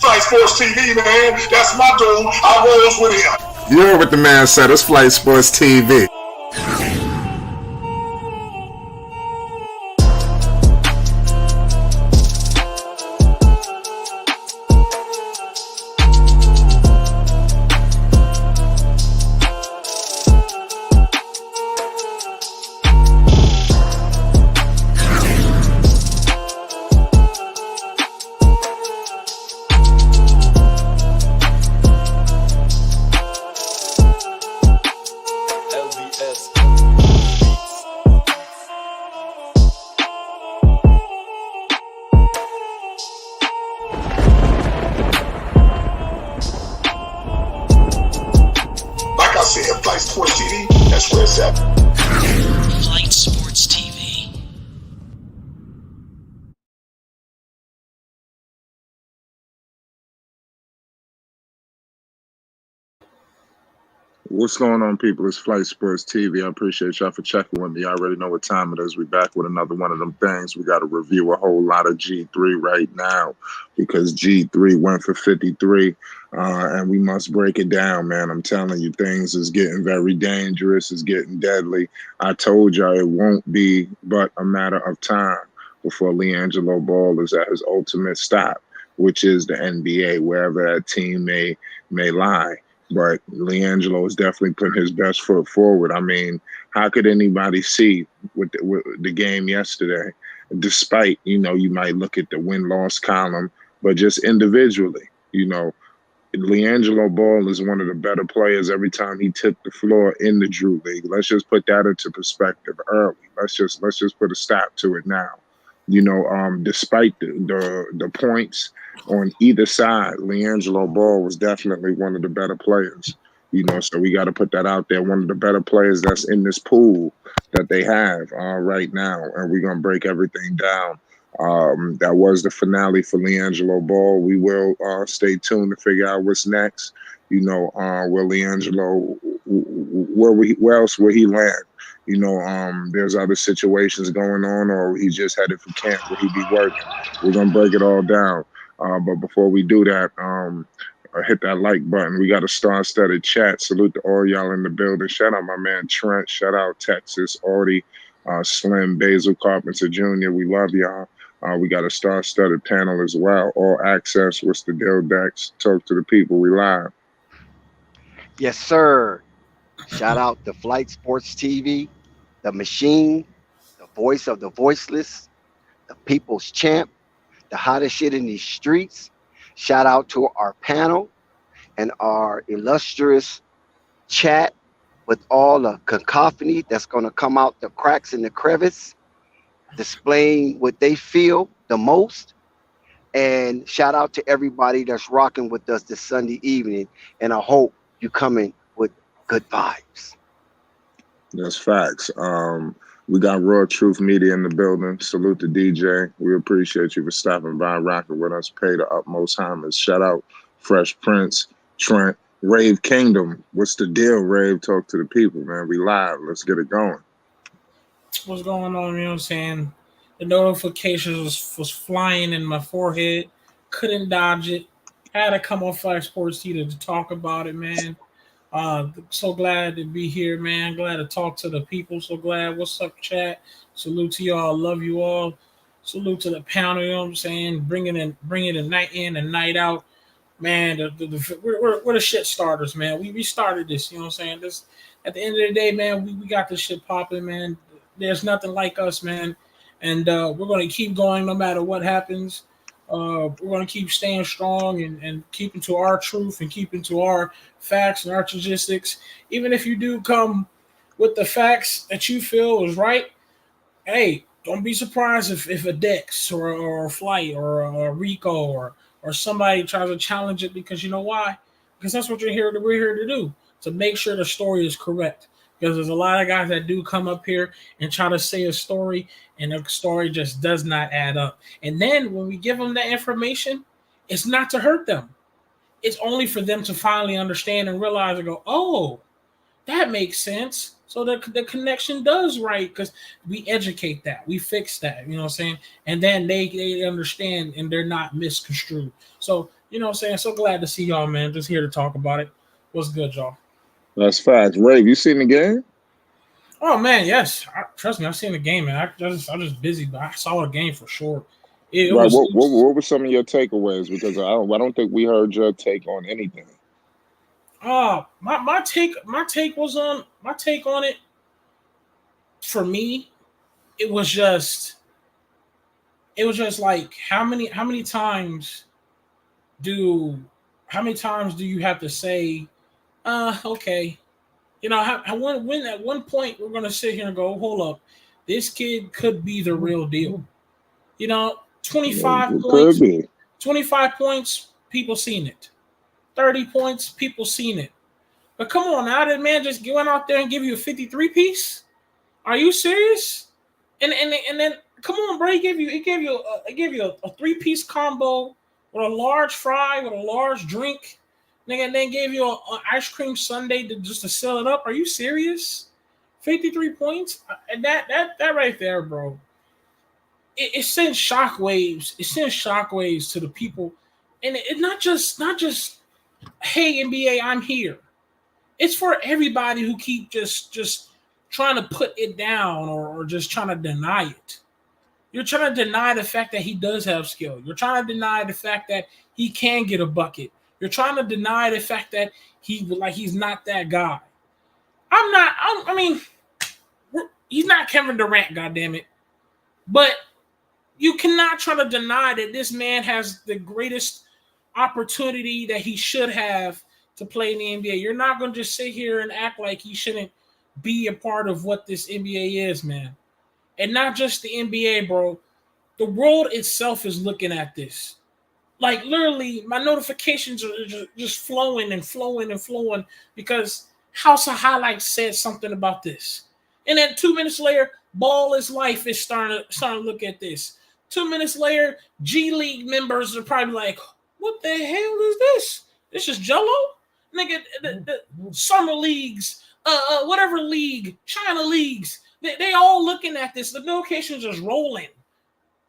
Flight Sports TV, man. That's my dude. I rolls with him. You heard what the man said. It's Flight Sports TV. Flight Sports TV, that's where it's at. Flight Sports TV. What's going on, people? It's Flight Sports TV. I appreciate y'all for checking with me. I already know what time it is. We're back with another one of them things. We got to review a whole lot of G3 right now because G3 went for 53, and we must break it down, man. I'm telling you, things is getting very dangerous. It's getting deadly. I told y'all it won't be but a matter of time before Liangelo Ball is at his ultimate stop, which is the NBA, wherever that team may lie. But Liangelo is definitely putting his best foot forward. I mean, how could anybody see with the game yesterday, despite, you might look at the win-loss column, but just individually, Liangelo Ball is one of the better players every time he took the floor in the Drew League. Let's just put that into perspective early. Let's just put a stop to it now. Despite the points on either side, Liangelo Ball was definitely one of the better players. So we got to put that out there. One of the better players that's in this pool that they have right now, and we're gonna break everything down. That was the finale for Liangelo Ball. We will stay tuned to figure out what's next. Where Liangelo, where else will he land? There's other situations going on, or he's just headed for camp where he be working. We're gonna break it all down. But before we do that, hit that like button. We got a star-studded chat. Salute to all y'all in the building. Shout out my man Trent. Shout out Texas, Artie, Slim, Basil Carpenter Jr. We love y'all. We got a star-studded panel as well. All access. What's the deal, Dex? Talk to the people. We live. Yes, sir. Shout out to Flight Sports TV, the machine, the voice of the voiceless, the people's champ, the hottest shit in these streets. Shout out to our panel and our illustrious chat with all the cacophony that's going to come out the cracks in the crevice, displaying what they feel the most. And shout out to everybody that's rocking with us this Sunday evening. And I hope you come in with good vibes. That's facts. We got Raw Truth Media in the building. Salute to DJ. We appreciate you for stopping by and rocking with us. Pay the utmost homage. Shout out Fresh Prince, Trent, Rave Kingdom. What's the deal, Rave? Talk to the people, man. We live. Let's get it going. What's going on? You know what I'm saying? The notifications was flying in my forehead. Couldn't dodge it. Had to come on Flight Sports TV to talk about it, man. So glad to be here, man. Glad to talk to the people. So glad. What's up, chat? Salute to y'all. Love you all. Salute to the panel. You know what I'm saying? Bringing a night in and night out, man. We're the shit starters, man. We started this. You know what I'm saying? This at the end of the day, man. We got this shit popping, man. There's nothing like us, man. And we're gonna keep going no matter what happens. We're going to keep staying strong and keeping to our truth and keeping to our facts and our statistics. Even if you do come with the facts that you feel is right, hey, don't be surprised if a Dex or a Flight or a Rico or somebody tries to challenge it, because you know why? Because that's what we're here to do, to make sure the story is correct. Because there's a lot of guys that do come up here and try to say a story, and the story just does not add up. And then when we give them that information, it's not to hurt them. It's only for them to finally understand and realize and go, oh, that makes sense. So the connection does right because we educate that, we fix that, you know what I'm saying? And then they understand and they're not misconstrued. So, you know what I'm saying? So glad to see y'all, man. Just here to talk about it. What's good, y'all? That's facts. Ray, you seen the game? Oh man, yes. Trust me, I've seen the game, man. I'm just busy, but I saw the game for sure. It Right. was, What were some of your takeaways? Because I don't think we heard your take on anything. my take on it for me, it was just like do how many times do you have to say, okay, you know, when at one point we're gonna sit here and go, hold up, this kid could be the real deal. You know, 25 It could points, be. 25 points, people seen it. 30 points, people seen it. But come on now, that man just went out there and give you a 53 piece. Are you serious? And then come on, bro. He gave you a 3-piece combo with a large fry with a large drink. Nigga, and then gave you an ice cream sundae just to sell it up. Are you serious? 53 points? And that right there, bro. It sends shockwaves. It sends shockwaves to the people, and it not just hey NBA, I'm here. It's for everybody who keep just trying to put it down or just trying to deny it. You're trying to deny the fact that he does have skill. You're trying to deny the fact that he can get a bucket. You're trying to deny the fact that he's not that guy. I mean, he's not Kevin Durant, goddammit. But you cannot try to deny that this man has the greatest opportunity that he should have to play in the NBA. You're not going to just sit here and act like he shouldn't be a part of what this NBA is, man. And not just the NBA, bro. The world itself is looking at this. Like, literally, my notifications are just flowing and flowing and flowing because House of Highlights said something about this. And then 2 minutes later, Ball is Life is starting to look at this. 2 minutes later, G League members are probably like, what the hell is this? This is Jello? Nigga, the summer leagues, whatever league, China leagues, they all looking at this. The notifications is rolling.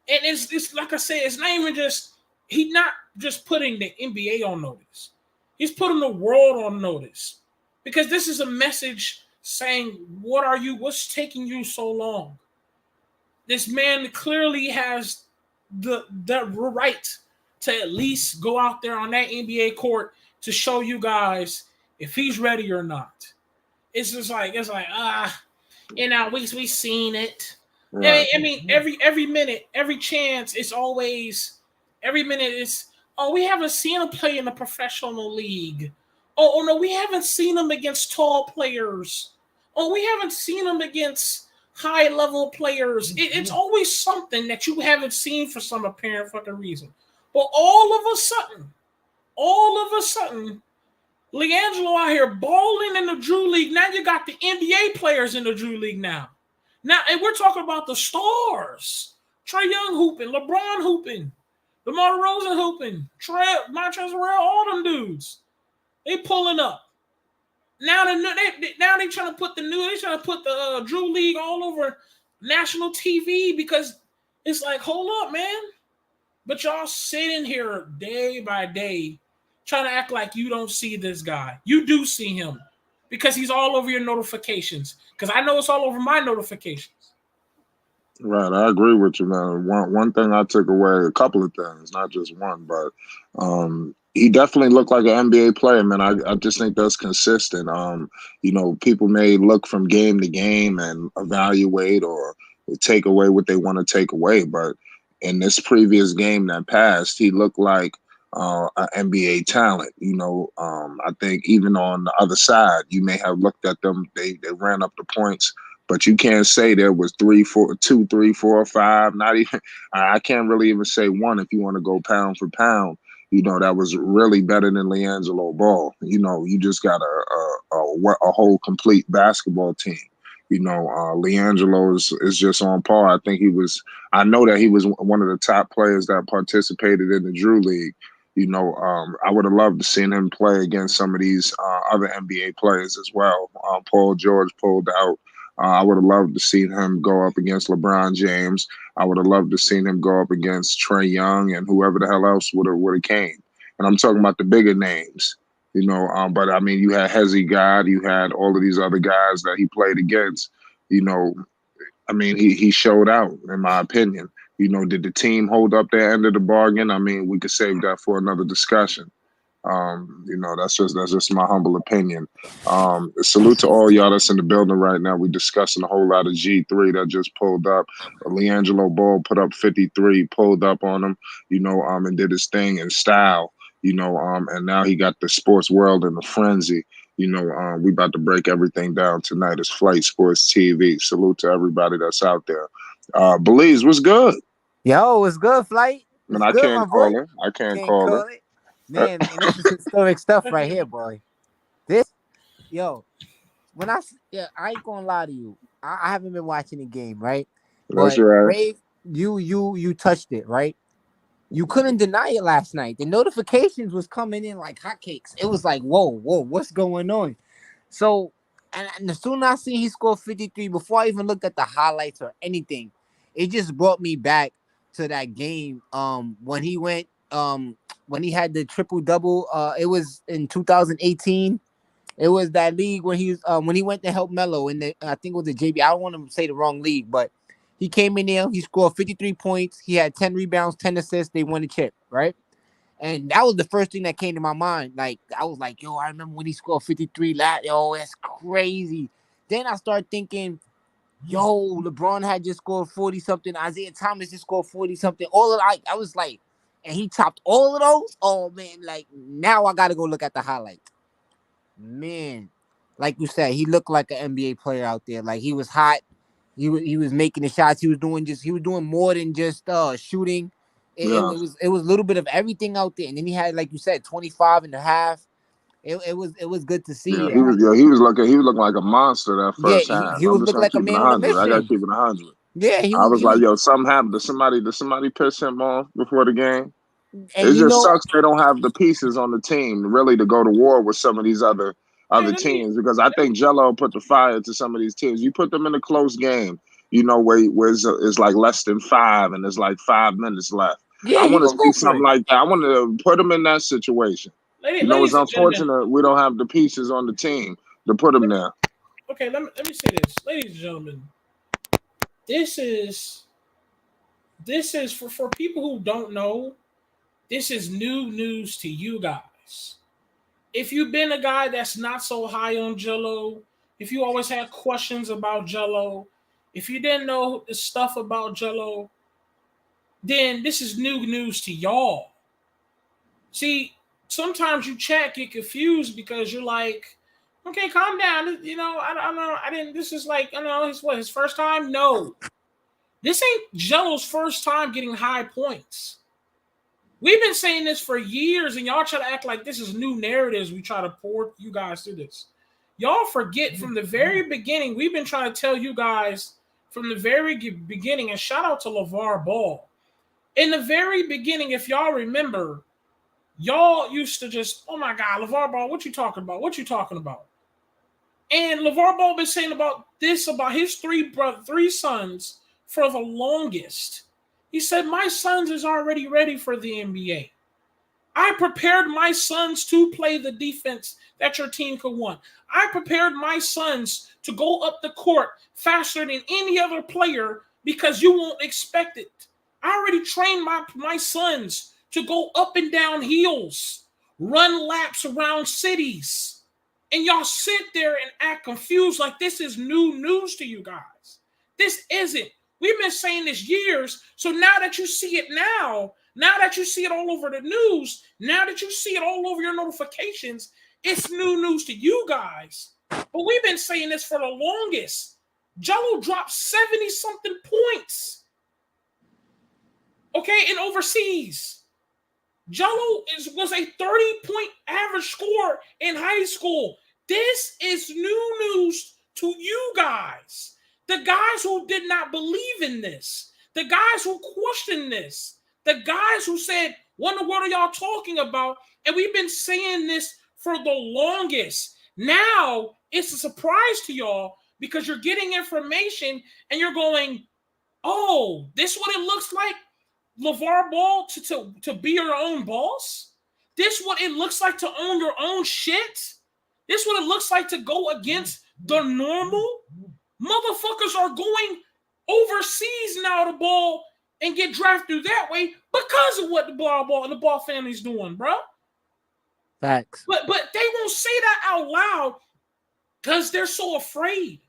And it's like I said, it's not even just, he's not just putting the NBA on notice. He's putting the world on notice. Because this is a message saying, what's taking you so long? This man clearly has the right to at least go out there on that NBA court to show you guys if he's ready or not. It's you know, we seen it. Right. I mean, every minute, every chance, it's always every minute is, oh, we haven't seen him play in a professional league. Oh no, we haven't seen him against tall players. Oh, we haven't seen him against high-level players. It's always something that you haven't seen for some apparent fucking reason. But all of a sudden, Liangelo out here balling in the Drew League. Now you got the NBA players in the Drew League now. And we're talking about the stars. Trae Young hooping, LeBron hooping, DeMar DeRozan hooping, Montrezl Harrell, all them dudes. They pulling up. Now they trying to put the Drew League all over national TV because it's like, hold up, man. But y'all sitting here day by day trying to act like you don't see this guy. You do see him because he's all over your notifications. Because I know it's all over my notifications. Right, I agree with you, man. One thing I took away, a couple of things, not just one, but he definitely looked like an NBA player, man. I just think that's consistent. You know, people may look from game to game and evaluate or take away what they want to take away, but in this previous game that passed, he looked like an NBA talent. You know, I think even on the other side, you may have looked at them, they ran up the points, but you can't say there was 3, 4, 2, 3, 4, 5. Not even. I can't really even say one if you want to go pound for pound. You know, that was really better than Liangelo Ball. You know, you just got a whole complete basketball team. You know, Liangelo is just on par. I think I know that he was one of the top players that participated in the Drew League. I would have loved to seen him play against some of these other NBA players as well. Paul George pulled out. I would have loved to see him go up against LeBron James. I would have loved to seen him go up against Trey Young and whoever the hell else would have came. And I'm talking about the bigger names, But I mean, you had Hezzy God, you had all of these other guys that he played against. You know, I mean, he showed out, in my opinion. Did the team hold up their end of the bargain? I mean, we could save that for another discussion. That's just my humble opinion. Salute to all y'all that's in the building right now. We're discussing a whole lot of G3 that just pulled up. Liangelo Ball put up 53, pulled up on him, and did his thing in style, and now he got the sports world in a frenzy. We about to break everything down tonight. It's Flight Sports TV. Salute to everybody that's out there. Belize, what's good? Yo, what's good, Flight? Man, What's I good, can't my boy? call her. I can't Can't call her. call it. Man, this is historic stuff right here, boy. I ain't gonna lie to you. I haven't been watching the game, right? That's But right. Ray, you touched it, right? You couldn't deny it last night. The notifications was coming in like hotcakes. It was like, whoa, what's going on? So, and as soon as I see he scored 53, before I even looked at the highlights or anything, it just brought me back to that game. When he went, when he had the triple double. It was in 2018. It was that league when he went to help Melo in the, I think it was the JB. I don't want to say the wrong league, but he came in there. He scored 53 points. He had 10 rebounds, 10 assists. They won the chip, right? And that was the first thing that came to my mind. Like, I was like, yo, I remember when he scored 53. Yo, that's crazy. Then I started thinking, yo, LeBron had just scored 40-something. Isaiah Thomas just scored 40-something. I was like, and he topped all of those? Oh, man, like, now I got to go look at the highlights. Man, like you said, he looked like an NBA player out there. Like, he was hot. He was making the shots. He was doing more than just shooting. It was a little bit of everything out there. And then he had, like you said, 25 and a half. It was good to see. He was looking like a monster that Yeah, first half. he I'm was just looking gonna like a keep it man on a 100. I gotta mission. keep it 100. Yeah, I was like, yo, something happened. Did somebody piss him off before the game? and It you just know, sucks they don't have the pieces on the team really to go to war with some of these other teams, because I think Jello put the fire to some of these teams. You put them in a close game, where it's like less than 5 and there's like 5 minutes left. yeah, I he want to gonna go see for something it. like that. I want to put them in that situation. It's Ladies and gentlemen. unfortunate we don't have the pieces on the team to put them there. Okay, let me say this, ladies and gentlemen. This is for people who don't know. This is new news to you guys. If you've been a guy that's not so high on Jello, if you always had questions about Jello, if you didn't know the stuff about Jello, then this is new news to y'all. See, sometimes you chat get confused because you're like, okay, calm down. I don't know. I didn't. This is like, his first time? No, this ain't Jello's first time getting high points. We've been saying this for years, and y'all try to act like this is new narratives. We try to pour you guys through this. Y'all forget from the very beginning, we've been trying to tell you guys from the very beginning, and shout out to LeVar Ball. In the very beginning, if y'all remember, y'all used to just, oh my God, LeVar Ball, what you talking about? What you talking about? And LeVar Ball been saying about his three sons for the longest. He said, my sons is already ready for the NBA. I prepared my sons to play the defense that your team could want. I prepared my sons to go up the court faster than any other player because you won't expect it. I already trained my sons to go up and down hills, run laps around cities. And y'all sit there and act confused like this is new news to you guys. This isn't. We've been saying this years. So now that you see it now that you see it all over the news, now that you see it all over your notifications, it's new news to you guys. But we've been saying this for the longest. Jello dropped 70-something points. Okay, and overseas. Jello was a 30-point average score in high school. This is new news to you guys. The guys who did not believe in this. The guys who questioned this. The guys who said, What in the world are y'all talking about? And we've been saying this for the longest. Now it's a surprise to y'all because you're getting information and you're going, oh, this what it looks like, LeVar Ball, to be your own boss? This what it looks like to own your own shit? This what it looks like to go against the normal? Motherfuckers are going overseas now to ball and get drafted that way because of what the ball and the Ball family's doing, bro. Facts. But they won't say that out loud because they're so afraid.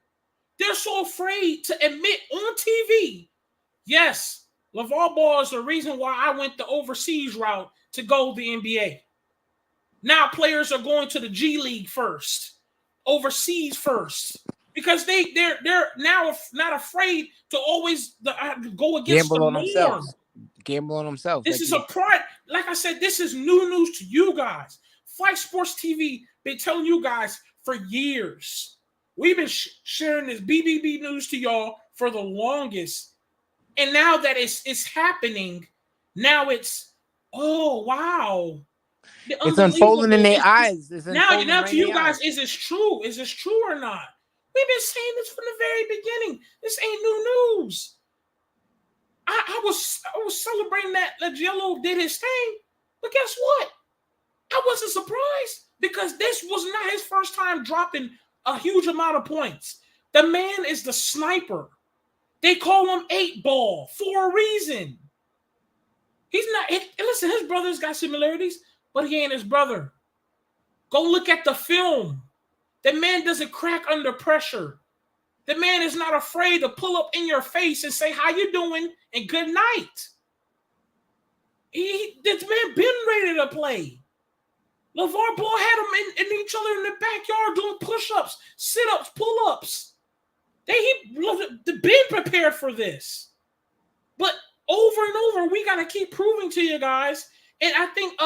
They're so afraid to admit on TV, yes, LeVar Ball is the reason why I went the overseas route to go to the NBA. Now players are going to the G League first, overseas first, because they're now not afraid to always go against Gamble the on norm. themselves. Gamble on themselves. This is a pride. Like I said, this is new news to you guys. Flight Sports TV been telling you guys for years. We've been sharing this BBB news to y'all for the longest. And now that it's happening, now it's, oh, wow. It's unfolding in their eyes. Now to you guys, is this true? Is this true or not? We've been saying this from the very beginning. This ain't new news. I was celebrating that Langelo did his thing, but guess what? I wasn't surprised because this was not his first time dropping a huge amount of points. The man is the sniper. They call him 8-ball for a reason. He's not. Listen, his brother's got similarities, but he ain't his brother. Go look at the film. The man doesn't crack under pressure. The man is not afraid to pull up in your face and say, how you doing and good night. This man been ready to play. LeVar Ball had them in each other in the backyard doing push-ups, sit-ups, pull-ups. They been prepared for this. But over and over, we got to keep proving to you guys. And I think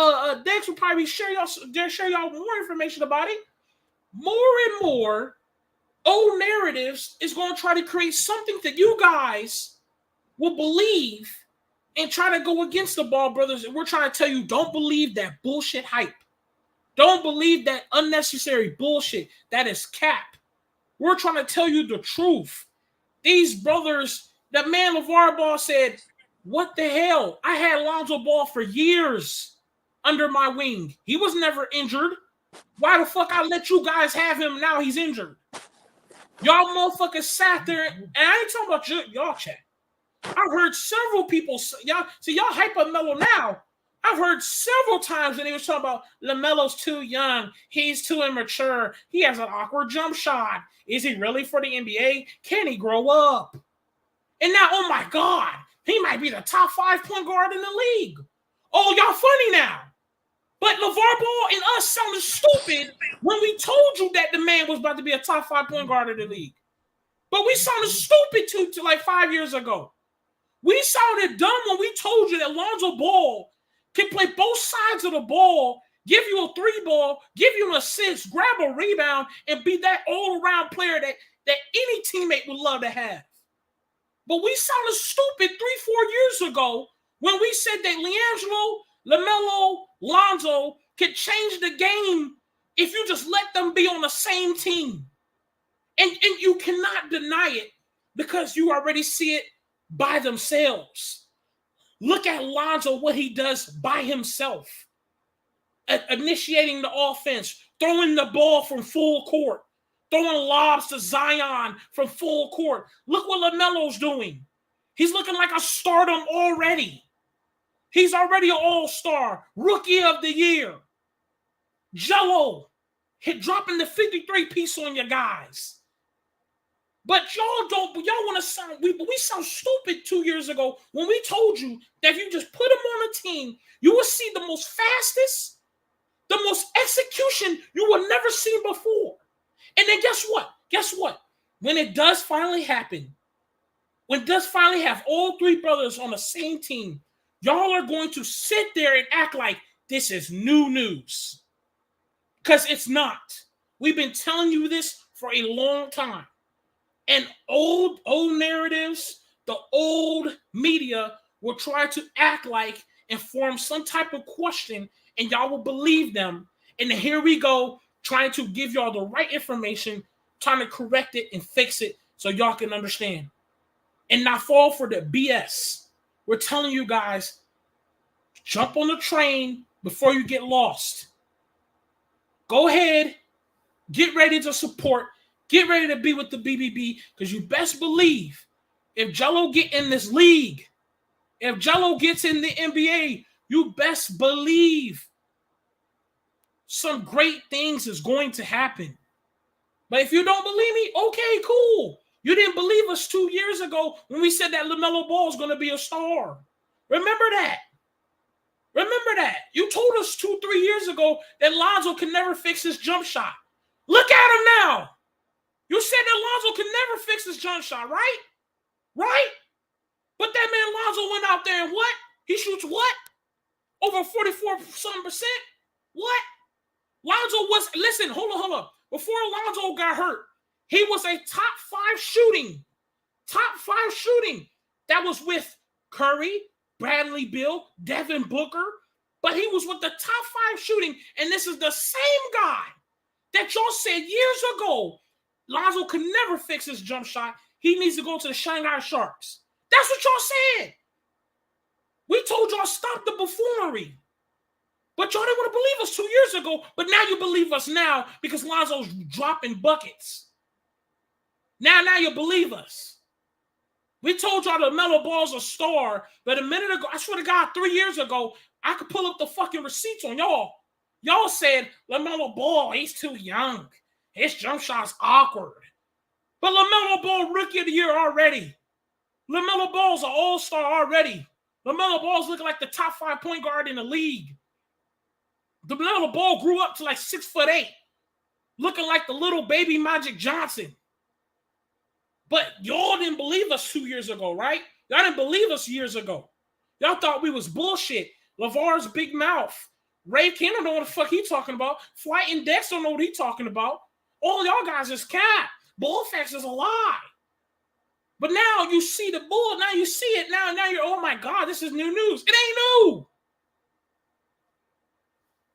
Dex will probably share y'all more information about it. More and more old narratives is going to try to create something that you guys will believe and try to go against the Ball brothers. And we're trying to tell you, don't believe that bullshit hype. Don't believe that unnecessary bullshit. That is cap. We're trying to tell you the truth. These brothers, that man LeVar Ball said, what the hell? I had Lonzo Ball for years under my wing. He was never injured. Why the fuck I let you guys have him now he's injured? Y'all motherfuckers sat there, and I ain't talking about y'all chat. I've heard several people, y'all hyper mellow now. I've heard several times when they was talking about LaMelo's too young. He's too immature. He has an awkward jump shot. Is he really for the NBA? Can he grow up? And now, oh my God, he might be the top 5 point guard in the league. Oh, y'all funny now. But LeVar Ball and us sounded stupid when we told you that the man was about to be a top 5 point guard in the league. But we sounded stupid to like 5 years ago. We sounded dumb when we told you that Lonzo Ball can play both sides of the ball, give you a 3-ball, give you an assist, grab a rebound, and be that all-around player that any teammate would love to have. But we sounded stupid 3-4 years ago when we said that Liangelo, LaMelo, Lonzo could change the game if you just let them be on the same team. And you cannot deny it because you already see it by themselves. Look at Lonzo, what he does by himself. Initiating the offense, throwing the ball from full court, throwing lobs to Zion from full court. Look what LaMelo's doing. He's looking like a stardom already. He's already an all-star, rookie of the year. Jello, dropping the 53 piece on you guys. But y'all want to sound, we sound stupid 2 years ago when we told you that if you just put them on a team, you will see the most fastest, the most execution you will never seen before. And then guess what? When it does finally happen, when it does finally have all 3 brothers on the same team, y'all are going to sit there and act like this is new news. Because it's not. We've been telling you this for a long time. And old narratives, the old media will try to act like and form some type of question, and y'all will believe them. And then here we go, trying to give y'all the right information, trying to correct it and fix it so y'all can understand and not fall for the BS. We're telling you guys, jump on the train before you get lost. Go ahead, get ready to support, get ready to be with the BBB, because you best believe if Jello get in this league, if Jello gets in the NBA, you best believe some great things is going to happen. But if you don't believe me, okay, cool. You didn't believe us 2 years ago when we said that LaMelo Ball is going to be a star. Remember that. Remember that. You told us 2-3 years ago that Lonzo can never fix his jump shot. Look at him now. You said that Lonzo can never fix his jump shot, right? Right? But that man Lonzo went out there and what? He shoots what? Over 44%. What? Lonzo was, listen, hold on. Before Lonzo got hurt, he was a top five shooting. That was with Curry, Bradley Beal, Devin Booker. But he was with the top five shooting. And this is the same guy that y'all said years ago, Lonzo could never fix his jump shot. He needs to go to the Shanghai Sharks. That's what y'all said. We told y'all stop the buffoonery. But y'all didn't want to believe us 2 years ago. But now you believe us now because Lonzo's dropping buckets. Now you believe us. We told y'all that LaMelo Ball's a star. But a minute ago, I swear to God, 3 years ago, I could pull up the fucking receipts on y'all. Y'all said LaMelo Ball, he's too young. His jump shot's awkward. But LaMelo Ball, rookie of the year already. LaMelo Ball's an all-star already. LaMelo Ball's looking like the top 5 point guard in the league. The LaMelo Ball grew up to like 6'8", looking like the little baby Magic Johnson. But y'all didn't believe us 2 years ago, right? Y'all didn't believe us years ago. Y'all thought we was bullshit. LeVar's big mouth. Ray Ken don't know what the fuck he talking about. Flight Index don't know what he talking about. All y'all guys is cap. Bullfax is a lie. But now you see the bull. Now you see it. Now you're, oh my God, this is new news. It ain't new.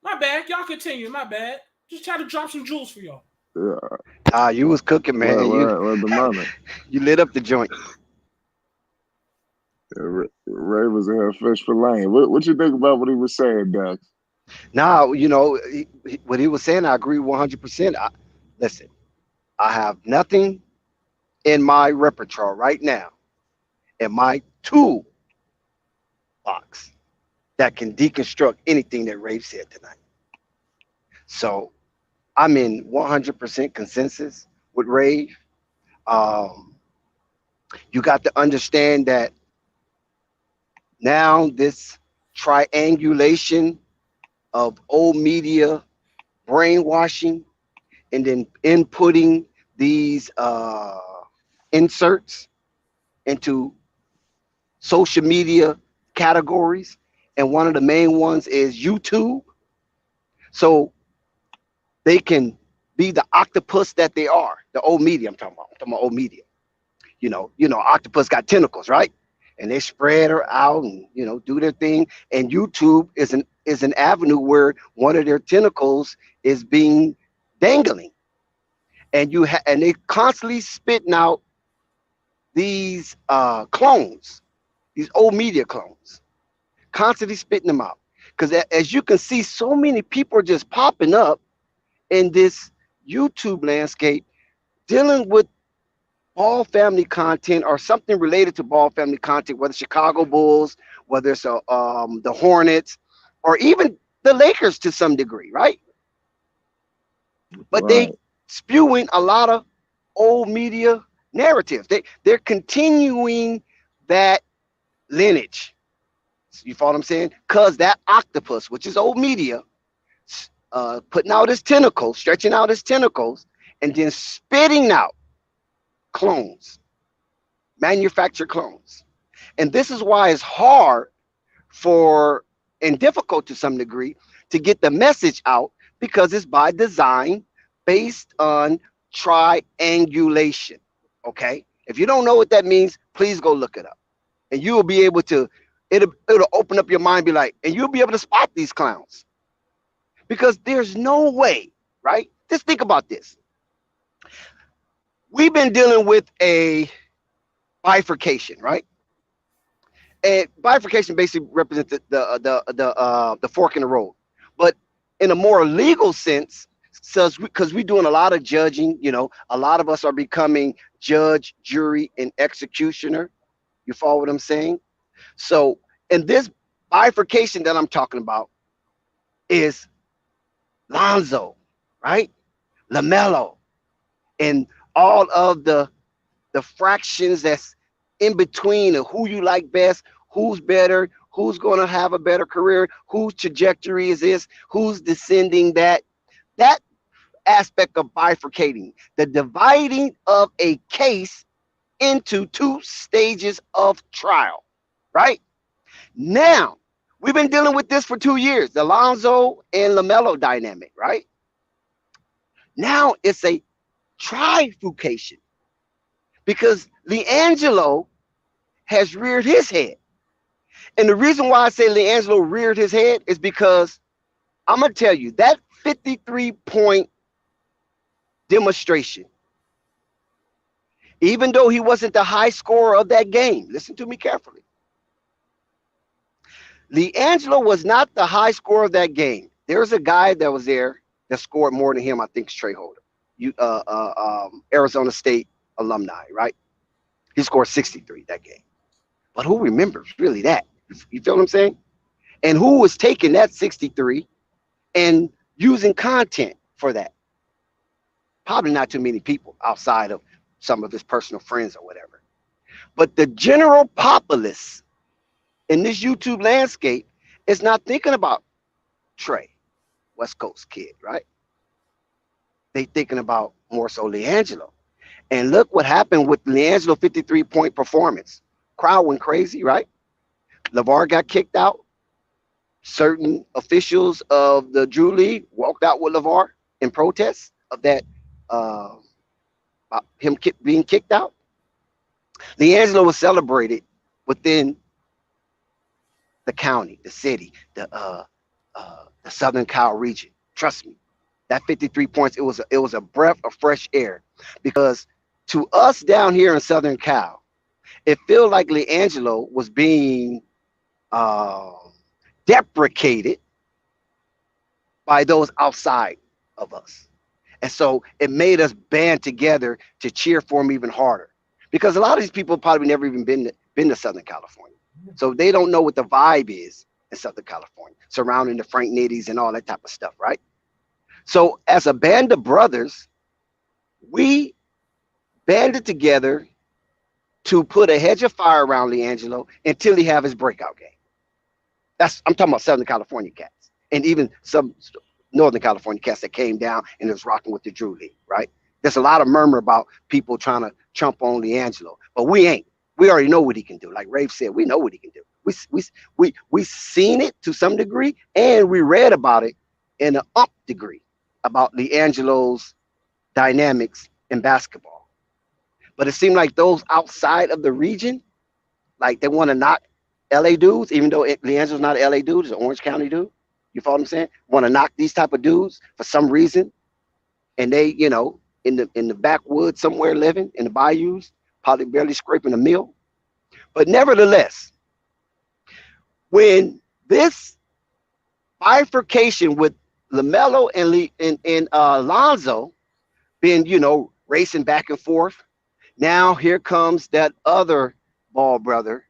My bad. Y'all continue. My bad. Just try to drop some jewels for y'all. Yeah. You was cooking, man. The moment. You lit up the joint. Yeah, Ray was in her fish for lane. What you think about what he was saying, Dax? Now, what he was saying, I agree 100%. Listen, I have nothing in my repertoire right now, in my tool box, that can deconstruct anything that Ray said tonight. So I'm in 100% consensus with Ray. You got to understand that now this triangulation of old media brainwashing and then inputting these inserts into social media categories, and one of the main ones is YouTube, so they can be the octopus that they are. The old media I'm talking about old media. Octopus got tentacles, right? And they spread her out and do their thing. And YouTube is an avenue where one of their tentacles is being dangling, and and they constantly spitting out these clones, these old media clones, constantly spitting them out. Because as you can see, so many people are just popping up in this YouTube landscape dealing with Ball family content or something related to Ball family content, whether Chicago Bulls, whether it's the Hornets, or even the Lakers to some degree, right? But they spewing a lot of old media narratives. They're continuing that lineage. You follow what I'm saying? Because that octopus, which is old media, putting out his tentacles, stretching out his tentacles, and then spitting out clones, manufactured clones. And this is why it's hard and difficult to some degree to get the message out, because it's by design based on triangulation. Okay? If you don't know what that means, please go look it up. And you will be able to It'll open up your mind, be like, and you'll be able to spot these clowns because there's no way, right? Just think about this. We've been dealing with a bifurcation, right? And bifurcation basically represents the fork in the road, but in a more legal sense, says because we're doing a lot of judging, a lot of us are becoming judge, jury, and executioner. You follow what I'm saying? So, in this bifurcation that I'm talking about is Lonzo, right? LaMelo, and all of the fractions that's in between of who you like best, who's better, who's going to have a better career, whose trajectory is this, who's descending that aspect of bifurcating, the dividing of a case into two stages of trial, right? Now, we've been dealing with this for 2 years, the Lonzo and LaMelo dynamic, right? Now it's a trifurcation because Liangelo has reared his head. And the reason why I say Liangelo reared his head is because I'm going to tell you that 53-point demonstration, even though he wasn't the high scorer of that game, listen to me carefully. Liangelo was not the high scorer of that game. There's a guy that was there that scored more than him. I think it's Trey Holder, Arizona State alumni, right? He scored 63 that game. But who remembers really that? You feel what I'm saying? And who was taking that 63 and using content for that? Probably not too many people outside of some of his personal friends or whatever. But the general populace in this YouTube landscape is not thinking about Trey, West Coast kid, right? They thinking about more so Liangelo. And look what happened with Liangelo 53-point performance. Crowd went crazy, right? LeVar got kicked out. Certain officials of the Drew League walked out with LeVar in protest of that, him being kicked out. Liangelo was celebrated within the county, the city, the Southern Cal region. Trust me, that 53 points, it was a breath of fresh air, because to us down here in Southern Cal, it feels like Liangelo was being deprecated by those outside of us. And so it made us band together to cheer for him even harder, because a lot of these people probably never even been to Southern California. So they don't know what the vibe is in Southern California, surrounding the Frank Nitties and all that type of stuff, right? So as a band of brothers, we banded together to put a hedge of fire around Liangelo until he have his breakout game. I'm talking about Southern California cats, and even some Northern California cats that came down and was rocking with the Drew League, right? There's a lot of murmur about people trying to trump on Liangelo, but we ain't. We already know what he can do. Like Rafe said, we know what he can do. We seen it to some degree, and we read about it in an degree about Liangelo's dynamics in basketball. But it seemed like those outside of the region, like they want to knock LA dudes, even though Liangelo's not an LA dude, he's an Orange County dude. You follow what I'm saying? Want to knock these type of dudes for some reason, and they, in the backwoods somewhere living in the bayous, probably barely scraping a meal. But nevertheless, when this bifurcation with LaMelo and Lonzo been, racing back and forth, now here comes that other Ball brother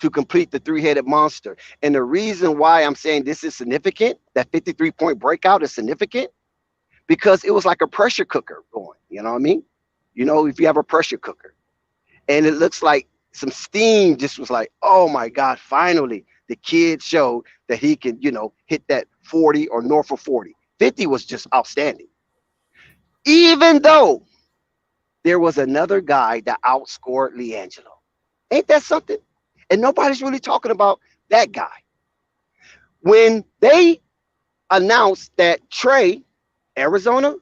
to complete the three-headed monster. And the reason why I'm saying this is significant, that 53-point breakout is significant, because it was like a pressure cooker going. You know what I mean? If you have a pressure cooker, and it looks like some steam just was like, oh my God, finally the kid showed that he can, hit that 40 or north of 40. 50 was just outstanding. Even though there was another guy that outscored Liangelo. Ain't that something? And nobody's really talking about that guy. When they announced that Trey, Arizona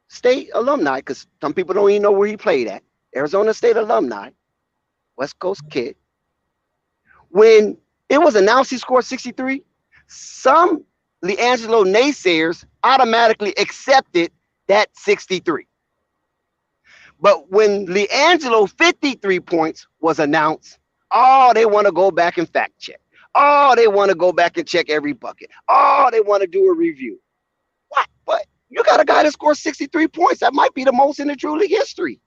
State alumni, because some people don't even know where he played at, Arizona State alumni, West Coast kid, when it was announced he scored 63, some Liangelo naysayers automatically accepted that 63. But when Liangelo 53 points was announced, oh, they want to go back and fact check. Oh, they want to go back and check every bucket. Oh, they want to do a review. What? But you got a guy that scores 63 points. That might be the most in the Drew League history.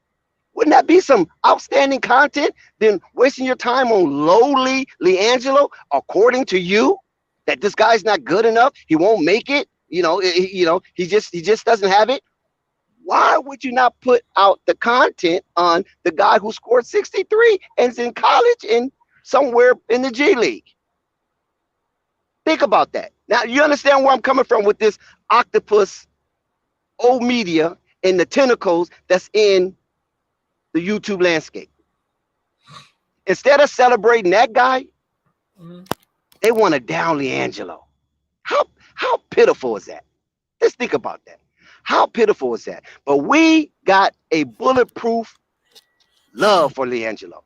Wouldn't that be some outstanding content than wasting your time on lowly Liangelo, according to you, that this guy's not good enough, he won't make it, he just doesn't have it? Why would you not put out the content on the guy who scored 63 and is in college and somewhere in the G League? Think about that. Now, you understand where I'm coming from with this octopus, old media, and the tentacles that's in the YouTube landscape. Instead of celebrating that guy, they want to down Liangelo. How pitiful is that? Let's think about that. How pitiful is that? But we got a bulletproof love for Liangelo.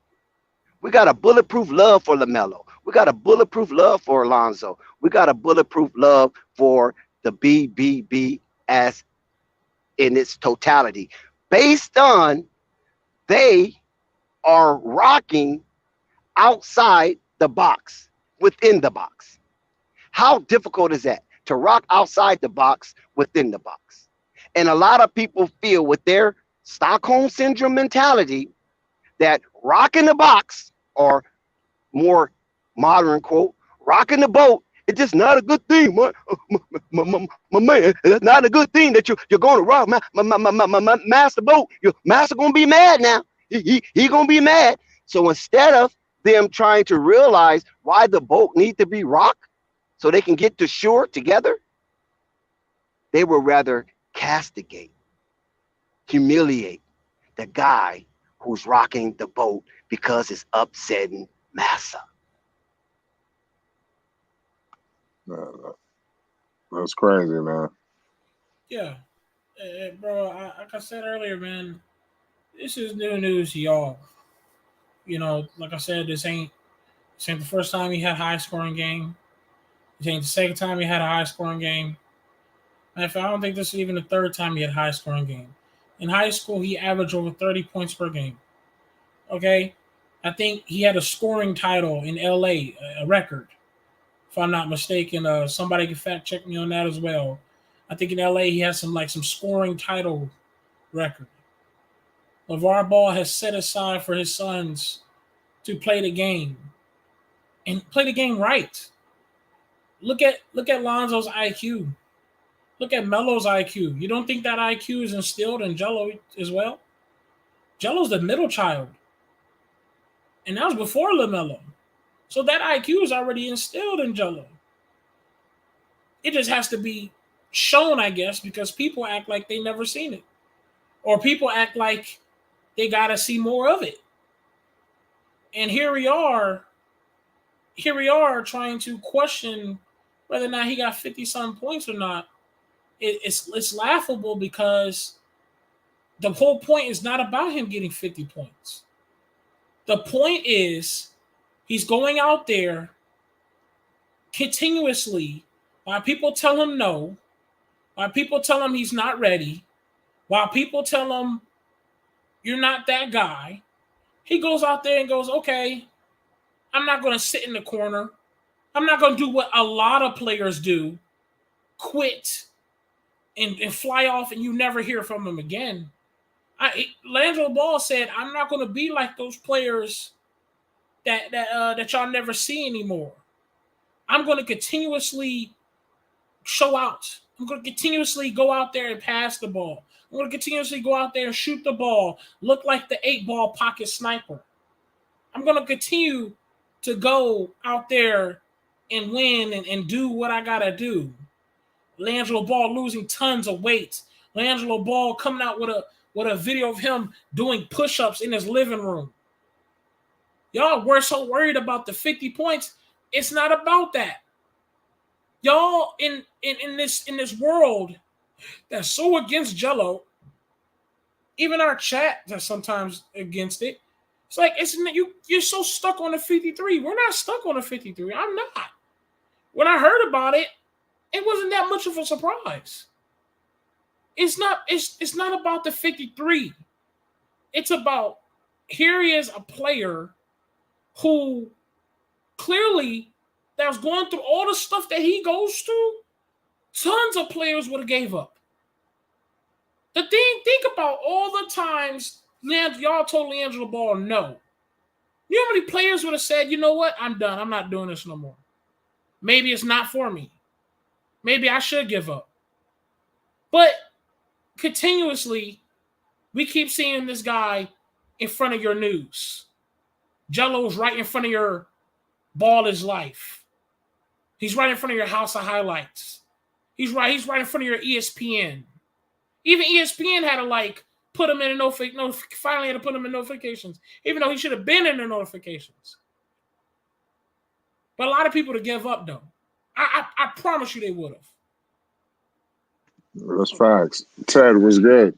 We got a bulletproof love for LaMelo. We got a bulletproof love for Lonzo. We got a bulletproof love for the BBB as in its totality, based on they are rocking outside the box, within the box. How difficult is that, to rock outside the box, within the box? And a lot of people feel with their Stockholm Syndrome mentality that rocking the box, or more modern quote, rocking the boat, it's just not a good thing. My man, it's not a good thing that you're going to rock my master boat. Your master going to be mad now. He going to be mad. So instead of them trying to realize why the boat need to be rocked so they can get to shore together, they would rather castigate, humiliate the guy who's rocking the boat because it's upsetting massa. That's crazy, man. Yeah. Bro, like I said earlier, man, this is new news to y'all. Like I said, this ain't the first time he had a high scoring game. This ain't the second time he had a high scoring game. In fact, I don't think this is even the third time he had a high scoring game. In high school, he averaged over 30 points per game. Okay? I think he had a scoring title in LA, a record, if I'm not mistaken. Somebody can fact check me on that as well. I think in LA he has some scoring title record. LeVar Ball has set aside for his sons to play the game and play the game right. Look at Lonzo's IQ. Look at Melo's IQ. You don't think that IQ is instilled in Jello as well? Jello's the middle child. And that was before LaMelo. So that IQ is already instilled in Jello. It just has to be shown, I guess, because people act like they never seen it. Or people act like they got to see more of it. And here we are trying to question whether or not he got 50-some points or not. It's laughable because the whole point is not about him getting 50 points. The point is he's going out there continuously while people tell him no, while people tell him he's not ready, while people tell him you're not that guy. He goes out there and goes, okay, I'm not going to sit in the corner. I'm not going to do what a lot of players do, quit and fly off and you never hear from him again. Langelo Ball said, I'm not going to be like those players that y'all never see anymore. I'm going to continuously show out. I'm going to continuously go out there and pass the ball. I'm going to continuously go out there and shoot the ball, look like the 8-ball pocket sniper. I'm going to continue to go out there and win and do what I got to do. Langelo Ball losing tons of weight. Langelo Ball coming out with a video of him doing push-ups in his living room. Y'all were so worried about the 50 points. It's not about that. Y'all in this world that's so against Jello, even our chat that's sometimes against it, It's like you're so stuck on the 53. We're not stuck on the 53. I'm not. When I heard about it, it wasn't that much of a surprise. It's not about the 53. It's about here he is, a player who clearly that was going through all the stuff that he goes through. Tons of players would have gave up. Think about all the times y'all told Liangelo Ball no. You know how many players would have said, you know what, I'm done. I'm not doing this no more. Maybe it's not for me. Maybe I should give up. But continuously, we keep seeing this guy in front of your news. Jello's right in front of your Ball is Life. He's right in front of your House of Highlights. He's right in front of your ESPN. Even ESPN had to put him in finally had to put him in notifications, even though he should have been in the notifications. But a lot of people to give up though. I promise you they would have. That's facts. Ted was good.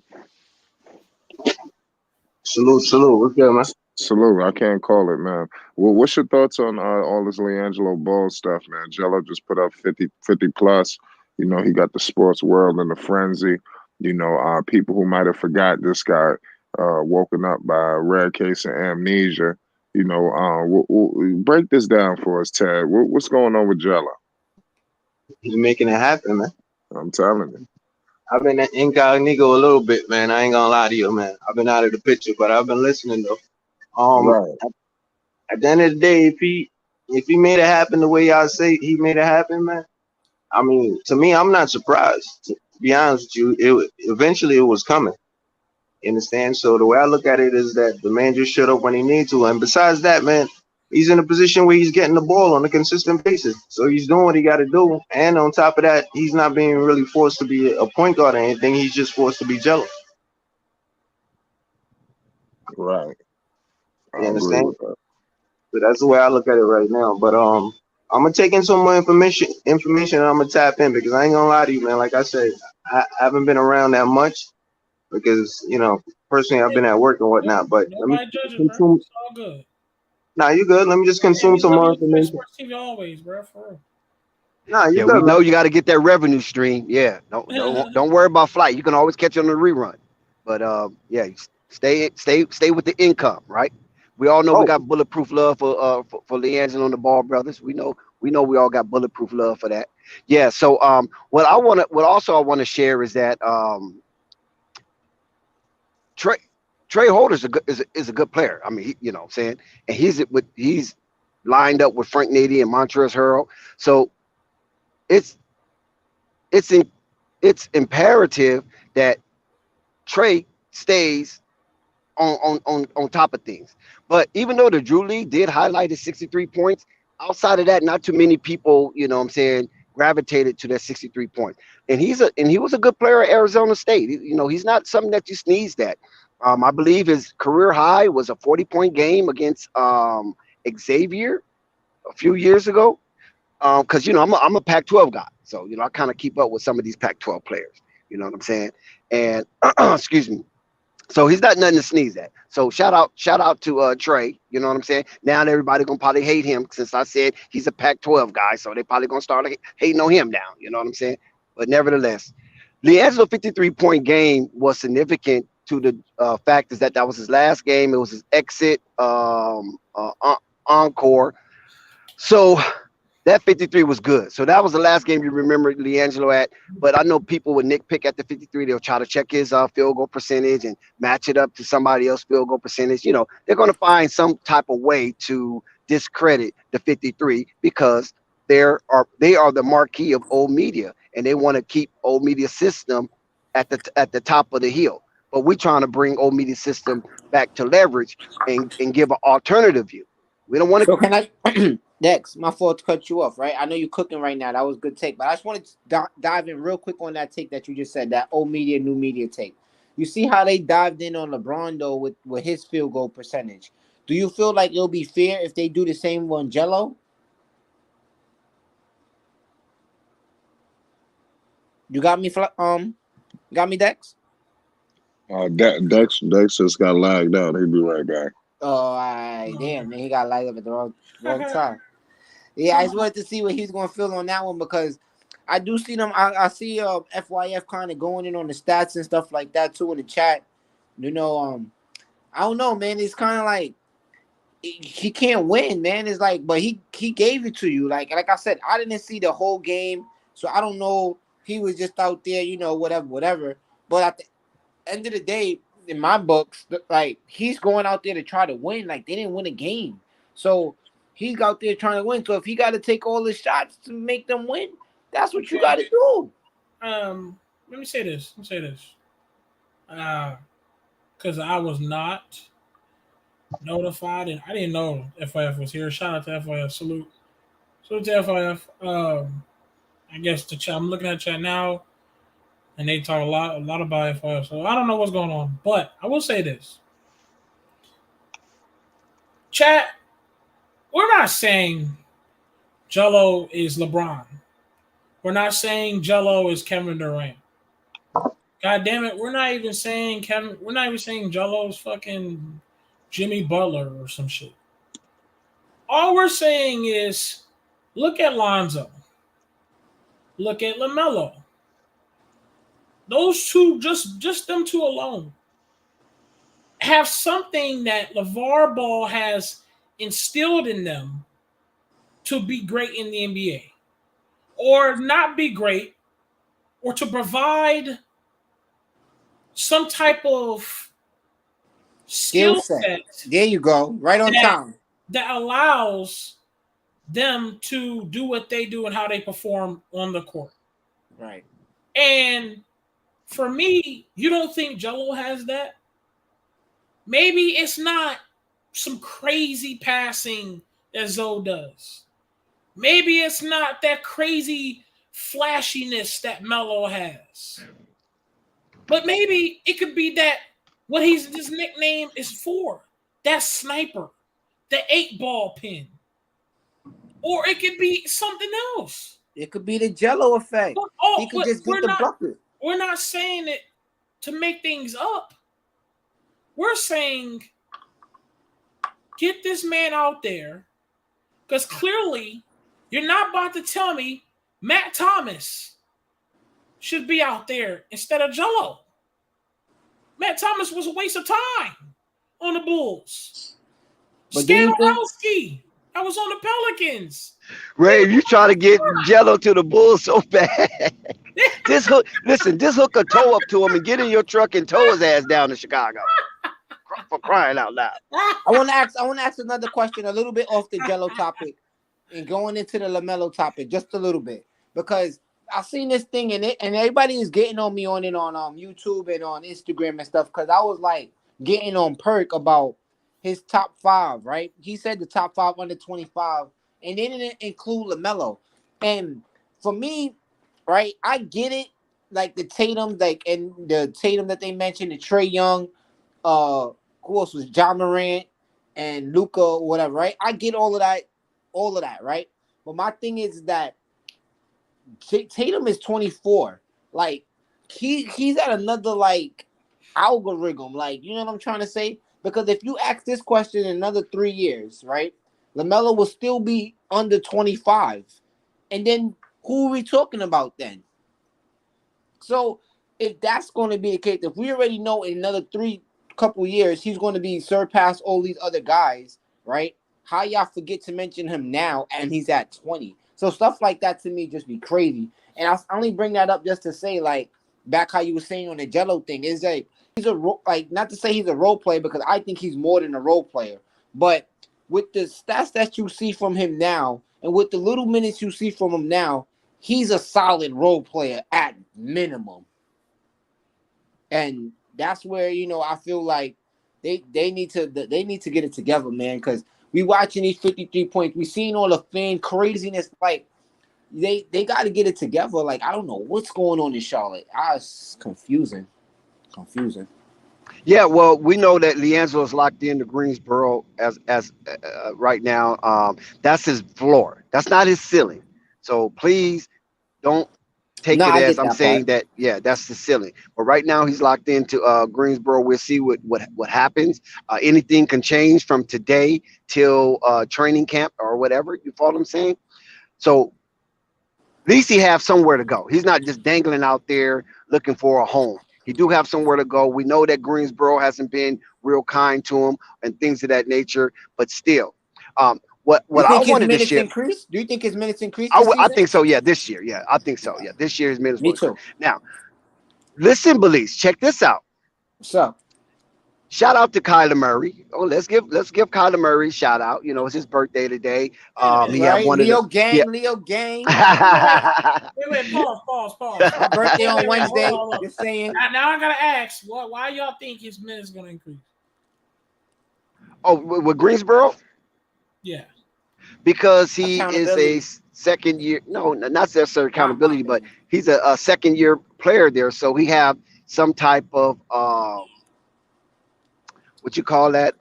Salute. What's good, man? Salute. I can't call it, man. Well, what's your thoughts on all this Liangelo Ball stuff, man? Jello just put up 50 plus. You know, he got the sports world in a frenzy. You know, people who might have forgot this guy woken up by a rare case of amnesia. You know, we'll break this down for us, Ted. What's going on with Jello? He's making it happen, man. I'm telling you. I've been incognito a little bit, man. I ain't gonna lie to you, man. I've been out of the picture, but I've been listening though. Right. At the end of the day, if he made it happen the way y'all say he made it happen, man. I mean, to me, I'm not surprised. To be honest with you, eventually it was coming. You understand? So the way I look at it is that the man just showed up when he needed to, and besides that, man, he's in a position where he's getting the ball on a consistent basis. So he's doing what he got to do. And on top of that, he's not being really forced to be a point guard or anything. He's just forced to be Jello. Right. You understand? So that's the way I look at it right now. But I'm going to take in some more information and I'm going to tap in because I ain't going to lie to you, man. Like I said, I haven't been around that much because, you know, personally I've been at work and whatnot. But nobody judges, bro. It's all good. Nah, you good. Let me just consume some more information. Sports TV always, bro. For real. Nah, you Yeah, good. we know you got to get that revenue stream. Yeah, don't worry about flight. You can always catch it on the rerun. But yeah, stay with the income, right? We all know we got bulletproof love for Liangelo and the Ball brothers. We know we all got bulletproof love for that. Yeah. So what I want to share is that Trey Holder's is a good player. I mean, you know what I'm saying? And he's lined up with Frank Nady and Montrezl Harrell. So it's imperative that Trey stays on top of things. But even though the Drew League did highlight his 63 points, outside of that, not too many people, you know what I'm saying, gravitated to that 63 points. And he was a good player at Arizona State. You know, he's not something that you sneezed at. I believe his career high was a 40-point game against Xavier a few years ago. Because, you know, I'm a Pac-12 guy. So, you know, I kind of keep up with some of these Pac-12 players. You know what I'm saying? And, excuse me. So he's not nothing to sneeze at. So shout out to Trey. You know what I'm saying? Now everybody gonna probably hate him since I said he's a Pac-12 guy. So they probably gonna start hating on him now. You know what I'm saying? But nevertheless, Liangelo 53-point game was significant to the fact is that was his last game. It was his exit encore. So that 53 was good. So that was the last game you remember Liangelo at. But I know people would nitpick at the 53. They'll try to check his field goal percentage and match it up to somebody else's field goal percentage. You know, they're going to find some type of way to discredit the 53 because they are the marquee of old media, and they want to keep old media system at the top of the hill. But we're trying to bring old media system back to leverage and give an alternative view. We don't want to. So can I? Dex, my fault to cut you off, right? I know you're cooking right now. That was a good take. But I just wanted to dive in real quick on that take that you just said, that old media, new media take. You see how they dived in on LeBron, though, with his field goal percentage. Do you feel like it'll be fair if they do the same on Jello? You got me, Dex? Dex just got lagged out. He'll be right back. Oh, No. damn, man, he got light up at the wrong time. Yeah, I just wanted to see what he's going to feel on that one because I do see them. I see FYF kind of going in on the stats and stuff like that too in the chat. You know, I don't know, man. It's kind of like he can't win, man. It's like, but he gave it to you. Like I said, I didn't see the whole game, so I don't know. He was just out there, you know, whatever. But at the end of the day, in my books, like he's going out there to try to win. Like they didn't win a game, so he's out there trying to win. So if he got to take all the shots to make them win, that's what you got to do. Let me say this. Because I was not notified, and I didn't know FIF was here. Shout out to FIF. Salute to FIF. I guess the chat. I'm looking at chat now, and they talk a lot about FIF. So I don't know what's going on, but I will say this: chat. We're not saying Jello is LeBron. We're not saying Jello is Kevin Durant. God damn it, we're not even saying Jello is fucking Jimmy Butler or some shit. All we're saying is look at Lonzo. Look at LaMelo. Those two, just them two alone, have something that LeVar Ball has instilled in them to be great in the NBA. Or not be great, or to provide some type of skill set. There you go, right on time. That allows them to do what they do and how they perform on the court. Right. And for me, you don't think Jello has that? Maybe it's not some crazy passing that Zoe does. Maybe it's not that crazy flashiness that Melo has. But maybe it could be that what his nickname is for. That sniper. The 8-ball pin. Or it could be something else. It could be the Jello effect. He could just get the bucket. We're not saying it to make things up. We're saying get this man out there because clearly you're not about to tell me Matt Thomas should be out there instead of Jello. Matt Thomas was a waste of time on the Bulls. Skanowski, I was on the Pelicans. Ray, you trying to get Jello to the Bulls so bad. Just hook a toe up to him and get in your truck and tow his ass down to Chicago. For crying out loud. I want to ask another question a little bit off the Jello topic and going into the LaMelo topic just a little bit because I've seen this thing and everybody is getting on me on it on YouTube and on Instagram and stuff because I was like getting on Perk about his top 5, right? He said the top 5 under 25 and they didn't include LaMelo. And for me, right, I get it. Like the Tatum, and the Tatum that they mentioned, the Trae Young, who else was John Morant and Luka or whatever, right? I get all of that, right? But my thing is that Tatum is 24. Like he's at another like algorithm, like you know what I'm trying to say? Because if you ask this question in another 3 years, right? LaMelo will still be under 25. And then who are we talking about then? So if that's going to be the case, if we already know in another couple years he's going to be surpass all these other guys, right? How y'all forget to mention him now and he's at 20? So stuff like that to me just be crazy. And I only bring that up just to say, like, back how you were saying on the Jello thing, is like he's not to say he's a role player because I think he's more than a role player, but with the stats that you see from him now and with the little minutes you see from him now, he's a solid role player at minimum. And that's where, you know, I feel like they need to get it together, man, because we watching these 53 points. We seen all the fan craziness. Like, they got to get it together. Like, I don't know what's going on in Charlotte. It's confusing. Yeah, well, we know that Liangelo is locked into Greensboro as right now. That's his floor. That's not his ceiling. So please don't take No, it I as get I'm that saying part. that, yeah, that's the ceiling. But right now he's locked into Greensboro. We'll see what happens. Anything can change from today till training camp or whatever. You follow what I'm saying? So at least he have somewhere to go. He's not just dangling out there looking for a home. He do have somewhere to go. We know that Greensboro hasn't been real kind to him and things of that nature, but still, You what I think his wanted to minutes share, increased? Do you think his minutes increased this I season? think so. Yeah, this year. Yeah, I think so. Yeah, this year his minutes Me will increase. too. Now, listen, Belize, check this out. What's up? Shout out to Kyler Murray. Oh, let's give Kyler Murray a shout out. You know, it's his birthday today. Wait a He minute. had Right? one of the Leo yeah. gang, Leo gang. Wait. Pause. My birthday on Wednesday. Hold on. Just saying. Now I gotta ask, why y'all think his minutes gonna increase? Oh, with Greensboro, Yeah. because he is a Accountability. second year. No, not necessarily My accountability, but bad. he's a second year player there, so he have some type of what you call that?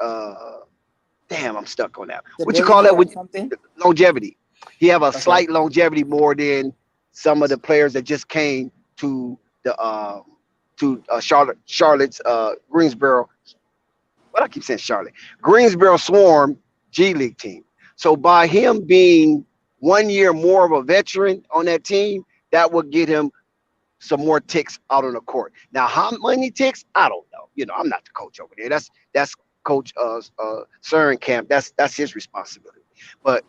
Damn, I'm stuck on that. What you call Stability that or with something. longevity? He have a Okay. slight longevity more than some of the players that just came to the Charlotte's Greensboro. What I keep saying Charlotte, Greensboro Swarm G League team. So by him being 1 year more of a veteran on that team, that would get him some more ticks out on the court. Now, how many ticks? I don't know. You know, I'm not the coach over there. That's Coach Camp. That's his responsibility. But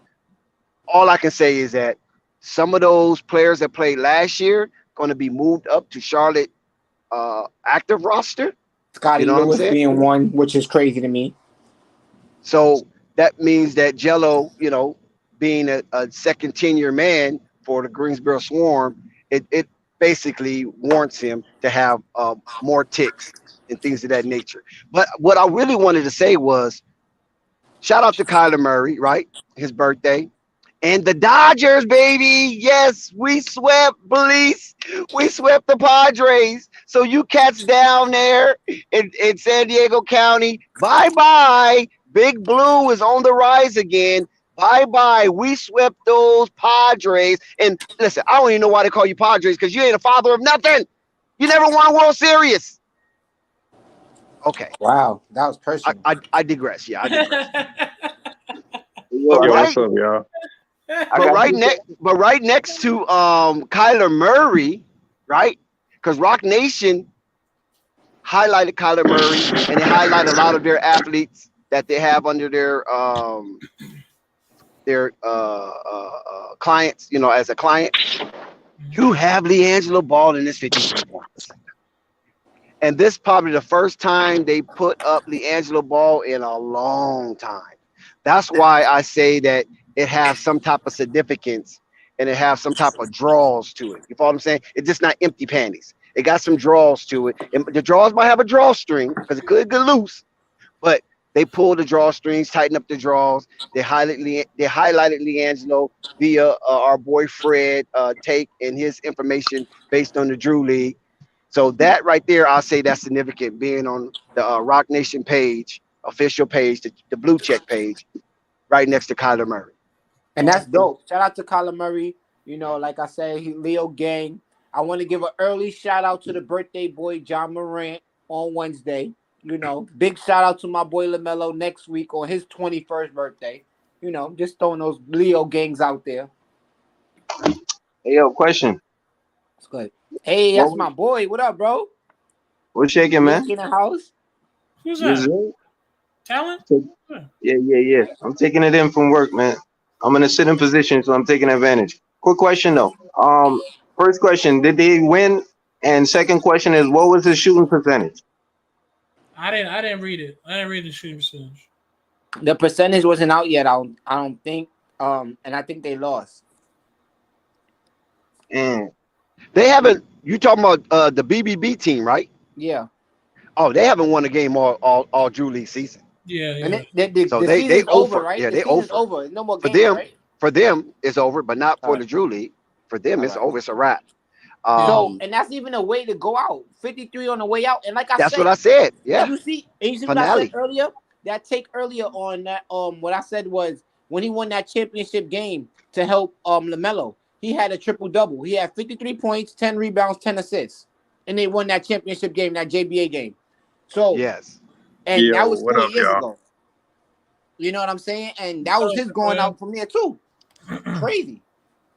all I can say is that some of those players that played last year going to be moved up to Charlotte active roster. You Scotty know what I'm Lewis saying? being one, which is crazy to me. So that means that Jello, you know, being a second tenure man for the Greensboro Swarm, it basically warrants him to have more ticks and things of that nature. But what I really wanted to say was shout out to Kyler Murray, right? His birthday. And the Dodgers, baby. Yes, we swept, Police. We swept the Padres. So you cats down there in San Diego County, bye-bye. Big Blue is on the rise again. Bye-bye. We swept those Padres. And listen, I don't even know why they call you Padres because you ain't a father of nothing. You never won a World Series. Okay. Wow, that was personal. I digress. Yeah, I digress. Yo, But Yo, I what's right up, y'all? got two. right next to Kyler Murray, right? Because Rock Nation highlighted Kyler Murray and they highlight a lot of their athletes that they have under their clients, you know, as a client. You have Liangelo Ball in this 53 points. And this probably the first time they put up Liangelo Ball in a long time. That's why I say that it has some type of significance and it has some type of draws to it. You follow what I'm saying? It's just not empty panties. It got some draws to it. And the draws might have a drawstring because it could get loose, but they pulled the drawstrings, tighten up the draws. They highlighted Liangelo via our boy Fred take and his information based on the Drew League. So that right there, I'll say that's significant, being on the Rock Nation page, official page, the blue check page, right next to Kyler Murray. And that's dope. Shout out to Kyler Murray. You know, like I said, Leo gang. I want to give an early shout out to the birthday boy John Morant on Wednesday. You know, big shout out to my boy LaMelo next week on his 21st birthday. You know, just throwing those Leo gangs out there. Hey, yo, question. It's good. Hey, What that's my boy. What up, bro? what's shaking, man? Nick in the house. Who's Yes, that? sir. Talent? Yeah. I'm taking it in from work, man. I'm in a sitting position, so I'm taking advantage. Quick question though. First question: did they win? And second question is, what was the shooting percentage? I didn't read it. I didn't read the shooting percentage. The percentage wasn't out yet. I don't think. And I think they lost. And They haven't. You talking about the BBB team, right? Yeah. Oh, they haven't won a game all Drew League season. Yeah. And the So the they season's over, over. right? Yeah, The they season's over. over. No more For games, them, right? for them, it's over, but not All for right. the Drew League. For them, All it's right. over. It's a wrap. So, and that's even a way to go out. 53 on the way out. And like I That's what said, I said. and Yeah, you see what I said finale. earlier? That take earlier on that what I said was when he won that championship game to help LaMelo. he had a triple-double. He had 53 points, 10 rebounds, 10 assists. And they won that championship game, that JBA game. So, Yes. and Yo, that was what 4 up, years y'all? ago. You know what I'm saying? And that was his going out from there, too. Crazy.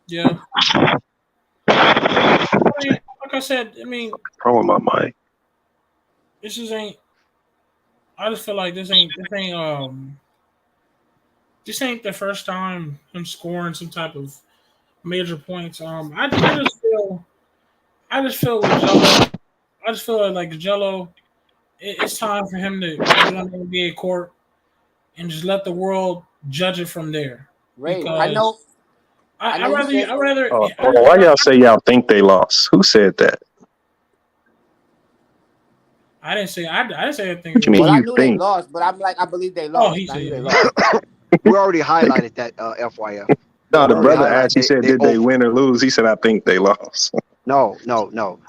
Yeah. I mean, like I said, I mean, Wrong with my mic. this just ain't. I just feel like this ain't the first time him scoring some type of major points. I just feel with Jello. I just feel like Jello. It's time for him to get on the NBA court and just let the world judge it from there. Ray, Because I know I you rather said, Why y'all say y'all think they lost? Who said that? I didn't say anything. What you mean well, I you knew they think? lost, but I'm like, I believe they Oh, lost. he I knew said they it. lost. We already highlighted that FYF. No, the We already brother asked. He said, "Did they over. win or lose?" He said, "I think they lost." No.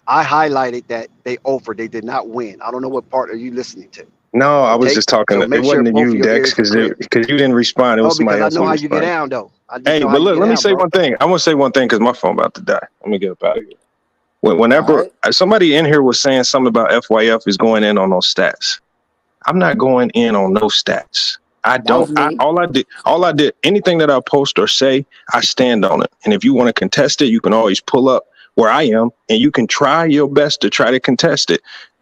I highlighted that they offered. They did not win. I don't know what part are you listening to. No, I was Okay? just talking. So It make sure wasn't to both of you, your Dex, ears are clear. because you didn't respond. It No, was somebody because I else know who how you get responded. down, though. I just Hey, know how but you look, get let me down, say bro. one thing. I want to say one thing because my phone about to die. Let me get up out of here. All Whenever right. somebody in here was saying something about FYF is going in on those stats, I'm not going in on no stats. I That was don't. me. All I did, anything that I post or say, I stand on it. And if you want to contest it, you can always pull up where I am, and you can try your best to try to contest it.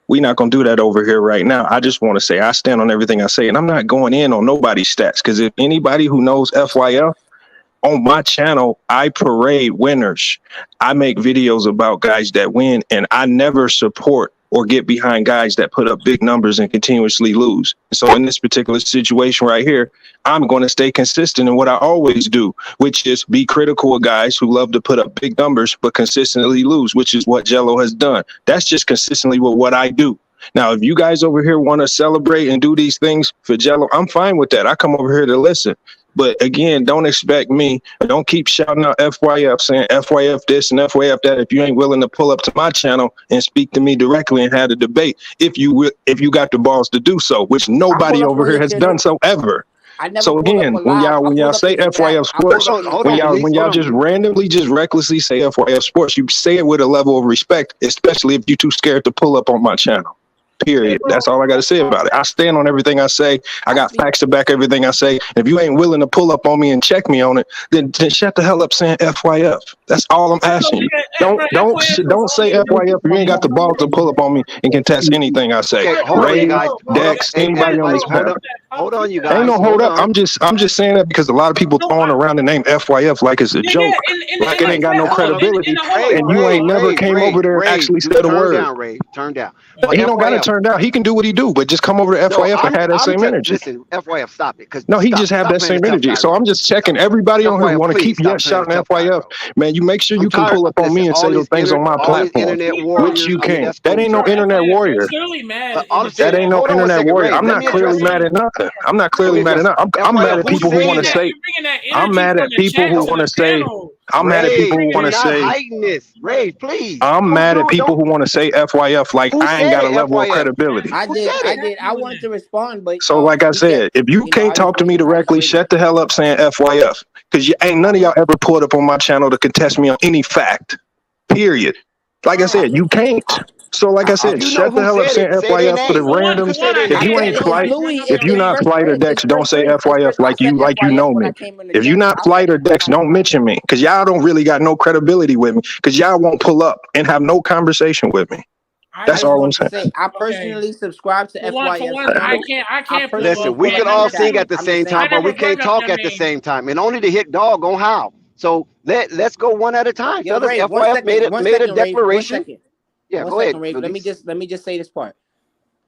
We're not gonna do that over here right now. I just want to say I stand on everything I say, and I'm not going in on nobody's stats. Because if anybody who knows FYF, on my channel, I parade winners. I make videos about guys that win, and I never support or get behind guys that put up big numbers and continuously lose. So in this particular situation right here, I'm going to stay consistent in what I always do, which is be critical of guys who love to put up big numbers but consistently lose, which is what Jello has done. That's just consistently what I do. Now, if you guys over here want to celebrate and do these things for Jello, I'm fine with that. I come over here to listen. But again, don't expect me, or don't keep shouting out FYF, saying FYF this and FYF that if you ain't willing to pull up to my channel and speak to me directly and have a debate, if you got the balls to do so, which I nobody pull up over on here your has done channel. so ever. I never So pulled up again, a live. when I y'all pulled up say in your chat. FYF I pulled Sports, up in your Hold when on, chat. y'all please. Hold on. just randomly just recklessly say FYF Sports, you say it with a level of respect, especially if you're too scared to pull up on my channel. Period. That's all I got to say about it. I stand on everything I say. I got facts to back everything I say. If you ain't willing to pull up on me and check me on it, then shut the hell up saying FYF. That's all I'm asking you. Don't say FYF if you ain't got the balls to pull up on me and contest anything I say. Okay, hold on, you Ray, guys. Hold on. Dex, Hey, anybody on everybody, this hold panel. up. Hold on, you Ain't guys. no hold Hold up. on. I'm just saying that because a lot of people throwing around the name FYF like it's a joke, like it ain't got no credibility, and you ain't never came over there and actually Just said a turn word. down, Ray. Turn down. But He don't got to FYF. turn down. He can do what he do, but just come over to No, FYF and have that I'm same just energy. listen. FYF, stop it. Cause No, he stop just have that playing the same tough energy. guy, So Ray. I'm just checking Stop. everybody on here who FYF, want to keep please stop playing the shouting tough guy, FYF. bro. Man, you make sure I'm you can tired. pull up on Listen, me and say those things on my all these platform, internet which warriors. you I mean, can. that's That cool ain't too. no internet warrior. Clearly mad But in I'm the saying, That ain't no hold on one internet second, warrior. Ray. I'm Let not me clearly address it. mad at nothing. I'm not Let clearly me mad at address it. nothing. I'm mad FYF, at who people said who want to that? say. You're bringing that I'm energy mad from at the people chat who to want the to say. panel. I'm mad at people Ray, who want we're to not say. hiding this. Ray, please. I'm mad at people Don't. who want to say FYF like Who I ain't said got a it, level of FYF? credibility. I Who did. said I it? did. I wanted to respond, but So, like I he kept, said, if you I can't was talk to me being directly, isolated. shut the hell up saying FYF. Because you ain't none of y'all ever pulled up on my channel to contest me on any fact. Period. Like I said, you can't. So, like I If said, you know shut the who hell up said saying it, say their FYF for the name. Who randoms. said their If name? you I said ain't it. It's flight, Louis. if you not Fresh flight or Prince. Dex, It's don't Fresh say Prince. It's FYF Fresh. I said like you FYF know when I me. came in the If you channel. not I flight said or it when Dex, I was don't on my mention channel. me because y'all don't really got no credibility with me because y'all won't pull up and have no conversation with me. I That's just all I'm wanted to saying. say I Okay. personally subscribe to For FYF one, I channel. can't pull up. Listen, Personally we pull I up can in your all never chat. sing bring. at the I'm just same I time, saying. but we never bring can't up talk your at the name. same time. And only to hit dog on how. So let's go one at a time, Yo, fellas. Ray, FYF one made a second, Ray. One declaration. second. Yeah, One go ahead, second, Ray. Felice. Let me just say this part.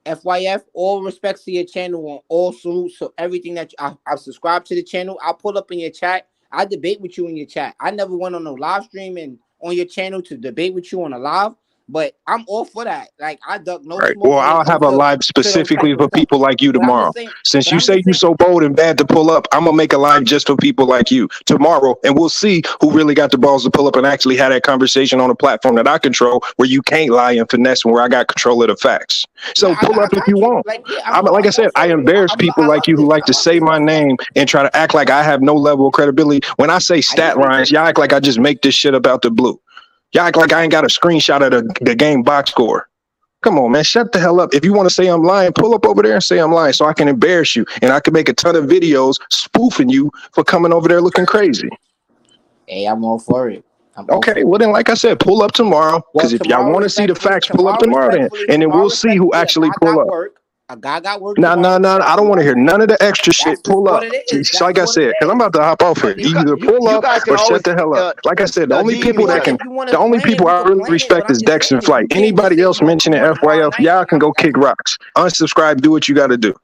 FYF, all respects to your channel on all salutes. So everything that I've subscribed to the channel, I'll pull up in your chat. I debate with you in your chat. I never went on no live stream and on your channel to debate with you on a live. But I'm all for that. Like I duck no Right. smoke Well, when it I'll comes have a to live those specifically type of for stuff. people like you But I'm tomorrow. just saying. Since But you I'm say just you saying. so bold and bad to pull up, I'm gonna make a live just for people like you tomorrow, and we'll see who really got the balls to pull up and actually have that conversation on a platform that I control, where you can't lie and finesse, and where I got control of the facts. Nah, So pull I up if you got you. want. Like yeah, Like I I'm all said, I for it. embarrass people like you who like I to love say this my stuff. name and try to act like I have no level of credibility. When I say stat get lines, it. y'all act like I just make this shit up out the blue. Y'all act like I ain't got a screenshot of the game box score. Come on, man. Shut the hell up. If you want to say I'm lying, pull up over there and say I'm lying so I can embarrass you. And I can make a ton of videos spoofing you for coming over there looking crazy. Hey, I'm all for it. I'm all for Okay, it. well then, like I said, pull up tomorrow. Well, Because if y'all want to see the facts, pull up tomorrow then. And then we'll see who a actually guy pull got up. work. A guy got work No, tomorrow. I don't want to hear none of the extra shit. That's just Pull what up. it is. Just like I That's what said, it because I'm is. about to hop off here. You You either pull you up guys can or always shut the hell up. Like I said, the only DM people each that other. If you want the to only plan it, people we I can really plan it. respect But I'm is just Dex saying, and if you Flight. can't just Anybody say else you want mentioning tomorrow FYF, night, y'all can go kick rocks. Unsubscribe, do what you got to do.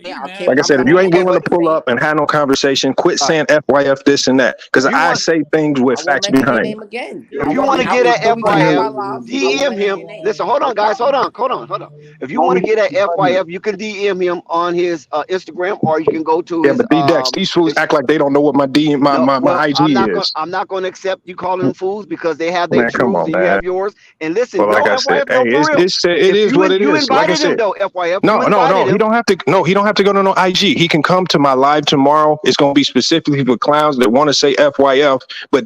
yeah, okay. Like I I'm said, if gonna you be ain't there. willing I'm to just pull saying. up and have no conversation, quit All right. saying FYF this and that. Because If you I want say things with I won't facts mention your behind it. name again. if you want to get at Until we can have FYF, our lives, I won't DM mention him. your name. Listen, hold No on, guys. problem. Hold on. If you want to get at FYF, you can DM him on his Instagram, or you can go to Yeah, his but D-Dex, these fools act like they don't know what my DM, no, well, my IG is. I'm not gonna accept you calling them fools because they have their Man, come truths on, and you man. have yours. And listen, Well, like no I said, FYF, no hey, for real. it is what it You is. Like I invited him said, though, FYF. no. You invited He him. don't have to. No, he don't have to go to no IG. He can come to my live tomorrow. It's going to be specifically for clowns that want to say FYF, but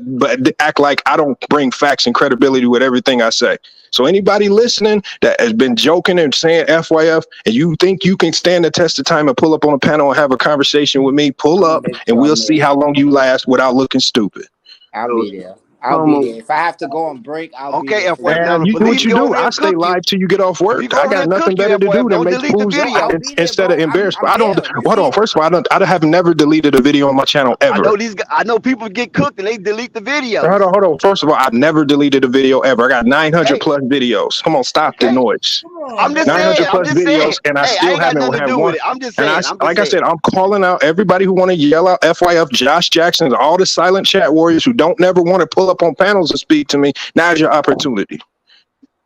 act like I don't bring facts and credibility with everything I say. So anybody listening that has been joking and saying FYF, and you think you can stand the test of time and pull up on a panel and have a conversation with me, pull up, and we'll see how long you last without looking stupid. I'll be there. I'll be there. If I have to go on break, I'll be there. FYF. Man, you do what you do. I stay live till you get off work. I got nothing better to do than make fools out instead of embarrassed. But I don't. Hold on. First of all, I have never deleted a video on my channel ever. I know people get cooked and they delete the videos. Hold on. First of all, I never deleted a video ever. I got 900 plus videos. Come on, stop the noise. I'm just 900 saying. plus videos, and I still ain't got haven't nothing to had do one. with it. I'm just And saying. I said, I'm calling out everybody who want to yell out FYF, Josh Jackson, all the silent chat warriors who don't never want to pull up on panels and speak to me. Now's your opportunity.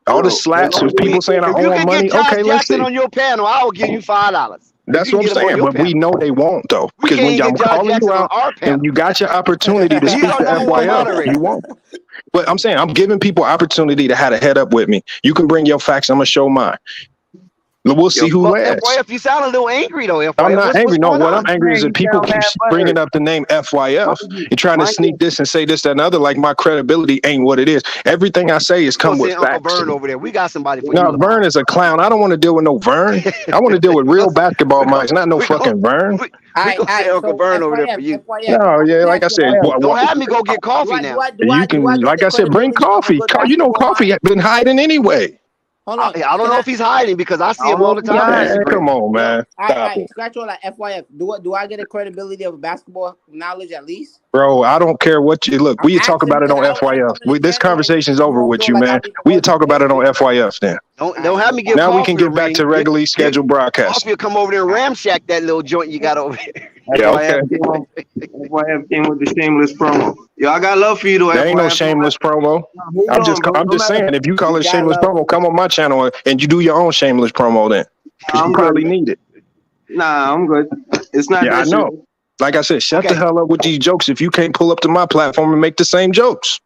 All the slaps with people saying I if you owe can money. get Josh Okay, let's Jackson see. on your panel, I will give you $5. That's what I'm saying. But we know they won't, though. We Because when can't I'm get Josh calling you Jackson on out our panel. and you got your opportunity to He's speak our to number one FYF, moderator. you won't. But I'm saying I'm giving people opportunity to have a head up with me. You can bring your facts. I'm going to show mine. We'll see who lasts. FYF, you sound a little angry, though, FYF. I'm not angry. No, what I'm angry Man, is you that people sound keep mad bringing butthurt. up the name FYF and trying to Mike, sneak this and say this, that, and other, like my credibility ain't what it is. Everything I say is come with Uncle facts. Vern over there. We got somebody for No, you. Vern is a clown. I don't want to deal with no Vern. I want to deal with real basketball minds, not no fucking Vern. We gonna say Uncle Vern over there for you. No, yeah, like I said, Don't have me go get coffee now. You can, like I said, bring coffee. You know, coffee been hiding anyway. I don't know if he's hiding because I see him all the time. Man, come on, man. Stop it. Scratch all that FYF. Do I get a credibility of basketball knowledge at least? Bro, I don't care what you look. We talk about it on FYF. This conversation's over with you, man. We talk about it on FYF then. Don't have me get now coffee. We can get back to regularly scheduled broadcast. Coffee will come over there and ramshack that little joint you got over there. Yeah, okay. FYF came with the shameless promo. Yo, I got love for you though. There ain't no shameless promo. I'm just saying, if you call it shameless promo, come on my channel and you do your own shameless promo then. You probably need it. Nah, I'm good. It's not. Yeah, I know. Like I said, shut the hell up with these jokes if you can't pull up to my platform and make the same jokes.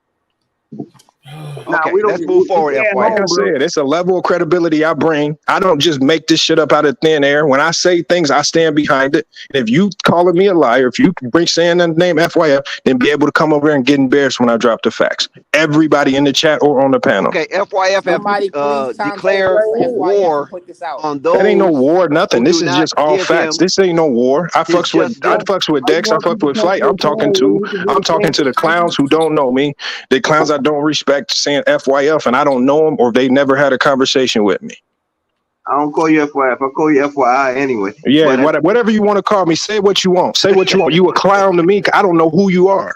Okay, let's move forward. Like I said, it's a level of credibility I bring. I don't just make this shit up out of thin air. When I say things, I stand behind it. And if you calling me a liar, if you bring saying the name FYF, then be able to come over and get embarrassed when I drop the facts. Everybody in the chat or on the panel. Okay, FYF have declared war on those. That ain't no war, nothing. This is just all facts. This ain't no war. I fucks with Dex. I fucks with Flight. I'm talking to the clowns who don't know me, the clowns I don't respect, saying FYF, and I don't know them or they never had a conversation with me. I don't call you FYF. I call you FYI anyway. Yeah, whatever you want to call me. Say what you want. Say what you want. You a clown to me. I don't know who you are,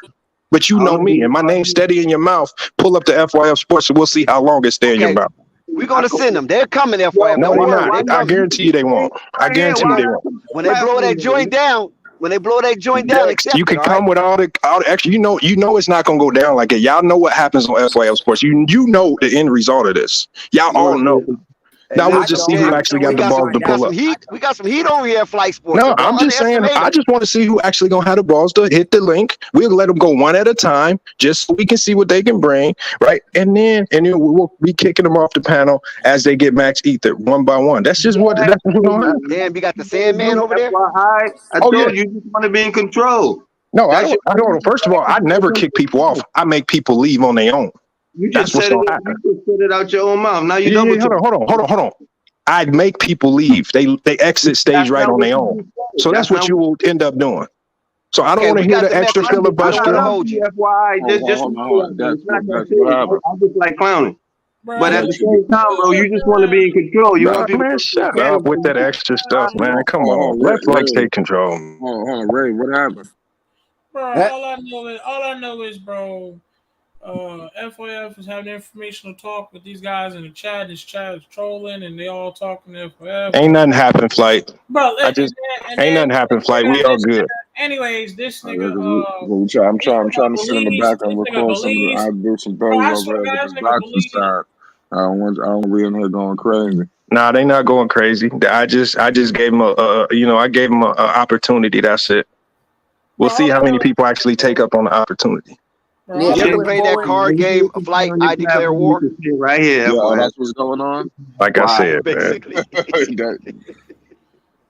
but you know me, and my name's steady in your mouth. Pull up the FYF Sports, and we'll see how long it stay in your mouth. We're gonna send them. They're coming, FYF. No, they're not. I guarantee you they won't. I guarantee you they won't. When they blow that joint down, When they blow that joint down, Next, accept you it. can All come right. with all the extra. You know it's not gonna go down like it. Y'all know what happens on FYL Sports. You know the end result of this. Y'all all know. Hey, Now we'll listen, just see who actually got the balls to pull up. We got some heat over here at Flight Sports. No, So don't I'm just saying. underestimate I them. just want to see who actually gonna have the balls to hit the link. We'll let them go one at a time, just so we can see what they can bring, right? And then we'll be kicking them off the panel as they get max ether one by one. That's just what's gonna happen. Damn, we got the Sandman over there. FYI, I told you just want to be in control. No, I don't. First of all, I never kick people off. I make people leave on their own. You That's just what's said gonna it. happen. You just said it out your own mouth. Now you double. Hold on. I'd make people leave. They exit stage right on their own. So that's what you will end up doing. So I don't want to hear the extra filibuster. FYI, just hold on. That's what happened. I just like clowning. Bro, But at the same time, bro, you just want to be in control. You want people man, shut up with that extra stuff, man. Come on, let Flights take control. Hold on, Ray. What happened? Bro, all I know is, bro, FYF is having informational talk with these guys in the chat. This chat is trolling, and they all talking to FYF. Ain't nothing happened, Flight. Bro, ain't nothing happened, Flight. We all good. Anyways, this nigga. I'm trying to sit in the back and record some. I do some things over there with the doctor side. I don't be in here going crazy. Nah, they not going crazy. I just gave them I gave them an opportunity. That's it. We'll see how many people actually take up on the opportunity. You ever play that card game, Flight, I Declare War? Right here. Yeah, that's what's going on. Like I said, basically.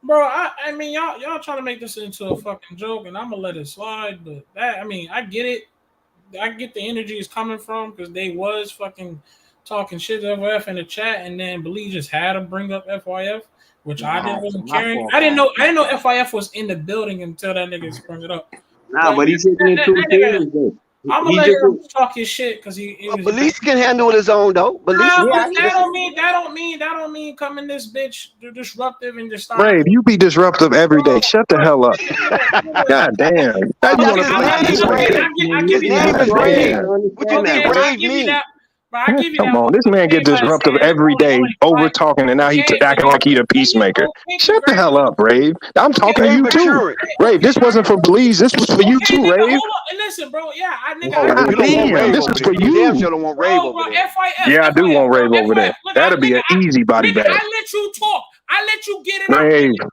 Bro, I mean, y'all trying to make this into a fucking joke, and I'm gonna let it slide. But I get it. I get the energy is coming from because they was fucking talking shit to FYF in the chat, and then Believe just had to bring up FYF, which I wasn't caring. I didn't know FYF was in the building until that nigga sprung it up. Nah, but he's taking it too serious though. I'm gonna let him talk his shit because Belize can handle it his own though. That don't mean coming this bitch disruptive and just start. Brave, you be disruptive every day. Shut the hell up. God damn. I give you that. What you think Brave mean? Come on, this man get disruptive every day, over talking, and now he acting like he the peacemaker. Shut the hell up, Rave. I'm talking to you too, Rave. This wasn't for Belize. This was for you too, Rave. Listen, bro. Yeah, this is for you. Yeah, I do want Rave over there. That'll be an easy body bag. I let you talk. I let you get it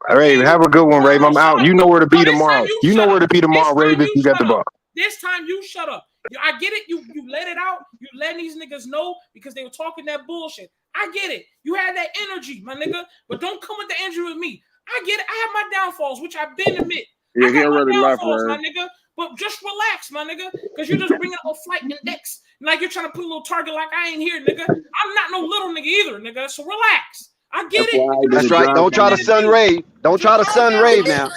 out. Rave, have a good one, Rave. I'm out. You know where to be tomorrow. You know where to be tomorrow, Rave, if you got the ball. This time you shut up. I get it. You let it out. You letting these niggas know because they were talking that bullshit. I get it. You had that energy, my nigga. But don't come with the energy with me. I get it. I have my downfalls, which I've been admit. Yeah, he already left, my nigga. But just relax, my nigga, because you're just bringing up a flight index like you're trying to put a little target like I ain't here, nigga. I'm not no little nigga either, nigga. So relax. I get it. That's right. Don't try to sun rave. Don't try to sun rave now.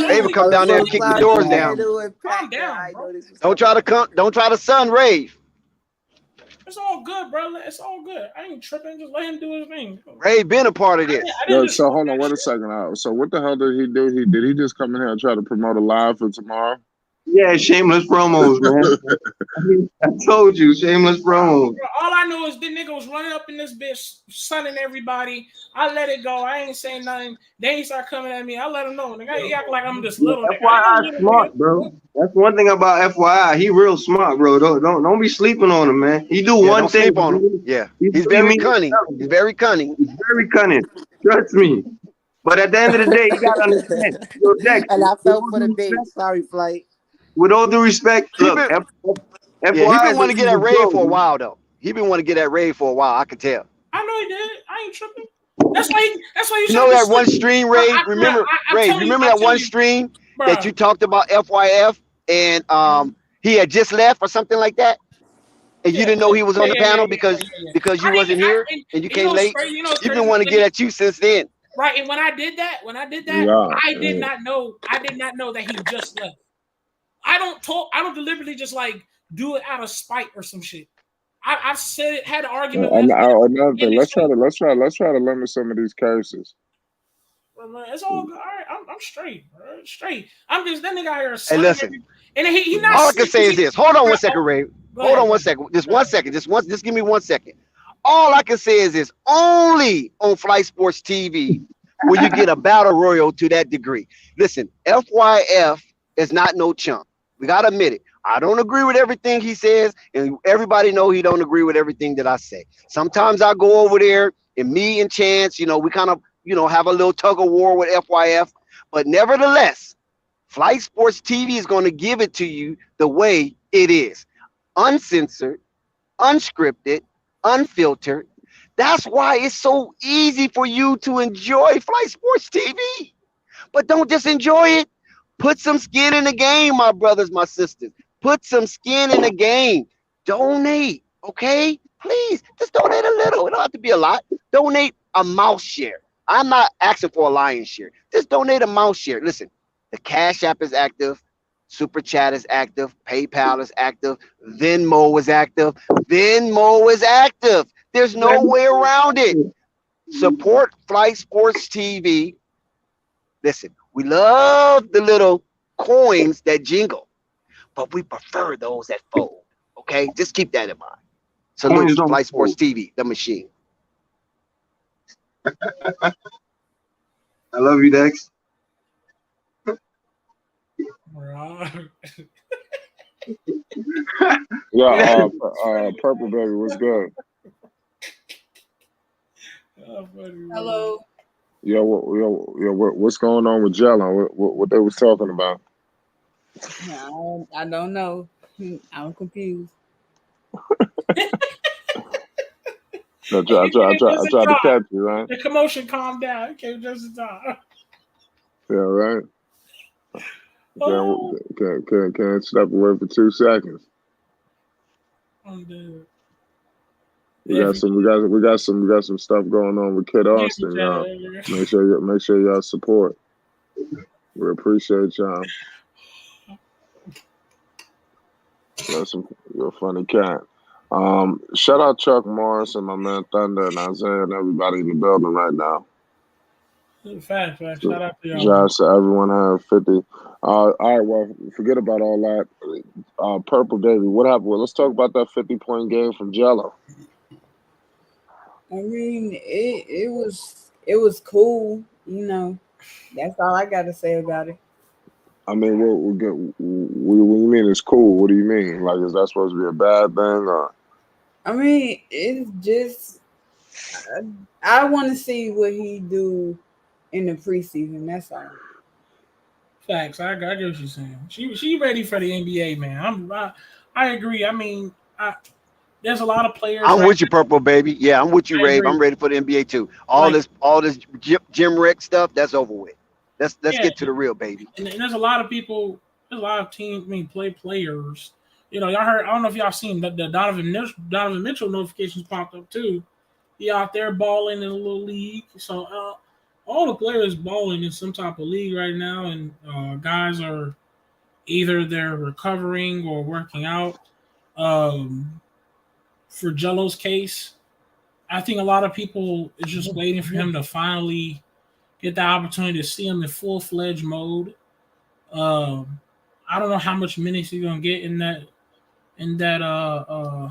Rave will come down there and kick the doors down. Calm down, bro. Don't try to sun rave. It's all good, bro. It's all good. I ain't tripping. Just let him do his thing. Rave been a part of this. So hold on, wait a second. So what the hell did he do? Did he just come in here and try to promote a live for tomorrow? Yeah, shameless promos, man. I told you, shameless promos. All I know is the nigga was running up in this bitch, sunning everybody. I let it go. I ain't saying nothing. They ain't start coming at me. I let him know. Nigga, he act like I'm just little. FYI smart, bro. That's one thing about FYI. He real smart, bro. Don't be sleeping on him, man. He do one thing on him. Yeah, he's very cunning. He's very cunning. He's very cunning. Trust me. But at the end of the day, you gotta understand. And I fell for the bait. Sorry, Flight. With all due respect, look, he been wanting to get at Ray for a while, though. He been wanting to get at Ray for a while. I can tell. I know he did. I ain't tripping. That's why you know that one stream, Ray. Remember that one stream that you talked about FYF and he had just left or something like that, and you didn't know he was on the panel because you wasn't here and you came late. He's been wanting to get at you since then. Right, and when I did that, I did not know that he just left. I don't deliberately just like do it out of spite or some shit. I've said it, had an argument. Another thing, let's try to limit some of these curses. Man, it's all good. All right, I'm straight, bro. Straight. I'm just that nigga out here. Hey, listen. And he not. All I can say is this. Hold on 1 second, Ray. Hold on 1 second. Just 1 second. Just give me 1 second. All I can say is this. Only on Flight Sports TV when you get a battle royal to that degree. Listen, FYF is not no chump. We gotta admit it. I don't agree with everything he says, and everybody know he don't agree with everything that I say. Sometimes I go over there, and me and Chance, we kind of, have a little tug of war with FYF. But nevertheless, Flight Sports TV is going to give it to you the way it is. Uncensored, unscripted, unfiltered. That's why it's so easy for you to enjoy Flight Sports TV. But don't just enjoy it. Put some skin in the game, my brothers, my sisters. Put some skin in the game. Donate, okay? Please, just donate a little. It don't have to be a lot. Donate a mouse share. I'm not asking for a lion's share. Just donate a mouse share. Listen, the Cash App is active. Super Chat is active. PayPal is active. Venmo is active. Venmo is active. There's no way around it. Support Flight Sports TV. Listen, we love the little coins that jingle, but we prefer those that fold. Okay? Just keep that in mind. Salute to Flight Sports TV, the machine. I love you, Dex. Yeah, Purple Baby, what's good? Hello. What's going on with Jello? What they was talking about? I don't know. I'm confused. I tried to catch you, right? The commotion calmed down. It came just in time. Yeah, right. Can't step away for 2 seconds. I'm dead. We got some stuff going on with Kid Austin, y'all. Make sure y'all support. We appreciate y'all. You're a funny cat. Shout out Chuck Morris and my man Thunder and Isaiah and everybody in the building right now. Fact. Shout out to y'all. Josh, so everyone have 50. All right, well, forget about all that. Purple Baby, what happened? Well, let's talk about that 50-point game from Jello. I mean, it was cool, That's all I got to say about it. I mean, what do you mean it's cool? What do you mean? Like, is that supposed to be a bad thing? Or? I mean, it's just I want to see what he do in the preseason. That's all. Facts. I get what you're saying. She ready for the NBA, man. I agree. I mean, there's a lot of players. I'm with you, Purple Baby. Yeah, I'm with you, Rave. I'm ready for the NBA too. All this Jim Rick stuff, that's over with. Let's get to the real, baby. And there's a lot of people. There's a lot of teams. Players. Y'all heard. I don't know if y'all seen the Donovan Mitchell notifications popped up too. He out there balling in a little league. So all the players balling in some type of league right now, and guys are either they're recovering or working out. For Jello's case, I think a lot of people is just waiting for him to finally get the opportunity to see him in full-fledged mode. I don't know how much minutes he's gonna get in that I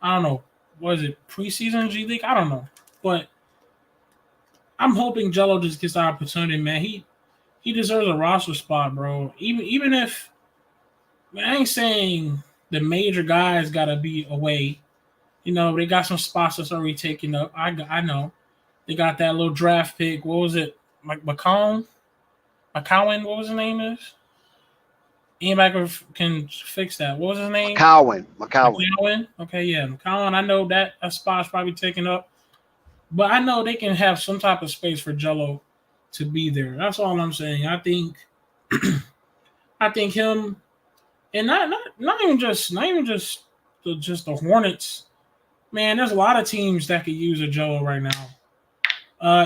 don't know, what is it, preseason G League? I don't know. But I'm hoping Jello just gets the opportunity, man. He deserves a roster spot, bro. Even if, man, I ain't saying the major guys gotta be away. They got some spots that's already taken up. I know. They got that little draft pick. What was it? McCowan? What was his name is? Anybody can fix that. What was his name? McCowan. Okay, yeah. McCowan, I know that a spot's probably taken up. But I know they can have some type of space for Jello to be there. That's all I'm saying. I think him, and not even just the Hornets. Man, there's a lot of teams that could use a Jello right now.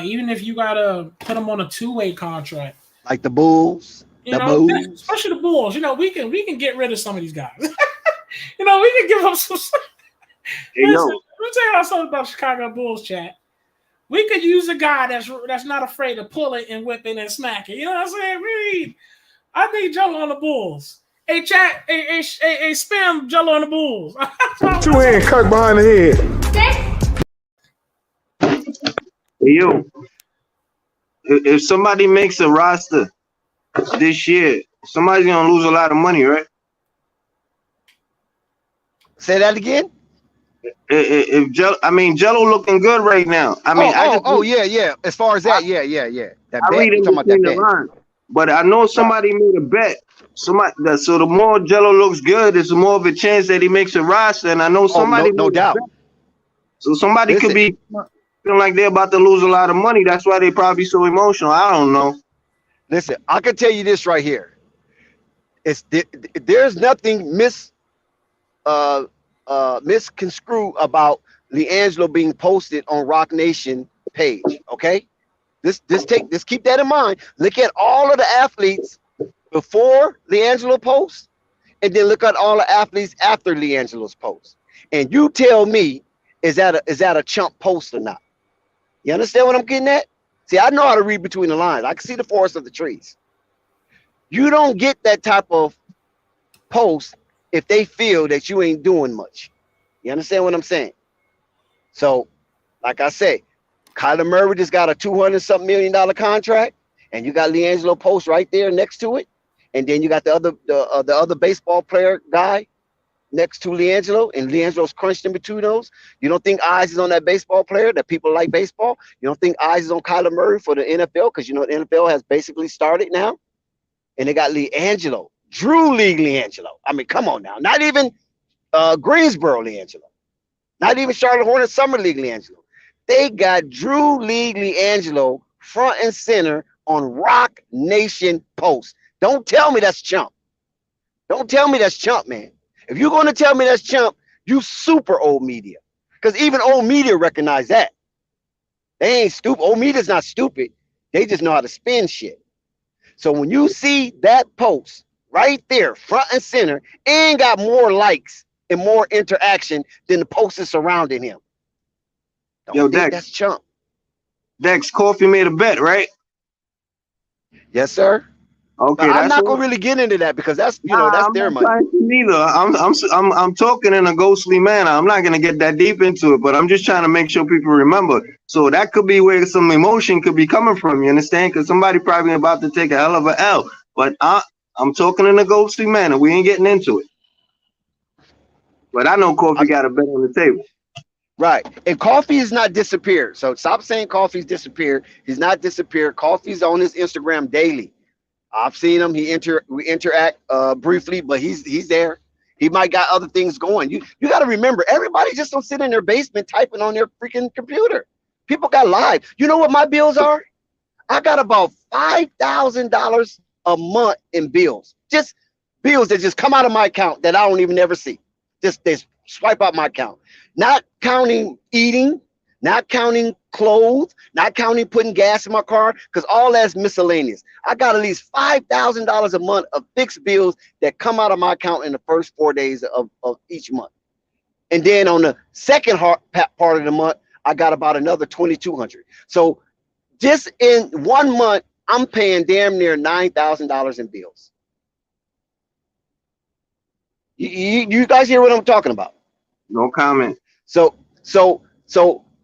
Even if you gotta put him on a 2-way contract, like the Bulls, especially the Bulls. We can get rid of some of these guys. We can give them some. Let me tell you something about Chicago Bulls, chat. We could use a guy that's not afraid to pull it and whip it and smack it. You know what I'm saying? I think Jello on the Bulls. Hey, chat. Hey, spam Jello on the Bulls. Two in, Kirk behind the head. Hey, yo. if somebody makes a roster this year, somebody's gonna lose a lot of money, right? Say that again. If Jello looking good right now. I mean, Yeah. As far as that, yeah. That I bet, read you in talking about that between the bet? lines, but I know somebody made a bet. So the more Jello looks good, it's more of a chance that he makes a roster. And I know Oh, somebody no made a doubt. bet. So somebody could Listen, be feeling like they're about to lose a lot of money. That's why they probably so emotional. I don't know. listen. I can tell you this right here. There's nothing misconstrued about Liangelo being posted on Rock Nation page. Okay, this keep that in mind. Look at all of the athletes before Liangelo post, and then look at all the athletes after Liangelo's post, and you tell me, is that a chump post or not? You understand what I'm getting at? See, I know how to read between the lines. I can see the forest of the trees. You don't get that type of post if they feel that you ain't doing much. You understand what I'm saying? So, like I say, Kyler Murray just got a $200-something million contract, and you got Liangelo post right there next to it, and then you got the other baseball player guy next to Liangelo, and Liangelo's crunched in between those. You don't think eyes is on that baseball player that people like baseball? You don't think eyes is on Kyler Murray for the NFL because you know the NFL has basically started now, and they got Liangelo, Drew League Liangelo. I mean, come on now, not even Greensboro Liangelo. Not even Charlotte Hornets Summer League Liangelo. They got Drew League Liangelo front and center on Rock Nation Post. Don't tell me that's chump. Don't tell me that's chump, man. If you're going to tell me that's chump, you super old media. Because even old media recognize that. They ain't stupid. Old media's not stupid. They just know how to spin shit. So when you see that post right there, front and center, and got more likes and more interaction than the posts surrounding him. Don't think that's chump. Dex, Coffee made a bet, right? Yes, sir. Okay, but I'm not gonna really get into that because that's that's I'm their not money. trying to neither. I'm talking in a ghostly manner. I'm not gonna get that deep into it, but I'm just trying to make sure people remember. So that could be where some emotion could be coming from. You understand? Because somebody probably about to take a hell of a L. But I'm talking in a ghostly manner. We ain't getting into it. But I know Coffee got a bet on the table. Right. And Coffee is not disappeared. So stop saying Coffee's disappeared. He's not disappeared. Coffee's on his Instagram daily. I've seen him. We interact briefly, but he's there. He might got other things going. You got to remember, everybody just don't sit in their basement typing on their freaking computer. People got live. You know what my bills are? I got about $5,000 a month in bills. Just bills that just come out of my account that I don't even ever see. Just they swipe out my account. Not counting eating, not counting clothes, not counting putting gas in my car, because all that's miscellaneous. I got at least $5,000 a month of fixed bills that come out of my account in the first 4 days of each month. And then on the second part of the month, I got about another $2,200. So just in 1 month, I'm paying damn near $9,000 in bills. You guys hear what I'm talking about? No comment. So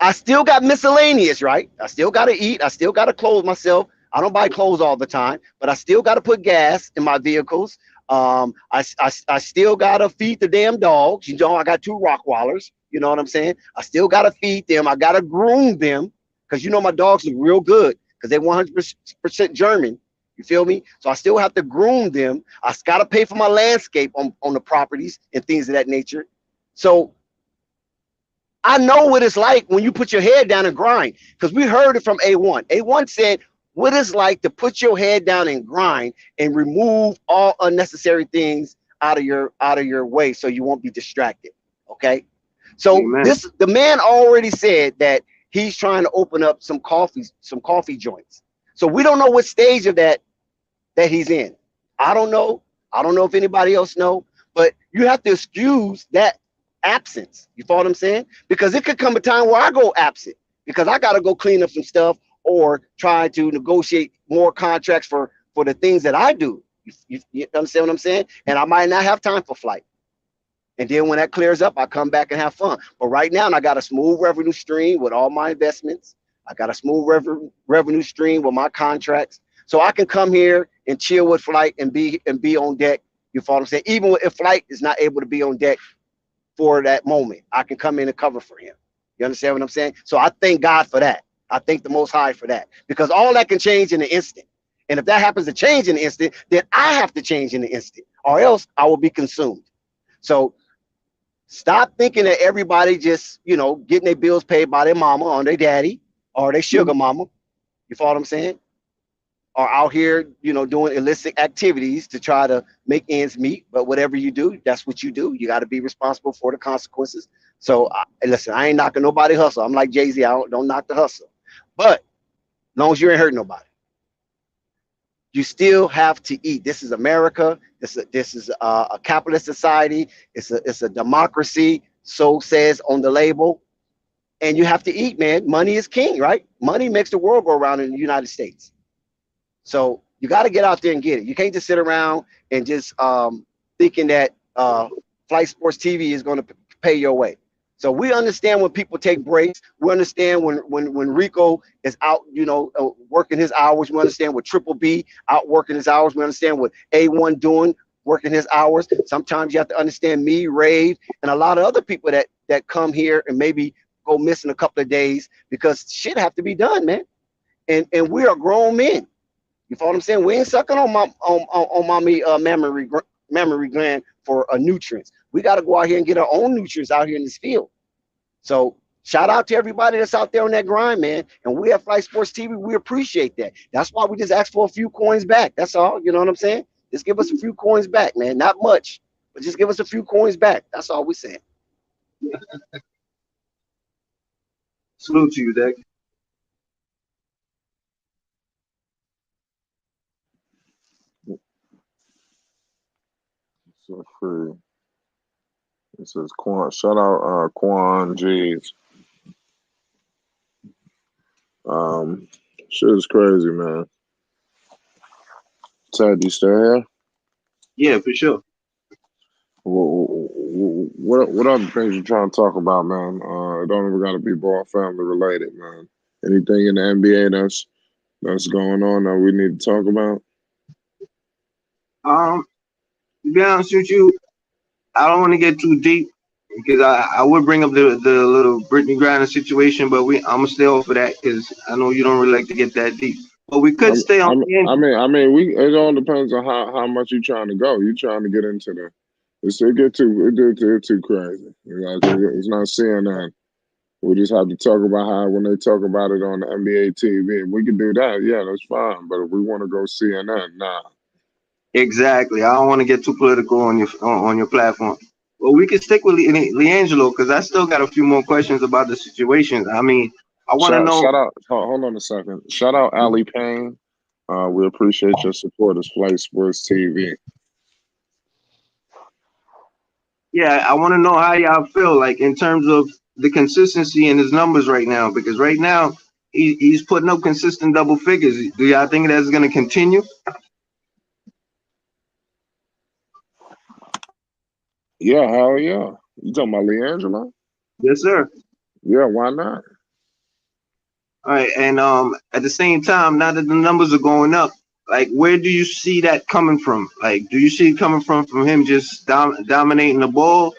I still got miscellaneous, right? I still got to eat. I still got to clothe myself. I don't buy clothes all the time, but I still got to put gas in my vehicles. I still got to feed the damn dogs. You know, I got 2 Rockwallers. You know what I'm saying? I still got to feed them. I got to groom them because, you know, my dogs look real good because they're 100% German. You feel me? So I still have to groom them. I got to pay for my landscape on the properties and things of that nature. So I know what it's like when you put your head down and grind, because we heard it from A1. A1 said what it's like to put your head down and grind and remove all unnecessary things out of your way so you won't be distracted. Okay. So the man already said that he's trying to open up some coffee joints. So we don't know what stage of that he's in. I don't know. I don't know if anybody else know, but you have to excuse that absence. You follow what I'm saying? Because it could come a time where I go absent because I got to go clean up some stuff or try to negotiate more contracts for the things that I do. You understand what I'm saying? And I might not have time for flight. And then when that clears up, I come back and have fun. But right now, I got a smooth revenue stream with all my investments. I got a smooth revenue stream with my contracts, so I can come here and chill with Flight and be on deck. You follow what I'm saying? Even if Flight is not able to be on deck for that moment, I can come in and cover for him. You understand what I'm saying? So I thank God for that. I thank the Most High for that, because all that can change in an instant. And if that happens to change in an instant, then I have to change in an instant, or else I will be consumed. So stop thinking that everybody just, getting their bills paid by their mama or their daddy or their sugar mama. You follow what I'm saying? Or out here, doing illicit activities to try to make ends meet. But whatever you do, that's what you do. You got to be responsible for the consequences. So listen, I ain't knocking nobody hustle. I'm like Jay-Z. I don't knock the hustle. But as long as you ain't hurting nobody, you still have to eat. This is America. This is a capitalist society. It's a democracy. So says on the label. And you have to eat, man. Money is king, right? Money makes the world go around in the United States. So you got to get out there and get it. You can't just sit around and just thinking that Flight Sports TV is going to pay your way. So we understand when people take breaks. We understand when Rico is out, working his hours. We understand what Triple B out working his hours. We understand what A1 doing, working his hours. Sometimes you have to understand me, Rave, and a lot of other people that come here and maybe go missing a couple of days because shit have to be done, man. And we are grown men. You follow what I'm saying? We ain't sucking on mommy mammary gland for nutrients. We got to go out here and get our own nutrients out here in this field. So shout out to everybody that's out there on that grind, man. And we at Flight Sports TV, we appreciate that. That's why we just asked for a few coins back. That's all. You know what I'm saying? Just give us a few coins back, man. Not much, but just give us a few coins back. That's all we saying. Salute to you, Deck. So free. It says Quan. Shout out Quan G's. Shit is crazy, man. Ted, you still here? Yeah, for sure. What other things you trying to talk about, man? It don't even got to be ball family related, man. Anything in the NBA that's going on that we need to talk about? To be honest with you, I don't want to get too deep because I would bring up the little Brittany Griner situation, but I'm gonna stay off of that because I know you don't really like to get that deep. But we could stay on. I mean, it all depends on how much you trying to go. You trying to get into the. It get too crazy. It's not CNN. We just have to talk about how when they talk about it on the NBA TV, we can do that. Yeah, that's fine. But if we want to go CNN, nah. Exactly. I don't want to get too political on your platform. Well, we can stick with Liangelo because I still got a few more questions about the situation. I mean, I want to know. Shout out. Hold on a second. Shout out Ali Payne. We appreciate your support as Flight Sports TV. Yeah, I want to know how y'all feel like in terms of the consistency in his numbers right now, because right now he's putting up consistent double figures. Do y'all think that's going to continue? Yeah, hell yeah. You talking about Liangelo? Yes, sir. Yeah, why not? All right, and at the same time, now that the numbers are going up, like where do you see that coming from? Like, do you see it coming from him just dominating the ball?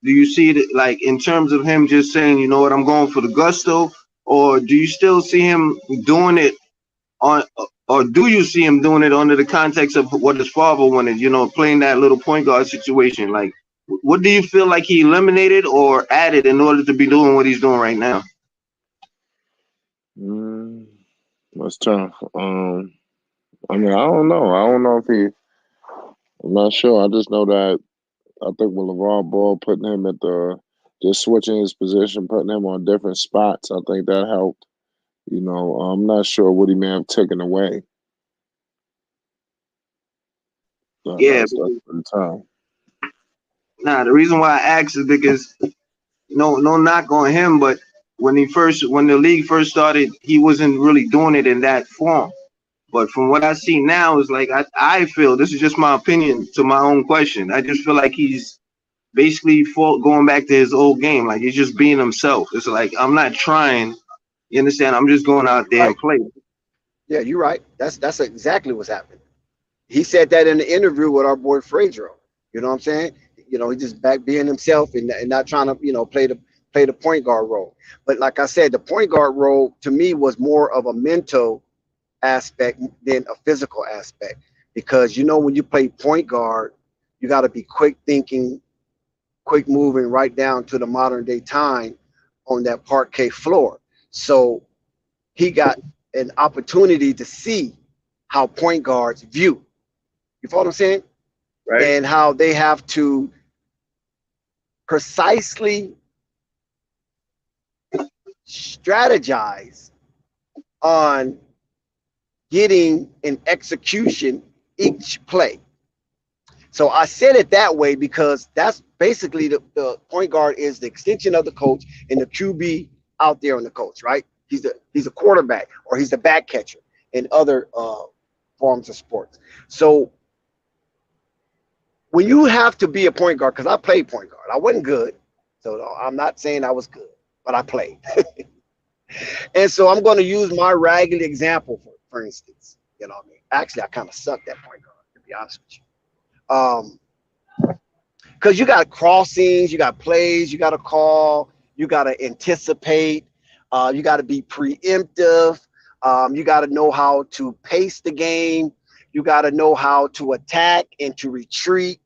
Do you see it like in terms of him just saying, you know what, I'm going for the gusto, or do you still see him doing it on, or do you see him doing it under the context of what his father wanted? You know, playing that little point guard situation. Like, what do you feel like he eliminated or added in order to be doing what he's doing right now? That's tough. I mean, I don't know. I don't know if I'm not sure. I just know that I think with LeVar Ball putting him at just switching his position, putting him on different spots, I think that helped. You know, I'm not sure what he may have taken away. That's pretty tough. Nah, the reason why I asked is because no knock on him, but when the league first started, he wasn't really doing it in that form. But from what I see now, is like I feel, this is just my opinion to my own question. I just feel like he's basically going back to his old game. Like he's just being himself. It's like I'm not trying, You understand? I'm just going out there and play. Yeah, you're right. That's exactly what's happening. He said that in the interview with our boy Fredro. You know what I'm saying? You know, he just back being himself and not trying to, play the point guard role. But like I said, the point guard role to me was more of a mental aspect than a physical aspect. Because when you play point guard, you got to be quick thinking, quick moving right down to the modern day time on that parquet floor. So he got an opportunity to see how point guards view. You follow what I'm saying? Right. And how they have to precisely strategize on getting an execution each play. So I said it that way because that's basically the point guard is the extension of the coach and the QB out there on the coach, right? He's a quarterback or he's the back catcher in other forms of sports. So when you have to be a point guard, because I played point guard, I wasn't good, so I'm not saying I was good, but I played. And so I'm going to use my ragged example for instance. You know what I mean? Actually, I kind of sucked at point guard, to be honest with you. Because you got crossings, you got plays, you got to call, you got to anticipate, you got to be preemptive, you got to know how to pace the game, you got to know how to attack and to retreat.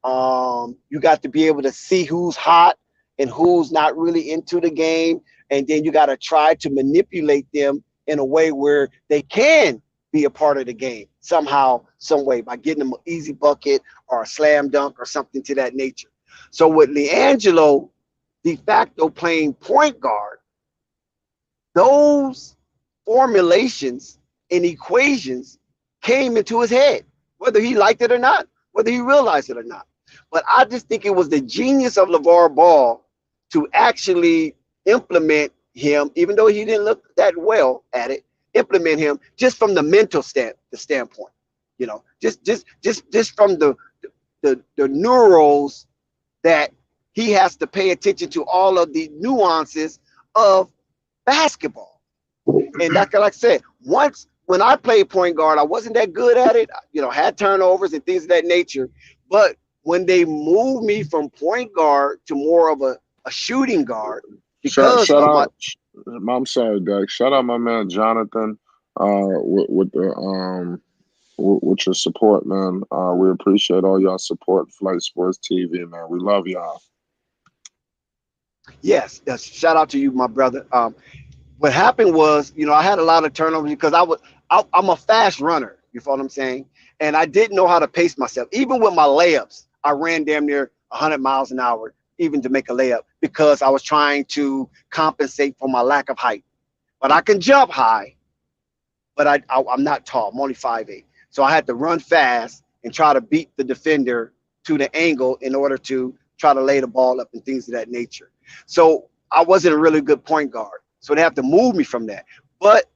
You got to be able to see who's hot and who's not really into the game, and then you got to try to manipulate them in a way where they can be a part of the game somehow, some way, by getting them an easy bucket or a slam dunk or something to that nature. So with Liangelo de facto playing point guard, those formulations and equations came into his head, whether he liked it or not, whether he realized it or not. But I just think it was the genius of LeVar Ball to actually implement him, even though he didn't look that well at it, implement him just from the mental standpoint, just from the neurals that he has to pay attention to all of the nuances of basketball. And like I said, when I played point guard, I wasn't that good at it, had turnovers and things of that nature. But when they moved me from point guard to more of a shooting guard, because I'm sorry, Doug. Shout out my man Jonathan with your support, man. We appreciate all y'all support, Flight Sports TV, man. We love y'all. Yes, shout out to you, my brother. What happened was, I had a lot of turnovers because I'm a fast runner. You follow what I'm saying? And I didn't know how to pace myself. Even with my layups, I ran damn near 100 miles an hour, even to make a layup, because I was trying to compensate for my lack of height. But I can jump high, but I'm not tall. I'm only 5'8". So I had to run fast and try to beat the defender to the angle in order to try to lay the ball up and things of that nature. So I wasn't a really good point guard. So they have to move me from that. But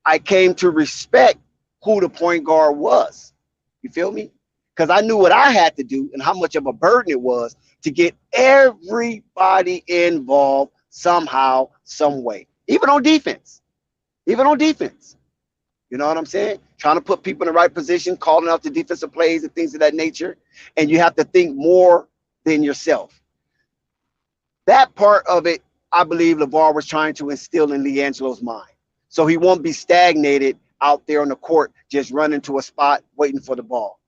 I came to respect who the point guard was. You feel me? Because I knew what I had to do and how much of a burden it was to get everybody involved somehow, some way. Even on defense. You know what I'm saying? Trying to put people in the right position, calling out the defensive plays and things of that nature. And you have to think more than yourself. That part of it, I believe LeVar was trying to instill in Liangelo's mind. So he won't be stagnated out there on the court, just running to a spot, waiting for the ball.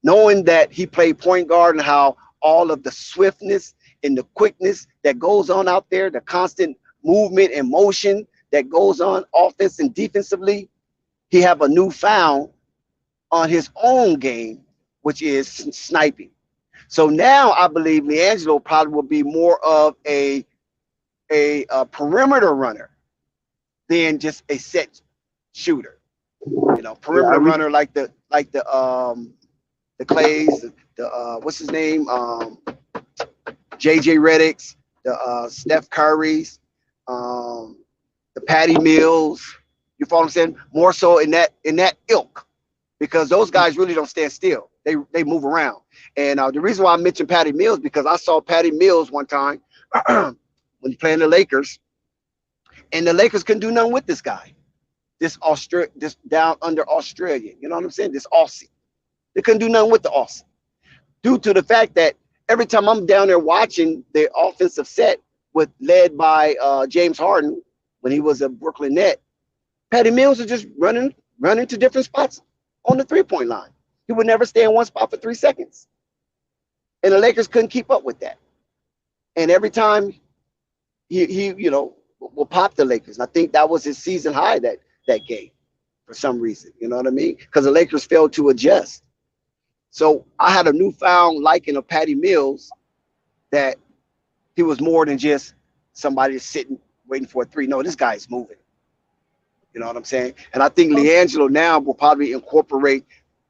Knowing that he played point guard and how all of the swiftness and the quickness that goes on out there, the constant movement and motion that goes on offense and defensively, he have a newfound on his own game, which is sniping. So now I believe Liangelo probably will be more of a perimeter runner than just a set shooter. Perimeter runner like the Clays, what's his name, JJ Redick's, the Steph Curry's, the Patty Mills. You follow what I'm saying? More so in that ilk, because those guys really don't stand still. They move around. And the reason why I mentioned Patty Mills, because I saw Patty Mills one time when he played in the Lakers, And the Lakers couldn't do nothing with this guy, this down under Australian. You know what I'm saying? This Aussie. They couldn't do nothing with the Aussie due to the fact that every time I'm down there watching the offensive set led by James Harden when he was a Brooklyn Net, Patty Mills was just running to different spots on the 3-point line. He would never stay in one spot for 3 seconds. And the Lakers couldn't keep up with that. And every time he will pop the Lakers. And I think that was his season high that game for some reason. You know what I mean? Because the Lakers failed to adjust. So I had a newfound liking of Patty Mills, that he was more than just somebody sitting waiting for a three. No, this guy's moving. You know what I'm saying? And I think Liangelo now will probably incorporate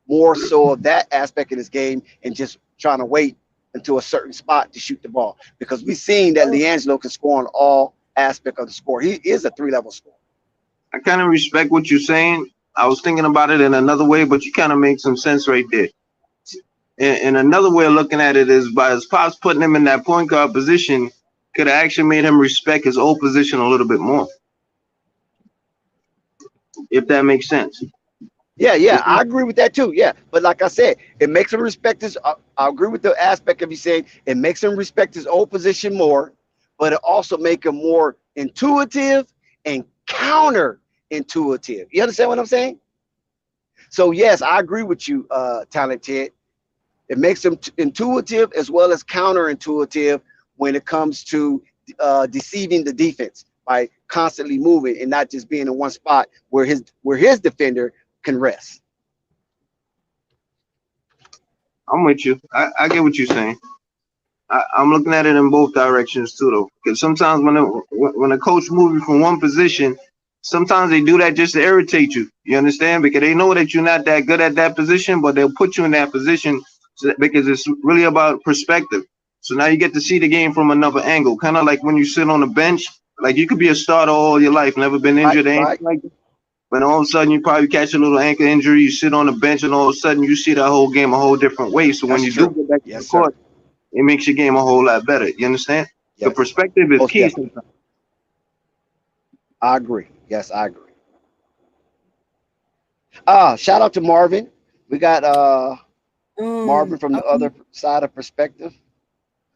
more so of that aspect in his game and just trying to wait until a certain spot to shoot the ball. Because we've seen that Liangelo can score on all aspects of the score. He is a 3-level scorer. I kind of respect what you're saying. I was thinking about it in another way, but you kind of make some sense right there. And another way of looking at it is by his pops putting him in that point guard position could have actually made him respect his old position a little bit more. If that makes sense. Yeah, I agree with that too. Yeah, but like I said, it makes him respect his. I agree with the aspect of you saying it makes him respect his old position more, but it also make him more intuitive and counter-intuitive. You understand what I'm saying? So yes, I agree with you, Talented. It makes him intuitive as well as counterintuitive when it comes to deceiving the defense by constantly moving and not just being in one spot where his defender can rest. I'm with you. I get what you're saying. I'm looking at it in both directions too, though. Because sometimes when a coach moves you from one position, sometimes they do that just to irritate you. You understand? Because they know that you're not that good at that position, but they'll put you in that position because it's really about perspective. So now you get to see the game from another angle. Kind of like when you sit on the bench, like you could be a starter all your life, never been injured, right. like that. But all of a sudden you probably catch a little ankle injury, you sit on the bench, and all of a sudden you see that whole game a whole different way. So when you do get back to the court, it makes your game a whole lot better. You understand? Yes. The perspective is key. I agree. Yes, I agree. Shout out to Marvin. We got Marvin from the other side of perspective,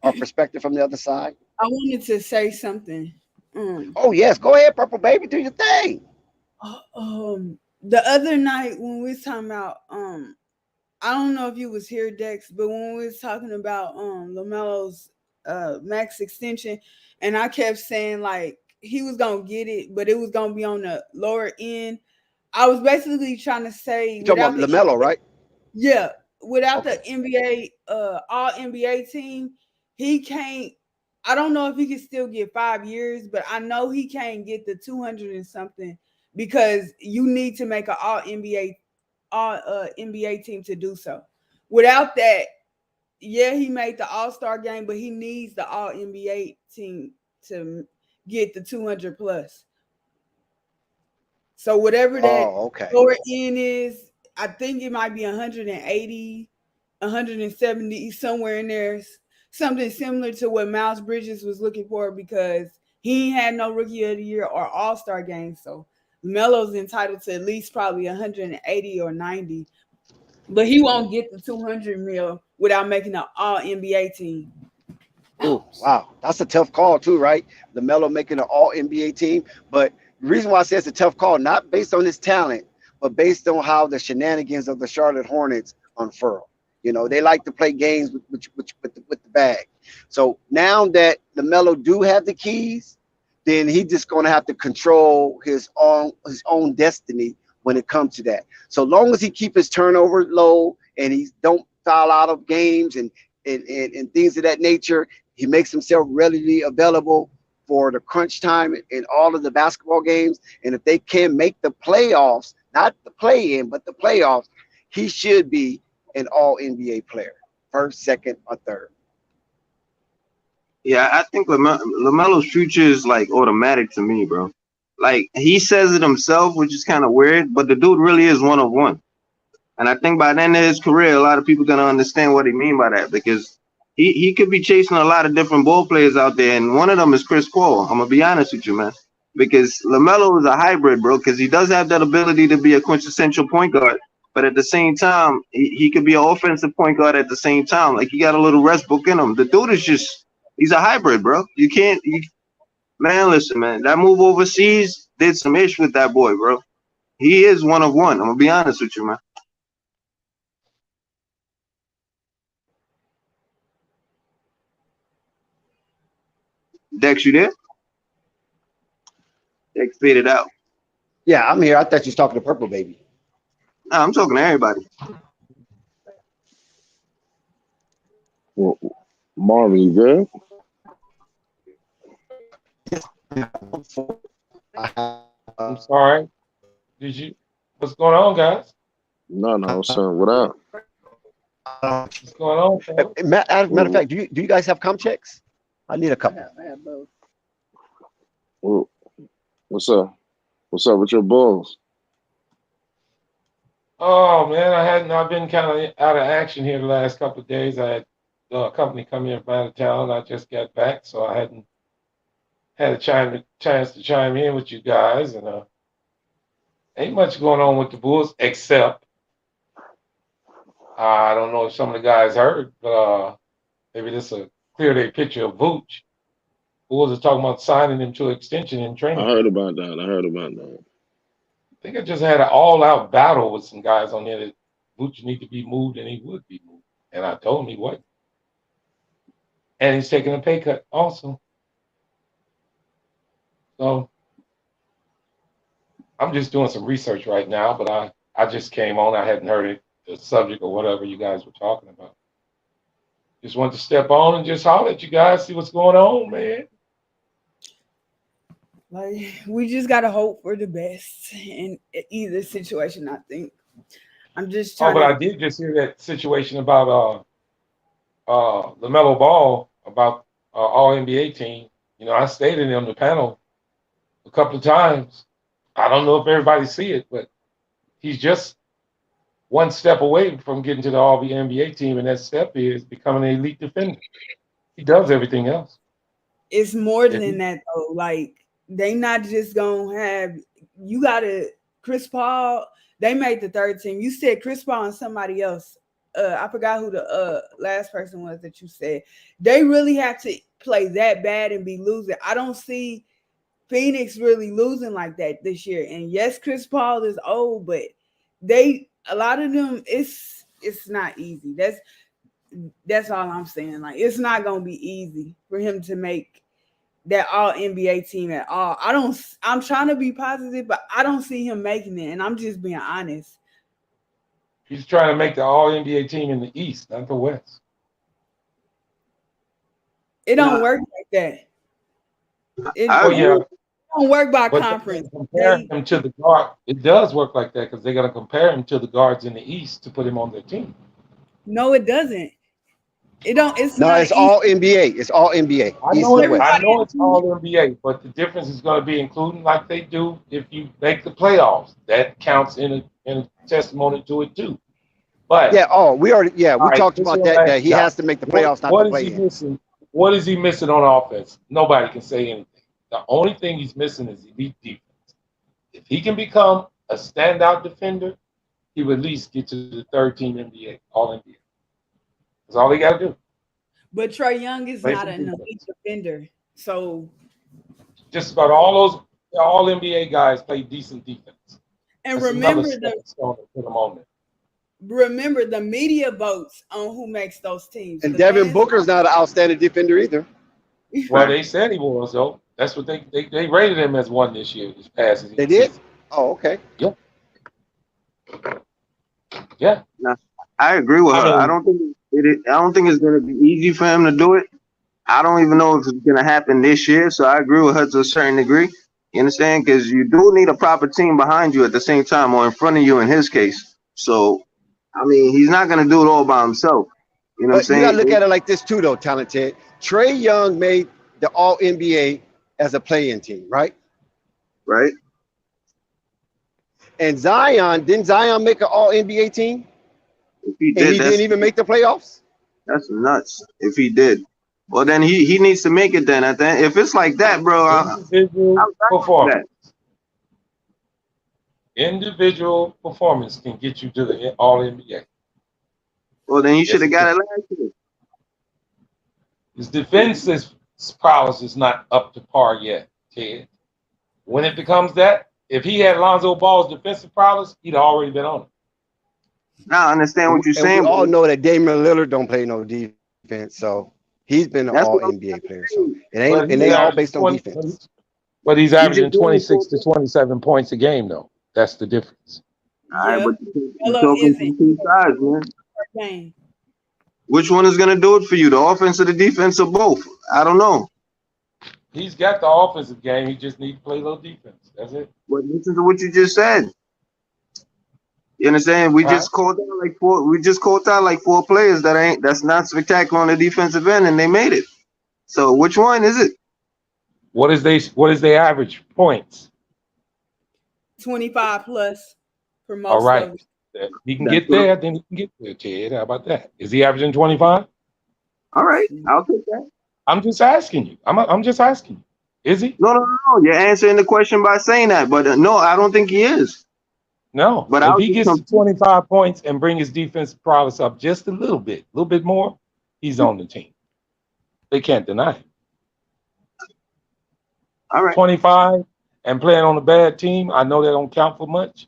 or perspective from the other side. I wanted to say something. Oh yes, go ahead, Purple Baby, do your thing. The other night when we was talking about I don't know if you was here, Dex, but when we was talking about LaMelo's max extension, and I kept saying like he was gonna get it, but it was gonna be on the lower end. I was basically trying to say, you talking about LaMelo, right? Yeah, without the NBA all NBA team, he can't. I don't know if he can still get 5 years, but I know he can't get the 200 and something because you need to make an all NBA team to do so. Without that, yeah, he made the All-Star game, but he needs the all NBA team to get the 200 plus. So whatever that lower end is, I think it might be 180, 170, somewhere in there. Something similar to what Miles Bridges was looking for because he ain't had no Rookie of the Year or All-Star game. So Melo's entitled to at least probably 180 or 90. But he won't get the 200 mil without making an all-NBA team. Oh, wow. That's a tough call too, right? LaMelo making an all-NBA team. But the reason why I say it's a tough call, not based on his talent, but based on how the shenanigans of the Charlotte Hornets unfurl. You know, they like to play games with the bag. So now that LaMelo do have the keys, then he's just going to have to control his own destiny when it comes to that. So long as he keep his turnover low and he don't foul out of games and things of that nature, he makes himself readily available for the crunch time in all of the basketball games. And if they can make the playoffs, not the play-in, but the playoffs, he should be an all-NBA player, first, second, or third. Yeah, I think LaMelo's future is like automatic to me, bro. Like he says it himself, which is kind of weird, but the dude really is one of one. And I think by the end of his career, a lot of people gonna understand what he mean by that because he could be chasing a lot of different ball players out there, and one of them is Chris Paul. I'm gonna be honest with you, man. because LaMelo is a hybrid, bro. Because he does have that ability to be a quintessential point guard, but at the same time, he could be an offensive point guard at the same time. Like he got a little Westbrook in him. The dude is he's a hybrid, bro. You can't, man. Listen, man, that move overseas did some ish with that boy, bro. He is one of one. I'm gonna be honest with you, man. Dex, you there? Dex faded out. Yeah, I'm here. I thought you was talking to Purple Baby. Nah, I'm talking to everybody. Well, Marvin, you good? I'm sorry. What's going on, guys? No, son. What up? What's going on, fellas? Matter of fact, do you guys have comp checks? I need a couple. I have both. Well, what's up? What's up with your Bulls? Oh man, I've been kind of out of action here the last couple of days. I had a company come in from out of town. I just got back, so I hadn't had a chance to chime in with you guys, and ain't much going on with the Bulls except I don't know if some of the guys heard, but maybe this will clear their picture of Vooch. Bulls are talking about signing him to an extension in training. I heard about that. I think I just had an all-out battle with some guys on there that Vooch need to be moved, and he would be moved. And I told him he wasn't. And he's taking a pay cut also. So I'm just doing some research right now, but I just came on. I hadn't heard the subject or whatever you guys were talking about. Just wanted to step on and just holler at you guys, see what's going on, man. Like, we just gotta hope for the best in either situation. I think I'm just trying. Oh, but I did just hear that situation about LaMelo Ball about All NBA team. You know, I stayed in on the panel a couple of times. I don't know if everybody see it, but he's just one step away from getting to the All NBA team, and that step is becoming an elite defender. He does everything else. It's more than that though. Like, they not just gonna have, you gotta, Chris Paul, they made the third team. You said Chris Paul and somebody else. I forgot who the last person was that you said. They really have to play that bad and be losing. I don't see Phoenix really losing like that this year. And yes, Chris Paul is old, but a lot of them, it's not easy. That's all I'm saying. Like, it's not gonna be easy for him to make that All NBA team at all. I'm trying to be positive, but I don't see him making it, and I'm just being honest. He's trying to make the All NBA team in the East, not the West. It don't work like that. It don't work by conference. Compare him to the guard. It does work like that because they got to compare him to the guards in the East to put him on their team. No, it doesn't. It don't. It's all NBA. It's all NBA. I know it's all NBA, but the difference is going to be including like they do if you make the playoffs. That counts in a testimony to it too. But we talked about that. That he has to make the playoffs, not to play in. What is he missing on offense? Nobody can say anything. The only thing he's missing is elite defense. If he can become a standout defender, he would at least get to the third team NBA, All NBA. That's all he got to do. But Trae Young is not an elite defender. So just about all those All NBA guys play decent defense. And that's remember the media votes on who makes those teams. And Devin Booker's not an outstanding defender either. Well, they said he was, though. That's what they rated him as one this year, this past season. They did? Oh, okay. Yeah. Yeah. Now, I agree with her. I don't think it's going to be easy for him to do it. I don't even know if it's going to happen this year. So I agree with her to a certain degree. You understand? Because you do need a proper team behind you at the same time, or in front of you in his case. So, I mean, he's not going to do it all by himself. You know what I'm saying? You got to look at it like this too, though, Talented. Trae Young made the All NBA as a play-in team, right? Right. And didn't Zion make an All NBA team? If he did, and he didn't even make the playoffs? That's nuts. If he did. Well, then he needs to make it then. At the end. If it's like that, bro, Individual I'm performance. Individual performance can get you to the All NBA. Well, then he Yes, should have it got can. it last year. His defensive prowess is not up to par yet, Ted. When it becomes that, if he had Lonzo Ball's defensive prowess, he'd already been on it. Now I understand what you're And we saying, all bro. know that Damian Lillard don't play no defense, so he's been an That's all what I'm NBA player. So saying. it ain't But he's all averaging based on 20, defense. but he's You averaging just saying 26 to 27 points a game, though. That's the difference. all right, Yeah, but you're Melo talking isn't from two sides, man. per game. Which one is gonna do it for you, the offense or the defense or both? I don't know. He's got the offensive game. He just needs to play a little defense. That's it. But listen to what you just said. You understand? All right. We just called out like four players that's not spectacular on the defensive end, and they made it. So which one is it? What is their average points? 25 plus for most All right. of it. If he can That's get what there, then he can get there, Ted. How about that? Is he averaging 25? all right, I'll take that. I'm just asking you. I'm just asking you. Is he? No. You're answering the question by saying that, but no, I don't think he is. No. But If I'll he just gets to 25 points and bring his defense prowess up just a little bit more, he's on the team. They can't deny it. all right. 25 and playing on a bad team, I know that don't count for much,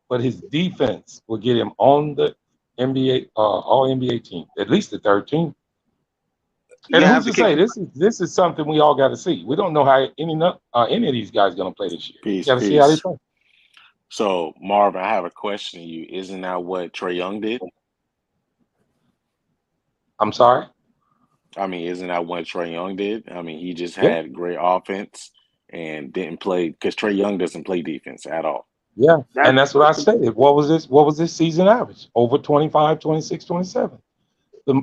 but his defense will get him on the NBA All NBA team, at least the third team. And You who's have to to kick. say this is something we all got to see. We don't know how any of these guys going to play this year. Peace, Got to see how they peace. play. So, Marvin, I have a question to you. Isn't that what Trae Young did? I'm sorry. I mean, isn't that what Trae Young did? I mean, he just Yeah. had great offense and didn't play because Trae Young doesn't play defense at all. Yeah, and that's what I stated. What was this season average? Over 25, 26, 27.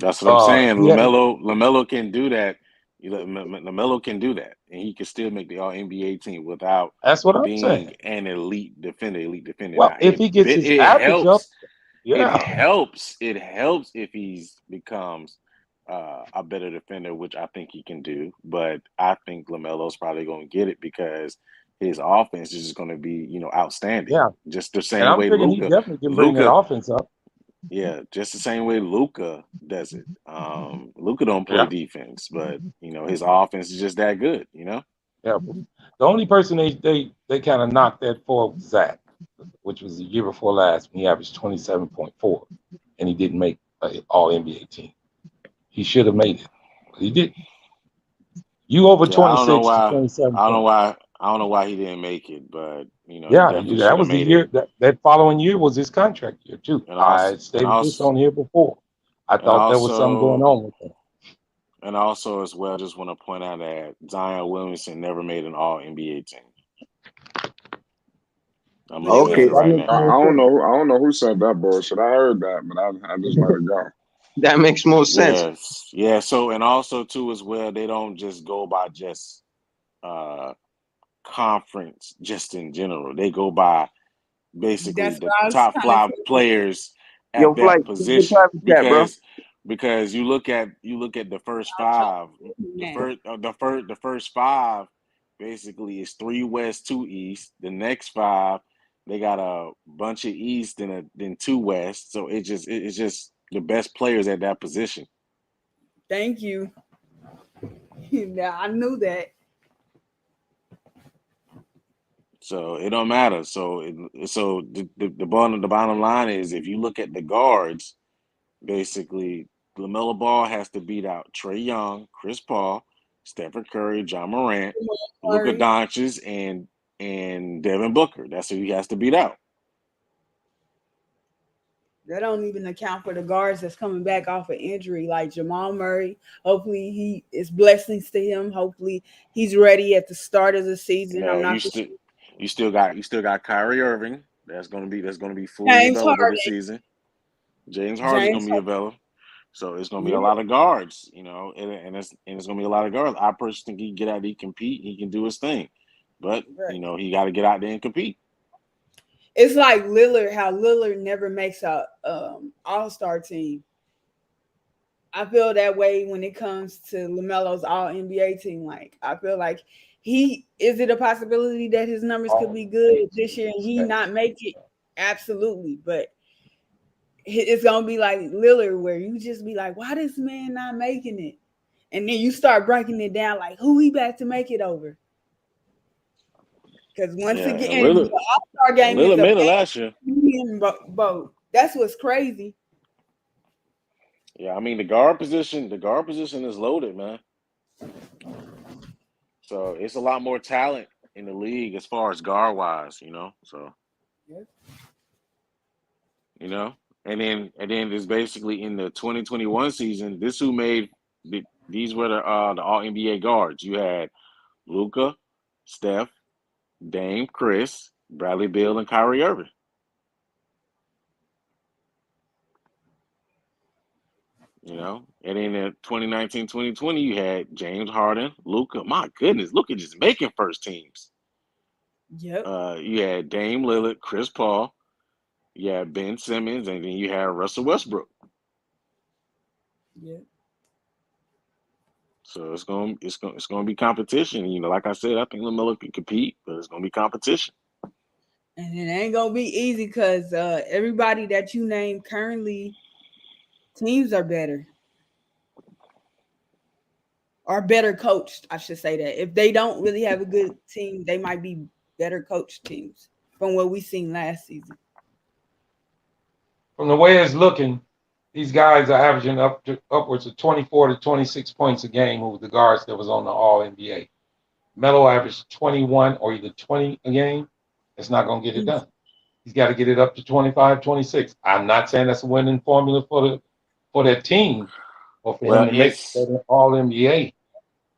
That's what I'm saying. Yeah, LaMelo can do that. LaMelo can do that, and he can still make the All NBA team without that's what I'm being saying. an elite defender. Well, Now, if he gets his it average up, helps. yeah, It helps if he's becomes a better defender, which I think he can do. But I think LaMelo's probably going to get it because his offense is just going to be, outstanding. yeah. Just the And same I'm way thinking he definitely can bring that offense up. Yeah, just the same way Luka does it. Luka don't play Yeah. defense, but his offense is just that good. Yeah. The only person they kind of knocked that for was Zach, which was the year before last when he averaged 27.4, and he didn't make an All NBA team. He should have made it, but he didn't. You over 26 to 27. I don't know why he didn't make it, but he Yeah, definitely should that have was the made year it. that following year was his contract year too. And I stated this on here before. I thought there was something going on with him. And also as well, just want to point out that Zion Williamson never made an All NBA team. I'm looking at it right now. I don't know who said that bullshit. I heard that, but I just let it go. That makes more sense. Yes. Yeah. So, and also too, as well, they don't just go by just conference, just in general. They go by basically That's the what I was top trying to five say. players at Yo, that Flight, position. bro. Because you look at the first five, the first five basically is 3 West, 2 East. The next five, they got a bunch of East and then 2 West. So it's just the best players at that position. Thank you. Yeah, I knew that. So it don't matter. So the bottom line is if you look at the guards, basically LaMelo Ball has to beat out Trae Young, Chris Paul, Stephen Curry, John Morant, Luka Doncic, and Devin Booker. That's who he has to beat out. That don't even account for the guards that's coming back off of injury, like Jamal Murray. Hopefully, he is blessings to him. Hopefully, he's ready at the start of the season. You still got Kyrie Irving. That's gonna be fully James available Harden. this season. James Harden's gonna be available. So it's gonna be a lot of guards, and it's gonna be a lot of guards. I personally think he can get out there, he compete, he can do his thing, but he got to get out there and compete. It's like Lillard, how Lillard never makes a all-star team. I feel that way when it comes to LaMelo's All NBA team. Like I feel like is it a possibility that his numbers could be good this year and he not make it? Absolutely, but it's gonna be like Lillard, where you just be like, why this man not making it? And then you start breaking it down, like who he back to make it over? Because once Yeah, again, and Lillard, the All-Star game is Lillard a made it last year. boat. That's what's crazy. Yeah, I mean the guard position is loaded, man. So it's a lot more talent in the league as far as guard wise, you know. So you know, and then it's basically in the 2021 season. These were the All NBA guards. You had Luka, Steph, Dame, Chris, Bradley Beal, and Kyrie Irving. You know, and in the 2019-2020, you had James Harden, Luka. My goodness, Luka just making first teams. Yep. You had Dame Lillard, Chris Paul, you had Ben Simmons, and then you had Russell Westbrook. Yep. So it's gonna be competition. You know, like I said, I think LaMelo can compete, but it's gonna be competition. And it ain't gonna be easy because everybody that you name currently, teams are better. Are better coached, I should say that. If they don't really have a good team, they might be better coached teams from what we seen last season. From the way it's looking, these guys are averaging upwards of 24 to 26 points a game with the guards that was on the All NBA. Melo averaged 21 or either 20 a game. It's not going to get it done. He's got to get it up to 25, 26. I'm not saying that's a winning formula for their team or for him to make the All NBA.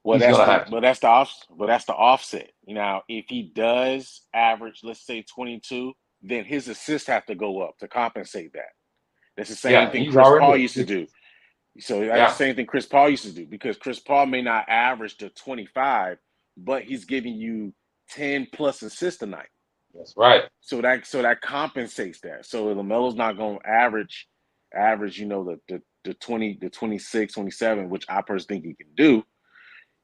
Well, that's the offset. You know, if he does average, let's say 22, then his assists have to go up to compensate that. That's the same thing Chris Paul used to do. So that's the same thing Chris Paul used to do, because Chris Paul may not average to 25, but he's giving you 10 plus assists a night. That's right. So that compensates that. So LaMelo's not going to average, you know, the 20, the 26, 27, which I personally think he can do.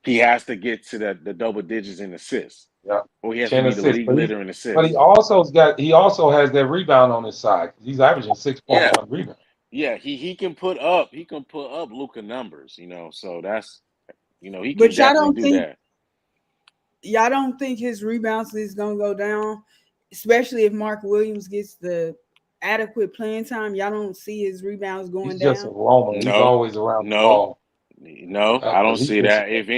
He has to get to the double digits in assists. Yeah. Or he has to be the league leader in assists. But he also has that rebound on his side. He's averaging 6.1 rebounds. Yeah, he can put up Luka numbers, you know. So that's, you know, he can definitely do that. Y'all don't think his rebounds is gonna go down, especially if Mark Williams gets the adequate playing time? Y'all don't see his rebounds going down? He's just a roamer. He's always around the ball. No, I don't see that. If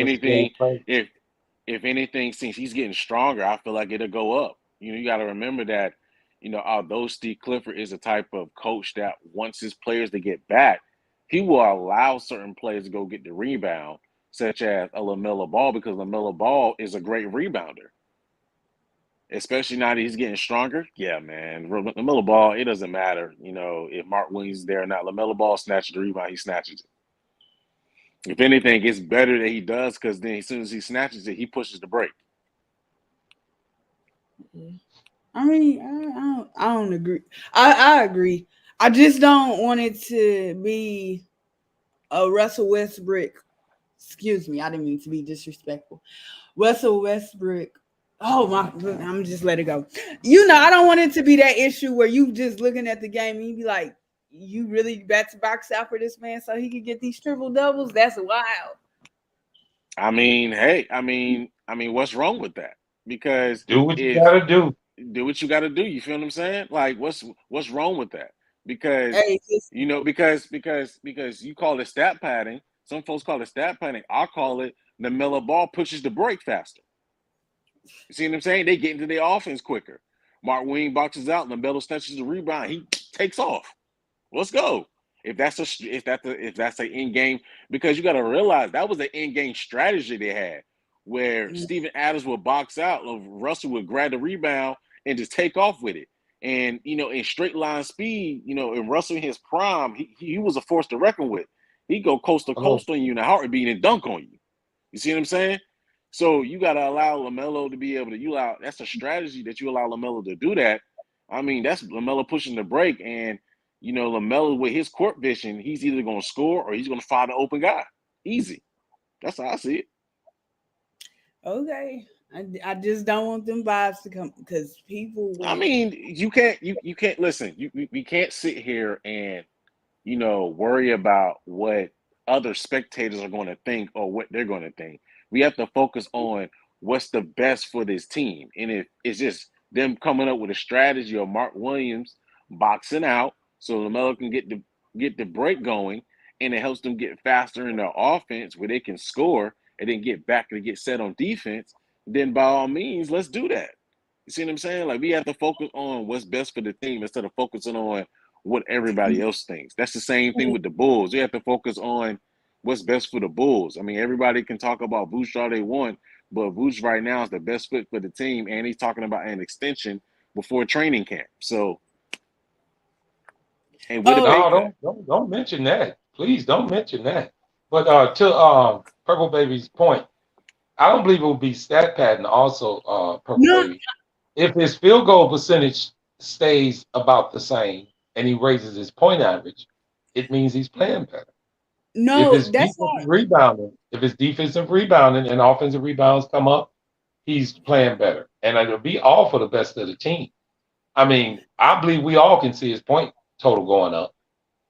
anything, since he's getting stronger, I feel like it'll go up. You know, you got to remember that, you know, although Steve Clifford is a type of coach that wants his players to get back, he will allow certain players to go get the rebound, such as a LaMelo Ball, because LaMelo Ball is a great rebounder. Especially now that he's getting stronger. Yeah, man. LaMelo Ball, it doesn't matter, you know, if Mark Williams is there or not. LaMelo Ball snatches the rebound, he snatches it. If anything, it's better that he does, because then as soon as he snatches it, he pushes the break. I mean, I don't agree. I agree. I just don't want it to be a Russell Westbrook. Excuse me, I didn't mean to be disrespectful. Russell Westbrook. Oh my! I'm just let it go. You know, I don't want it to be that issue where you just looking at the game and you be like, you really got to box out for this man so he can get these triple doubles? That's wild. I mean, hey, I mean, what's wrong with that? Because do what you gotta do. Do what you gotta do. You feel what I'm saying? Like, what's wrong with that? Because you know, because you call it stat padding. Some folks call it stat padding. I call it the Miller Ball pushes the break faster. You see what I'm saying? They get into their offense quicker. Mark Williams boxes out, LaMelo snatches the rebound. He takes off. Let's go. If that's an in-game, because you got to realize that was an in-game strategy they had, where Steven Adams would box out, Russell would grab the rebound and just take off with it. And, you know, in straight line speed, you know, in Russell in his prime, he was a force to reckon with. He'd go coast to coast on you in a heartbeat and dunk on you. You see what I'm saying? So you got to allow LaMelo to be able to, that's a strategy that you allow LaMelo to do that. I mean, that's LaMelo pushing the break. And you know, LaMelo with his court vision, he's either going to score or he's going to find an open guy. Easy. That's how I see it. Okay. I just don't want them vibes to come because people. I mean, you can't listen. We can't sit here and, you know, worry about what other spectators are going to think or what they're going to think. We have to focus on what's the best for this team. And if it's just them coming up with a strategy or Mark Williams boxing out so LaMelo can get the break going, and it helps them get faster in their offense where they can score and then get back and get set on defense, then by all means, let's do that. You see what I'm saying? Like, we have to focus on what's best for the team instead of focusing on what everybody else thinks. That's the same thing with the Bulls. You have to focus on what's best for the Bulls. I mean, everybody can talk about Vooch all they want, but Vooch right now is the best fit for the team, and he's talking about an extension before training camp. So, and with a pay cut. Don't mention that. Please don't mention that. But to Purple Baby's point, I don't believe it will be stat padding also, Purple Baby. If his field goal percentage stays about the same and he raises his point average, it means he's playing better. No, if his defensive rebounding and offensive rebounds come up, he's playing better. And it'll be all for the best of the team. I mean, I believe we all can see his point total going up.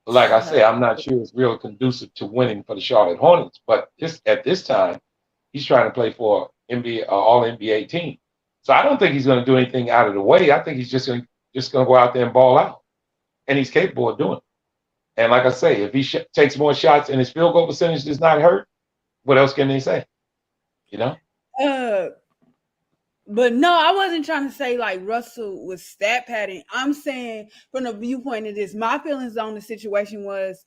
But like I say, I'm not sure it's real conducive to winning for the Charlotte Hornets. But at this time, he's trying to play for NBA, all NBA team. So I don't think he's going to do anything out of the way. I think he's just going to go out there and ball out, and he's capable of doing it. And like I say, if he takes more shots and his field goal percentage does not hurt, what else can they say? You know? But no, I wasn't trying to say like Russell was stat padding. I'm saying from the viewpoint of this, my feelings on the situation was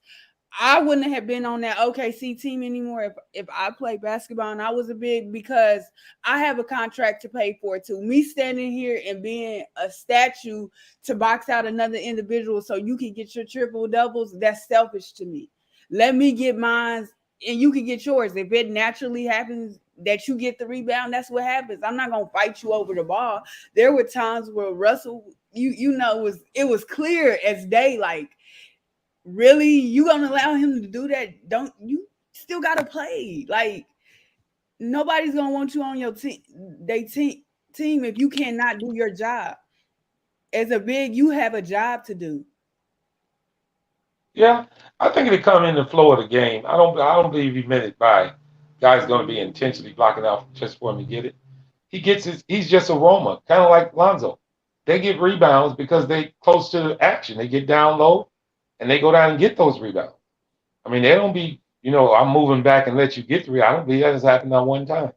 I wouldn't have been on that OKC team anymore if I played basketball and I was a big, because I have a contract to pay for too. Me standing here and being a statue to box out another individual so you can get your triple doubles, that's selfish to me. Let me get mine and you can get yours. If it naturally happens that you get the rebound, that's what happens. I'm not gonna fight you over the ball. There were times where Russell, you know, it was clear as day, like, really, you gonna allow him to do that? Don't you still gotta play? Like, nobody's gonna want you on your team. Team if you cannot do your job. As a big, you have a job to do. Yeah, I think it'll come in the flow of the game. I don't believe he meant it by guys going to be intentionally blocking out just for him to get it. He's just a roamer, kind of like Lonzo. They get rebounds because they close to the action. They get down low and they go down and get those rebounds. I mean, they don't be, I'm moving back and let you get the rebound. I don't believe that has happened not one time.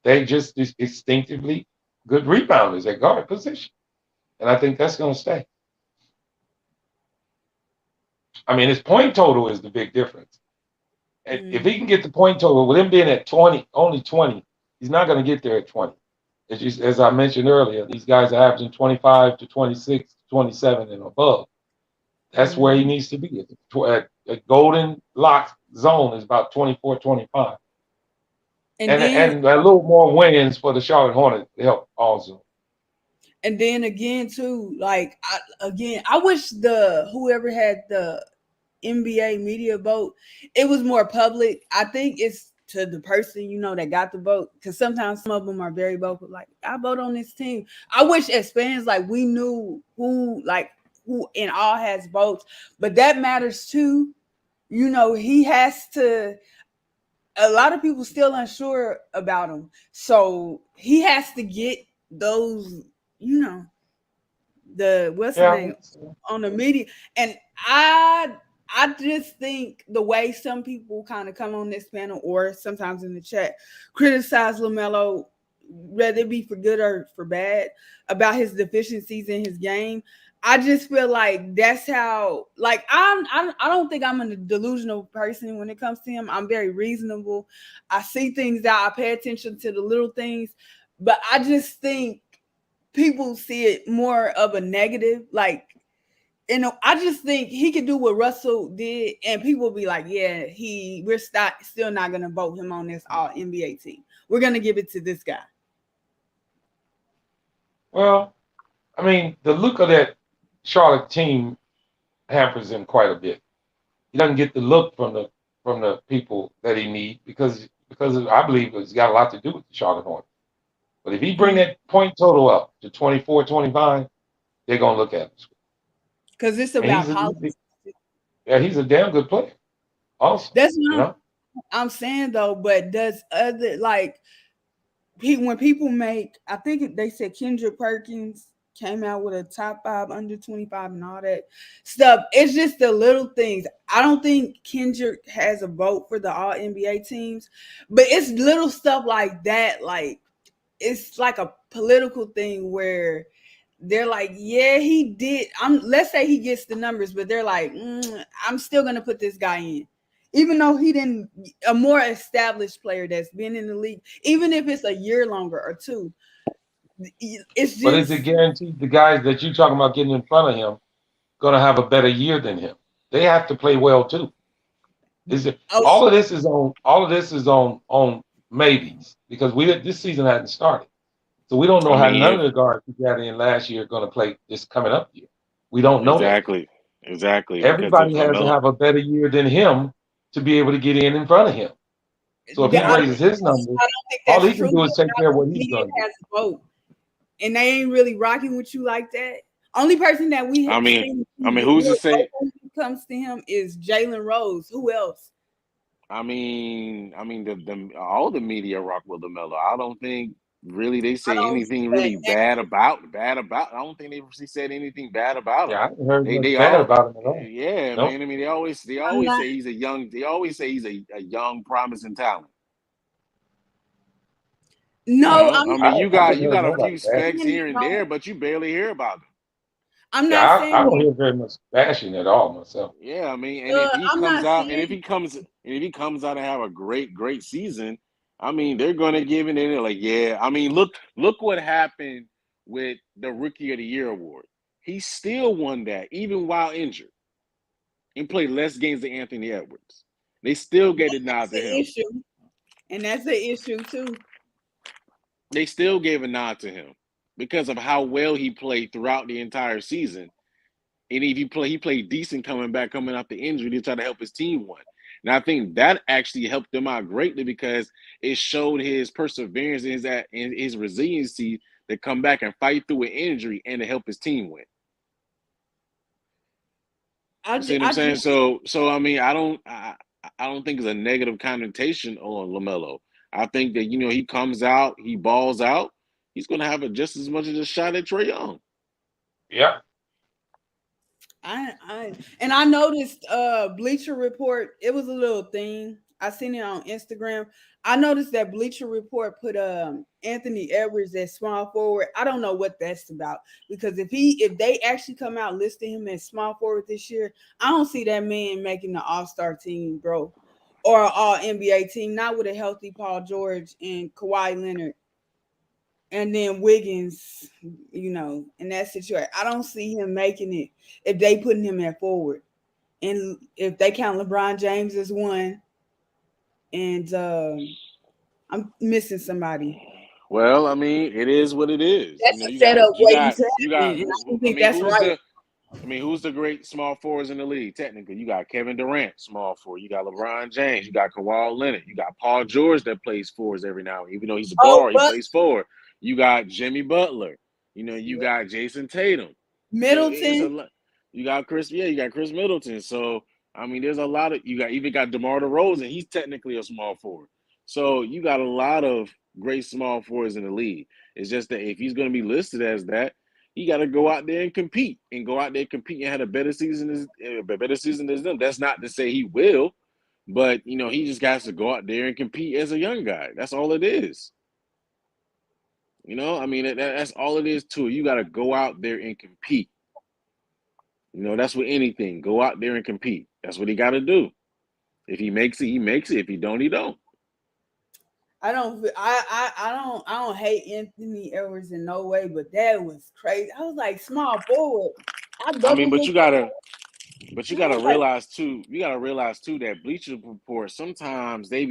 They just instinctively good rebounders at guard position. And I think that's going to stay. I mean, his point total is the big difference. And if he can get the point total, with him being at 20, only 20, he's not going to get there at 20. As I mentioned earlier, these guys are averaging 25 to 26, 27 and above. That's where he needs to be. A golden lock zone is about 24, 25. And a little more wins for the Charlotte Hornets to help also. And then again, too, like, I wish whoever had the NBA media vote, it was more public. I think it's to the person, that got the vote. Because sometimes some of them are very vocal, like, I vote on this team. I wish as fans, like, we knew who in all has votes. But that matters too. He has to, a lot of people still unsure about him. So he has to get those, what's the name on the media. And I just think the way some people kind of come on this panel or sometimes in the chat criticize LaMelo, whether it be for good or for bad, about his deficiencies in his game. I just feel like that's how, like, I don't think I'm a delusional person when it comes to him. I'm very reasonable. I see things out. I pay attention to the little things, but I just think people see it more of a negative. Like, I just think he could do what Russell did, and people will be like, yeah, we're still not going to vote him on this all NBA team. We're going to give it to this guy. Well, I mean, the look of that Charlotte team hampers him quite a bit. He doesn't get the look from the people that he needs because I believe it's got a lot to do with the Charlotte Hornets. But if he bring that point total up to 24, 25, they're gonna look at him. Because it's And about politics. he's a damn good player. Also, That's what I'm saying though. But does other when people make, I think they said Kendrick Perkins came out with a top 5 under 25 and all that stuff. It's just the little things. I don't think Kendrick has a vote for the all NBA teams, but it's little stuff like that. Like it's like a political thing where they're like, yeah, he did. Let's say he gets the numbers, but they're like, I'm still gonna put this guy in. Even though he didn't, a more established player that's been in the league, even if it's a year longer or two, it's just. But is it guaranteed the guys that you talking about getting in front of him going to have a better year than him? They have to play well too. All of this is on maybes because this season hasn't started, so we don't know how none of the guards we got in last year are going to play this coming up year. We don't know exactly. Everybody has to have a better year than him to be able to get in front of him. So if he raises his numbers, all he can do is take care of what he's done. Has a vote, and they ain't really rocking with you like that. Only person that we have seen who's to say when it comes to him is Jalen Rose. Who else? I mean, all the media rock with LaMelo. I don't think really they say anything really bad about. I don't think they said anything bad about him. Yeah, I haven't heard much bad about him at all. Yeah, man. I mean, they always say he's a young. They always say he's a young, promising talent. No, I mean, you got a few specs here and there, but you barely hear about them. I'm not saying I don't hear very much bashing at all myself. Yeah, I mean, and if he comes out and have a great season, I mean, they're gonna give it in. They're like, yeah. I mean, look what happened with the Rookie of the Year award. He still won that even while injured, and played less games than Anthony Edwards. They still gave a nod to him. And that's the issue too. They still gave a nod to him because of how well he played throughout the entire season. And if he played decent coming out the injury to try to help his team win. And I think that actually helped him out greatly because it showed his perseverance and his resiliency to come back and fight through an injury and to help his team win. See what I'm saying? So I mean, I don't think it's a negative connotation on LaMelo. I think that he comes out, he balls out, he's going to have just as much of a shot at Trae Young. Yeah. I noticed Bleacher Report. It was a little thing. I seen it on Instagram. I noticed that Bleacher Report put Anthony Edwards as small forward. I don't know what that's about because if they actually come out listing him as small forward this year, I don't see that man making the All-Star team, bro, or All NBA team. Not with a healthy Paul George and Kawhi Leonard. And then Wiggins, in that situation, I don't see him making it if they putting him at forward. And if they count LeBron James as one, and I'm missing somebody. Well, I mean, it is what it is. That's a setup waiting to happen. And I don't think that's right. Who's the great small forwards in the league? Technically, you got Kevin Durant, small forward. You got LeBron James. You got Kawhi Leonard. You got Paul George that plays forwards every now and then. Even though he's a guard, he plays forward. You got Jimmy Butler. You got Jason Tatum. Middleton. You got Chris Middleton. So, I mean, there's a lot of – you got DeMar DeRozan. He's technically a small forward. So, you got a lot of great small forwards in the league. It's just that if he's going to be listed as that, he got to go out there and compete and have a better season as them. That's not to say he will, but, he just got to go out there and compete as a young guy. That's all it is. I mean, that's all it is too. You got to go out there and compete. That's with anything. Go out there and compete. That's what he got to do. If he makes it, he makes it. If he don't, he don't. I don't hate Anthony Edwards in no way, but that was crazy. I was like, small forward. But you gotta realize too. You gotta realize too that Bleacher Report sometimes their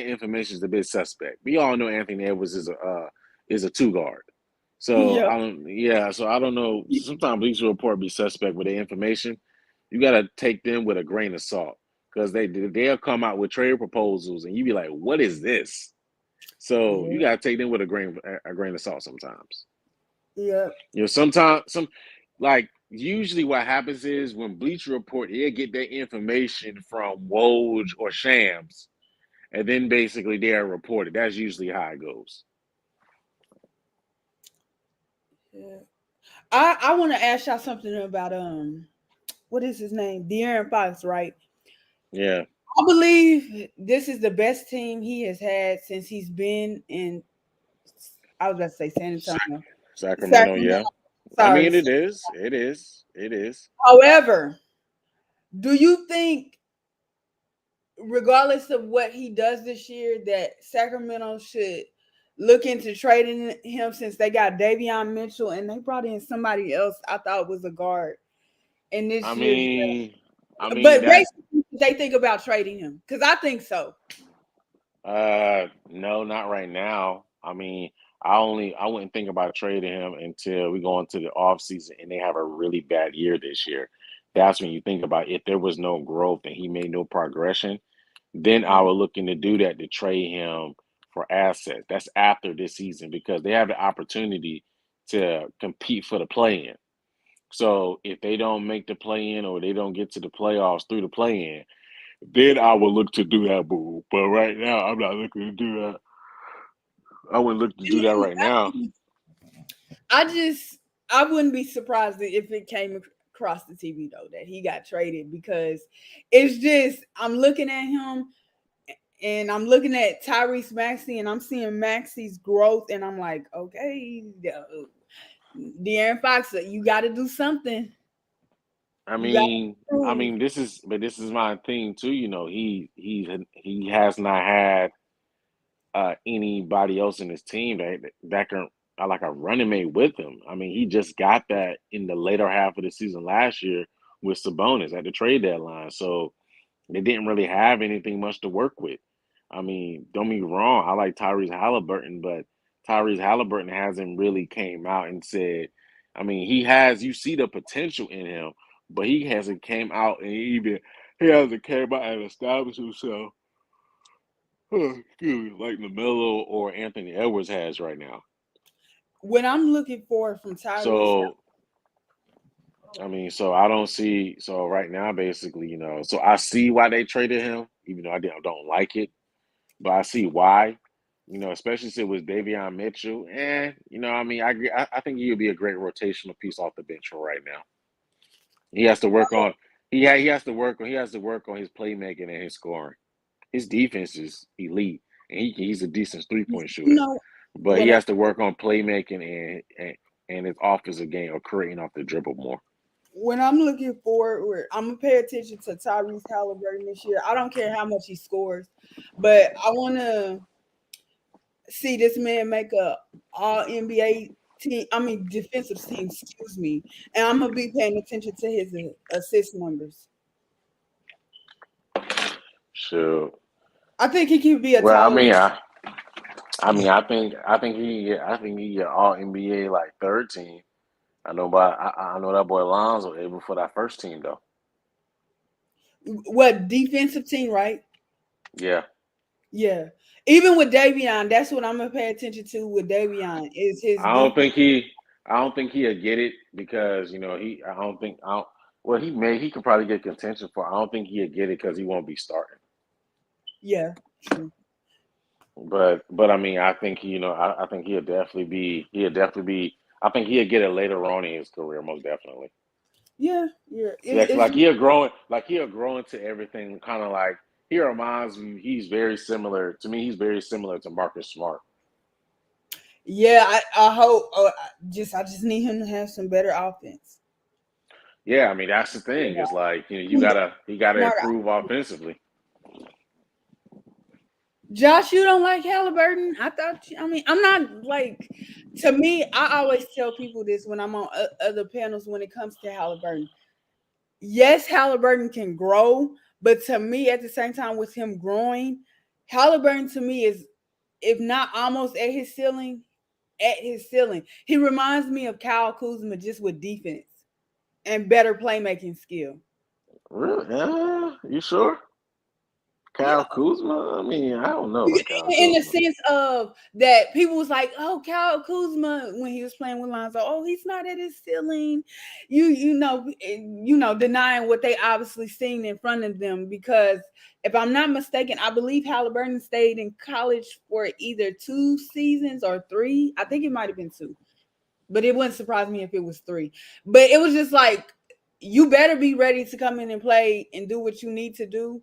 information is a bit suspect. We all know Anthony Edwards is a 2 guard. So Yeah. I don't. Yeah. So I don't know. Sometimes Bleacher Report be suspect with their information. You gotta take them with a grain of salt because they'll come out with trade proposals and you be like, "What is this?" So Yeah. you gotta take them with a grain of salt sometimes. Yeah. Sometimes like usually what happens is when Bleacher Report they get their information from Woj or Shams, and then basically they are reported. That's usually how it goes. Yeah. I want to ask y'all something about what is his name? De'Aaron Fox, right? Yeah, I believe this is the best team he has had since he's been in. I was about to say San Antonio, Sacramento. Sacramento. Yeah, I Sorry. mean it is. It is. It is. However, do you think, regardless of what he does this year, that Sacramento should look into trading him since they got Davion Mitchell and they brought in somebody else I thought was a guard in this I year's mean, draft? But that's basically, they think about trading him because I think so. no, not right now. I mean, I wouldn't think about trading him until we go into the off season and they have a really bad year this year. That's when you think about if there was no growth and he made no progression, then I Mhm. would look to do that to trade him for assets. That's after this season because they have the opportunity to compete for the play-in. So if they don't make the play-in or they don't get to the playoffs through the play-in, then I would look to do that move. But right now, I'm not looking to do that. I wouldn't look to do that right now. I just I wouldn't be surprised if it came across the TV though that he got traded because it's just I'm looking at him and I'm looking at Tyrese Maxey and I'm seeing Maxey's growth and I'm like, okay, De'Aaron Fox, you got to do something. I You got to mean, prove. this is my thing too. He has not had anybody else in his team that can like a running mate with him. I mean, he just got that in the later half of the season last year with Sabonis at the trade deadline. So they didn't really have anything much to work with. I mean, don't be wrong. I like Tyrese Halliburton, but Tyrese Halliburton hasn't really came out and said. I mean, you see the potential in him, but he hasn't came out and he hasn't came out and established himself. Excuse me, like Lamelo or Anthony Edwards has right now. What I'm looking for from Tyrese. So I mean, so I don't see. So right now, basically, so I see why they traded him, even though don't like it. But I see why, especially since it was Davion Mitchell. And, I mean, I think he would be a great rotational piece off the bench for right now. He has to work on he has to work on his playmaking and his scoring. His defense is elite, and he's a decent 3-point You shooter. know But he what? has to work on playmaking and his offensive game or creating off the dribble more. When I'm looking forward, I'm gonna pay attention to Tyrese Halliburton this year. I don't care how much he scores, but I want to see this man make a All NBA team. I mean, defensive team. Excuse me. And I'm gonna be paying attention to his assist numbers. Sure. I think he can be a Well, taller. I think he get all NBA like third team. I know that boy Lonzo able for that first team though. What defensive team, right? Yeah. Yeah. Even with Davion, that's what I'm gonna pay attention to with Davion is his I don't defense. think he I don't think he'll get it because he I don't think I don't well he could probably get contention for. I don't think he'll get it because he won't be starting. Yeah, true. But I mean I think I think he'll definitely be I think he'll get it later on in his career most definitely. Yeah, yeah. Yeah, It's he'll grow into everything. Kind of like he reminds me. He's very similar to me. He's very similar to Marcus Smart. yeah. I hope. I just need him to have some better offense. Yeah, I mean that's the thing. Yeah. It's like He got he gotta smart. improve offensively. Josh, you don't like Halliburton? I mean, I'm not like. To me, I always tell people this when I'm on other panels when it comes to Halliburton. Yes, Halliburton can grow, but to me, at the same time, with him growing, Halliburton to me is, if not almost at his ceiling, at his ceiling. He reminds me of Kyle Kuzma just with defense and better playmaking skill. Really? Yeah, you sure? Yeah. Kyle Kuzma? I mean, I don't know about Kyle In the Kuzma. sense of that people was like, oh, Kyle Kuzma when he was playing with Lonzo, oh, he's not at his ceiling. You know, denying what they obviously seen in front of them. Because if I'm not mistaken, I believe Halliburton stayed in college for either 2 seasons or 3. I think it might have been 2, but it wouldn't surprise me if it was 3. But it was just like, you better be ready to come in and play and do what you need to do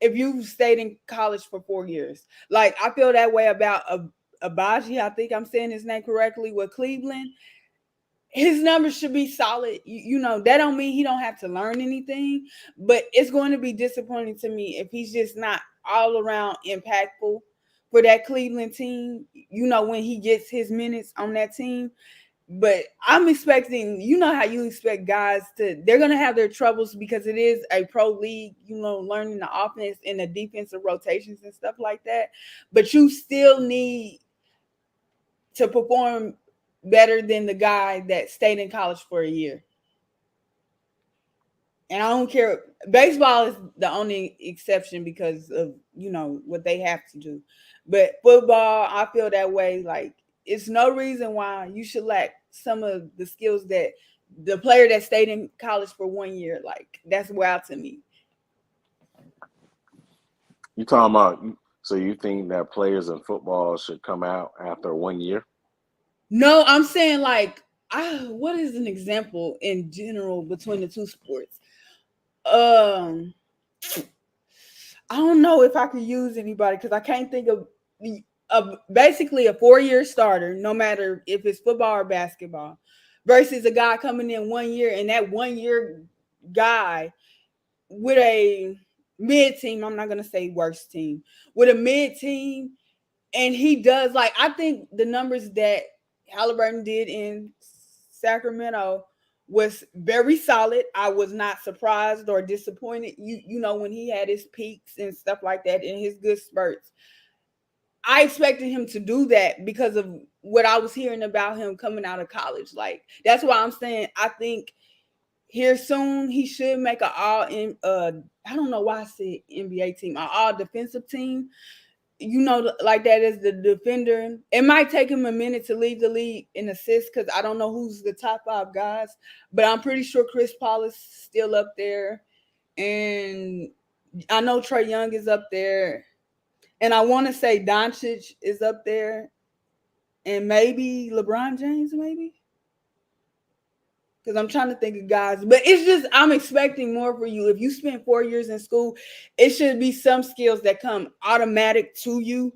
if you stayed in college for 4 years. Like, I feel that way about Abaji. I think I'm saying his name correctly with Cleveland. His numbers should be solid. You know, that don't mean he don't have to learn anything, but it's going to be disappointing to me if he's just not all around impactful for that Cleveland team, you know, when he gets his minutes on that team. But I'm expecting, you know how you expect guys they're going to have their troubles because it is a pro league, you know, learning the offense and the defensive rotations and stuff like that. But you still need to perform better than the guy that stayed in college for a year. And I don't care. Baseball is the only exception because of, you know, what they have to do. But football, I feel that way. Like, it's no reason why you should lack some of the skills that the player that stayed in college for 1 year. Like, that's wild to me. You talking about? So you think that players in football should come out after 1 year? No, I'm saying like, what is an example in general between the two sports? I don't know if I could use anybody because I can't think of basically a 4-year starter, no matter if it's football or basketball, versus a guy coming in 1 year and that 1 year guy with a mid team. I'm not gonna say worst team, with a mid team, and he does, like, I think the numbers that Halliburton did in Sacramento was very solid. I was not surprised or disappointed. You know, when he had his peaks and stuff like that and his good spurts, I expected him to do that because of what I was hearing about him coming out of college. Like, that's why I'm saying I think here soon he should make an all in I don't know why I said NBA team, an all defensive team. You know, like that as the defender. It might take him a minute to lead the league in assists because I don't know who's the top 5 guys, but I'm pretty sure Chris Paul is still up there. And I know Trae Young is up there. And I want to say Doncic is up there. And maybe LeBron James, maybe. Because I'm trying to think of guys. But it's just, I'm expecting more for you. If you spend 4 years in school, it should be some skills that come automatic to you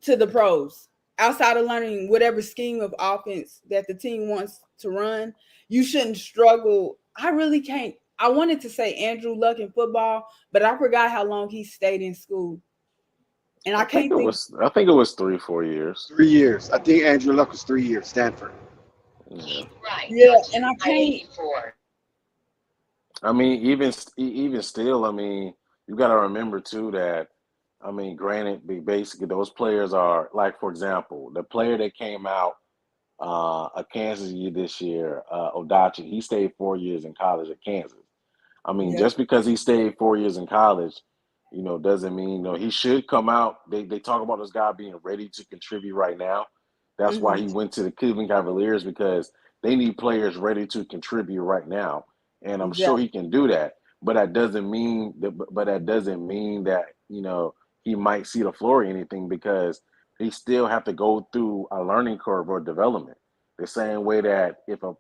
to the pros. Outside of learning whatever scheme of offense that the team wants to run, you shouldn't struggle. I really can't. I wanted to say Andrew Luck in football, but I forgot how long he stayed in school. And I can't think. I think it was 3 or 4 years. 3 years. I think Andrew Luck was 3 years. Stanford. Yeah. Yeah, and I can't. I mean, even still, I mean, you got to remember too that, I mean, granted, basically those players are, like, for example, the player that came out of Kansas this year, Odachi, he stayed 4 years in college at Kansas. I mean, Yeah. just because he stayed 4 years in college, you know, doesn't mean, you know, he should come out. They talk about this guy being ready to contribute right now. That's why he went to the Cleveland Cavaliers, because they need players ready to contribute right now. And I'm sure he can do that. But that doesn't mean that, you know, he might see the floor or anything, because he still have to go through a learning curve or development. The same way that if a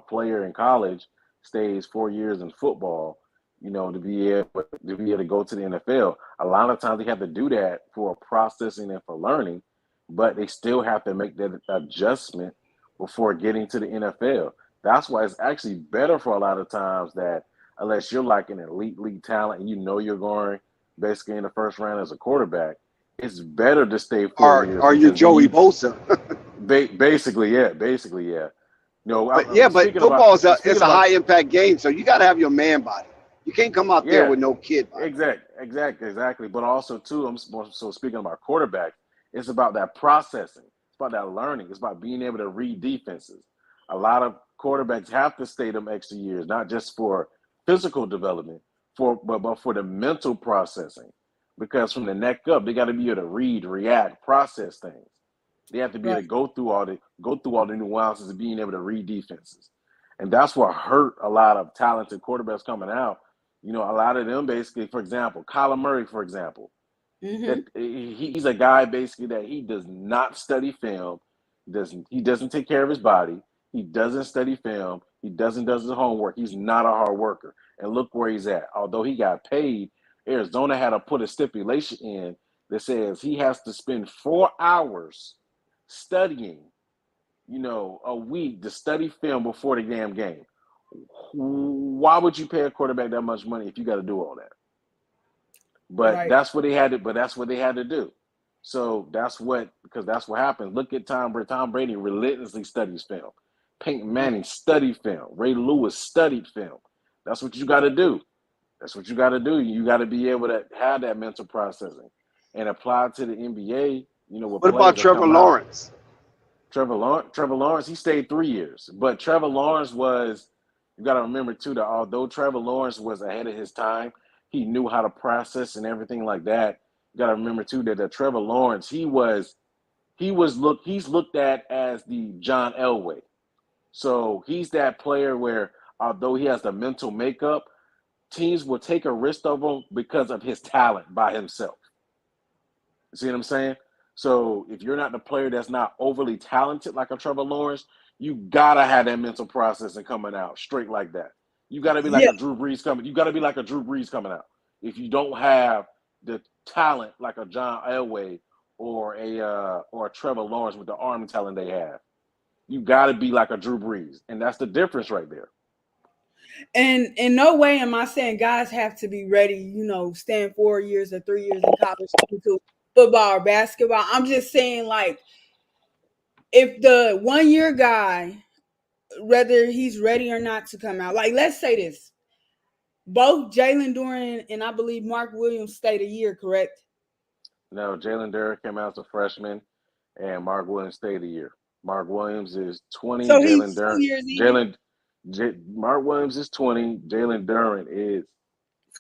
player in college stays 4 years in football, you know, to be able to go to the NFL, a lot of times they have to do that for processing and for learning, but they still have to make that adjustment before getting to the NFL. That's why it's actually better for a lot of times that, unless you're like an elite league talent and you know you're going basically in the first round as a quarterback, it's better to stay 4 years. Are you Joey Bosa? Basically, yeah. No, but football is a high impact game, so you got to have your man body. You can't come out there with no kid body. Exactly. But also too, so speaking about quarterback, it's about that processing. about that learning. It's about being able to read defenses. A lot of quarterbacks have to stay them extra years, not just for physical development, but for the mental processing. Because from the neck up, they got to be able to read, react, process things. They have to be able to go through all the nuances of being able to read defenses. And that's what hurt a lot of talented quarterbacks coming out. You know, a lot of them basically, for example, Kyler Murray, for example, that he's a guy basically that he does not study film, he doesn't take care of his body, he doesn't study film, he doesn't does his homework. He's not a hard worker. And look where he's at. Although he got paid, Arizona had to put a stipulation in that says he has to spend 4 hours studying, you know, a week to study film before the damn game. Why would you pay a quarterback that much money if you got to do all that? But that's what they had to. But that's what they had to do. So because that's what happens. Look at Tom Brady. Tom Brady relentlessly studies film. Peyton Manning studied film. Ray Lewis studied film. That's what you got to do. That's what you got to do. You got to be able to have that mental processing and apply it to the NBA. You know, what about Trevor Lawrence? Trevor Lawrence, he stayed 3 years. But Trevor Lawrence was, you got to remember too, that although Trevor Lawrence was ahead of his time, he knew how to process and everything like that. You got to remember too that Trevor Lawrence, he's looked at as the John Elway. So he's that player where although he has the mental makeup, teams will take a risk of him because of his talent by himself. You see what I'm saying? So if you're not the player that's not overly talented like a Trevor Lawrence, you gotta have that mental processing coming out straight like that. You gotta be like a Drew Brees coming. You gotta be like a Drew Brees coming out. If you don't have the talent like a John Elway or a Trevor Lawrence with the arm talent they have, you gotta be like a Drew Brees, and that's the difference right there. And in no way am I saying guys have to be ready, you know, staying 4 years or 3 years in college to football or basketball. I'm just saying, like, if the 1 year guy, whether he's ready or not to come out, like, let's say this, both Jalen Duren and I believe Mark Williams stayed a year, correct? No, Jalen Duren came out as a freshman, and Mark Williams stayed a year. Mark Williams is 20. So Jalen he's 2 Duren. years in. Mark Williams is 20. Jalen Duren is,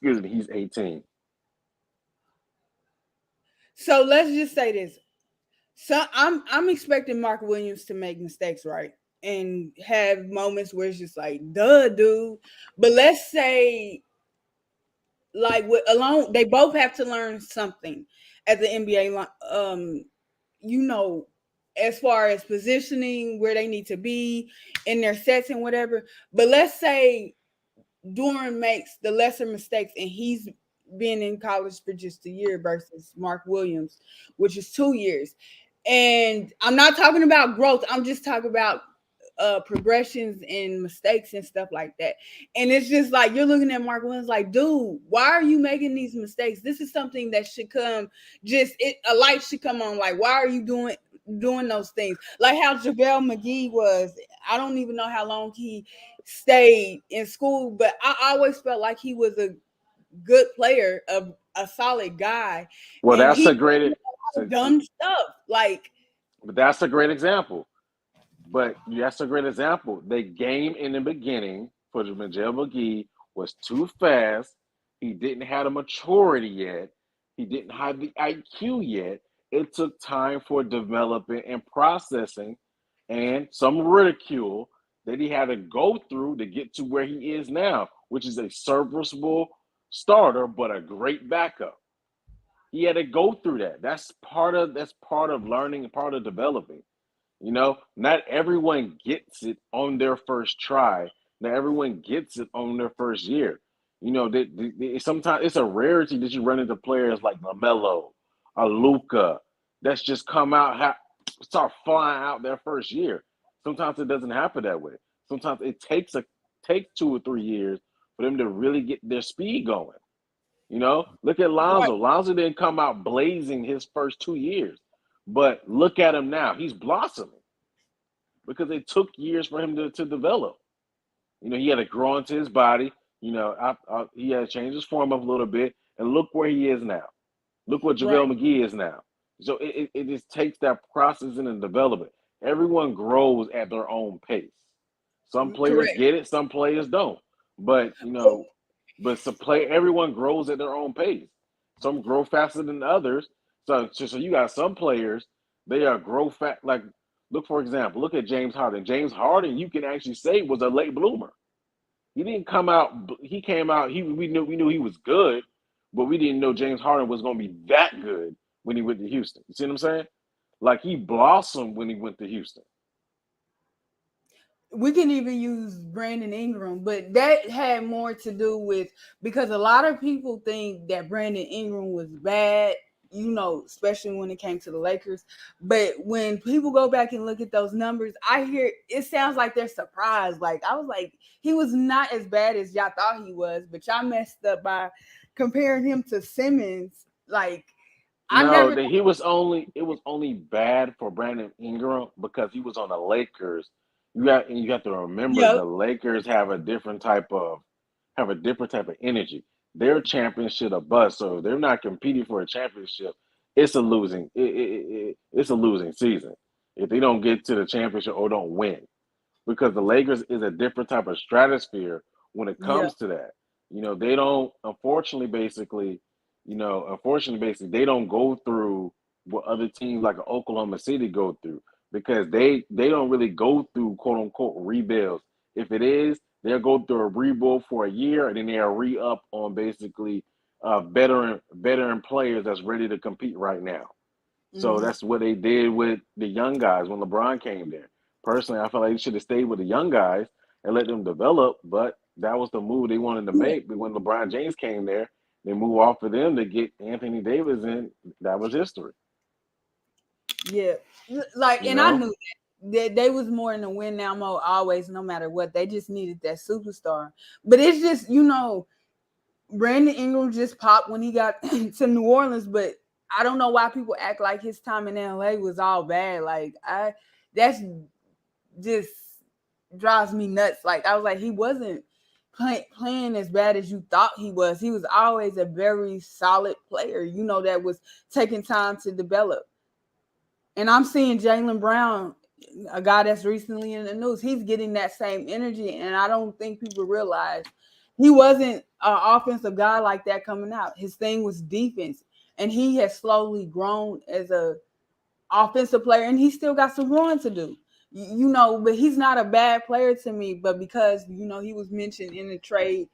he's 18. So let's just say this. So I'm expecting Mark Williams to make mistakes, right? And have moments where it's just like, duh, dude. But let's say, like, they both have to learn something at the NBA. You know, as far as positioning, where they need to be in their sets and whatever. But let's say Duren makes the lesser mistakes and he's been in college for just a year versus Mark Williams, which is 2 years. And I'm not talking about growth. I'm just talking about progressions and mistakes and stuff like that. And it's just like you're looking at Mark Williams like, dude, why are you making these mistakes? This is something that should come. A light should come on. Like, why are you doing those things? Like how JaVale McGee was. I don't even know how long he stayed in school, but I always felt like he was a good player, a solid guy. Well, and that's he a great dumb stuff. Like, but that's a great example. But that's a great example. The game in the beginning for JaVale McGee was too fast. He didn't have the maturity yet. He didn't have the IQ yet. It took time for developing and processing and some ridicule that he had to go through to get to where he is now, which is a serviceable starter, but a great backup. He had to go through that. That's part of learning and part of developing. You know, not everyone gets it on their first try. Not everyone gets it on their first year. You know, sometimes it's a rarity that you run into players like LaMelo or Luka that's just come out, start flying out their first year. Sometimes it doesn't happen that way. Sometimes it takes 2 or 3 years for them to really get their speed going. You know, look at Lonzo. Lonzo didn't come out blazing his first 2 years. But look at him now. He's blossoming because it took years for him to develop. You know, he had to grow into his body. You know, he had to change his form up a little bit. And look where he is now. Look what JaVale McGee is now. So it just takes that process and development. Everyone grows at their own pace. Some players Correct. get it, some players don't. But everyone grows at their own pace. Some grow faster than others. So you got some players, they are grow fast. Like look for example, look at James Harden. James Harden, you can actually say was a late bloomer. He didn't come out. He came out. We knew he was good, but we didn't know James Harden was going to be that good when he went to Houston. You see what I'm saying? Like he blossomed when he went to Houston. We can even use Brandon Ingram, but that had more to do with because a lot of people think that Brandon Ingram was bad, especially when it came to the Lakers. But when people go back and look at those numbers, I hear it sounds like they're surprised. Like I was like, he was not as bad as y'all thought he was, but y'all messed up by comparing him to Simmons. Like I No, never. that it was only bad for Brandon Ingram because he was on the Lakers. You have to remember the Yep. Lakers have a different type of energy. They're championship or bust, so if they're not competing for a championship. It's a losing season if they don't get to the championship or don't win because the Lakers is a different type of stratosphere when it Yep. comes to that. They don't, they don't go through what other teams like Oklahoma City go through because they don't really go through quote unquote rebuilds. If it is, they'll go through a rebuild for a year and then they'll re-up on basically veteran players that's ready to compete right now. So Mhm. that's what they did with the young guys when LeBron came there. Personally, I feel like they should have stayed with the young guys and let them develop, but that was the move they wanted to make. But when LeBron James came there, they moved off of them to get Anthony Davis in. That was history, Yeah, like, you and I know? knew that they was more in the win now mode always, no matter what. They just needed that superstar. But it's just, Brandon Ingram just popped when he got to New Orleans, but I don't know why people act like his time in LA was all bad. Like that's just drives me nuts. Like I was like, he wasn't playing as bad as you thought he was. He was always a very solid player, that was taking time to develop. And I'm seeing Jaylen Brown, a guy that's recently in the news, he's getting that same energy. And I don't think people realize he wasn't an offensive guy like that coming out. His thing was defense. And he has slowly grown as a offensive player, and he still got some growing to do. But he's not a bad player to me. But because he was mentioned in the trade,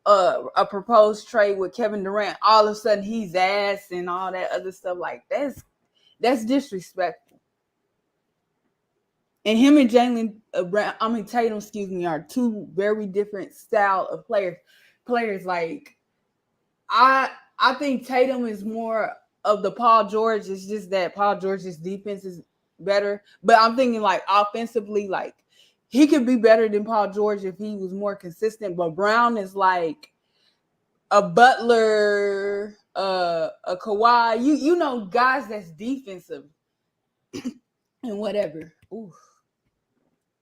a proposed trade with Kevin Durant, all of a sudden he's ass and all that other stuff. Like that's disrespectful. And him and Tatum, are two very different style of players. Like I think Tatum is more of the Paul George. It's just that Paul George's defense is better. But I'm thinking like offensively, like he could be better than Paul George if he was more consistent. But Brown is like a Butler, a Kawhi. Guys that's defensive and whatever. Ooh.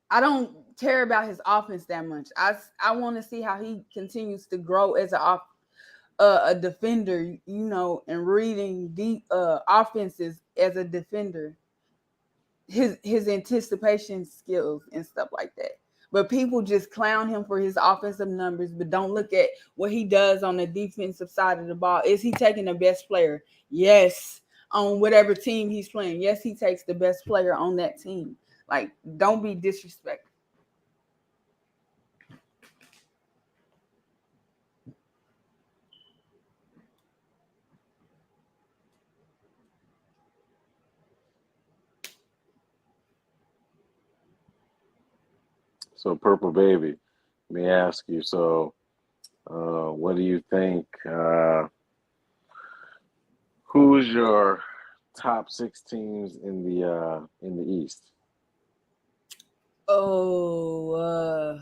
I don't care about his offense that much. I want to see how he continues to grow as a defender, and reading deep offenses as a defender. His anticipation skills and stuff like that. But people just clown him for his offensive numbers, but don't look at what he does on the defensive side of the ball. Is he taking the best player? Yes. On whatever team he's playing. Yes, he takes the best player on that team. Like, don't be disrespectful. So, Purple Baby, let me ask you. So, what do you think? Who's your top six teams in the East? Oh,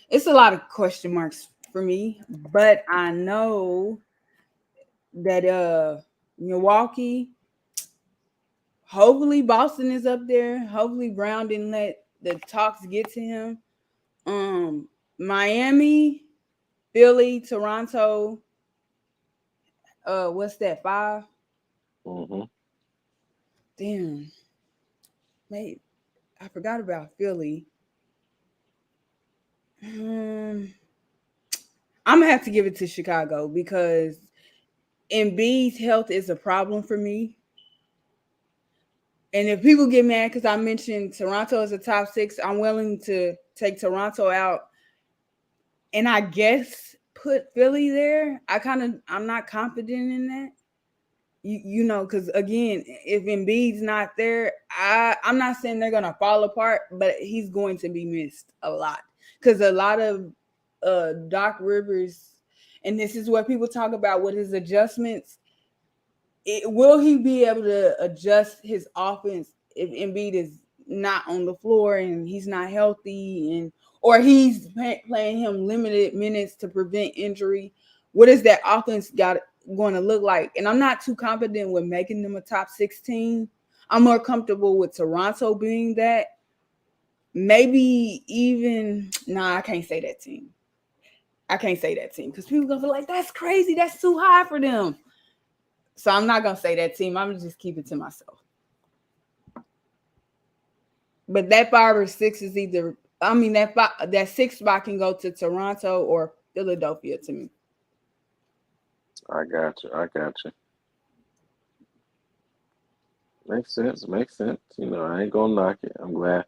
it's a lot of question marks for me, but I know that Milwaukee, hopefully Boston is up there. Hopefully Brown didn't let the talks get to him. Miami, Philly, Toronto. What's that? 5? Mm-hmm. Damn. Mate, I forgot about Philly. I'm gonna have to give it to Chicago because Embiid's health is a problem for me. And if people get mad because I mentioned Toronto as a top 6, I'm willing to take Toronto out and I guess put Philly there. I'm not confident in that. You know, because again, if Embiid's not there, I'm not saying they're gonna fall apart, but he's going to be missed a lot because a lot of Doc Rivers, and this is what people talk about with his adjustments. Will he be able to adjust his offense if Embiid is not on the floor and he's not healthy, and or he's playing him limited minutes to prevent injury? What is that offense going to look like? And I'm not too confident with making them a top 16. I'm more comfortable with Toronto being that. Maybe even I can't say that team. I can't say that team because people gonna feel like that's crazy. That's too high for them. So I'm not gonna say that team. I'm gonna just keep it to myself. But that 5 or 6 is either. I mean that 6th spot can go to Toronto or Philadelphia to me. I got you. Makes sense. You know, I ain't gonna knock it. I'm at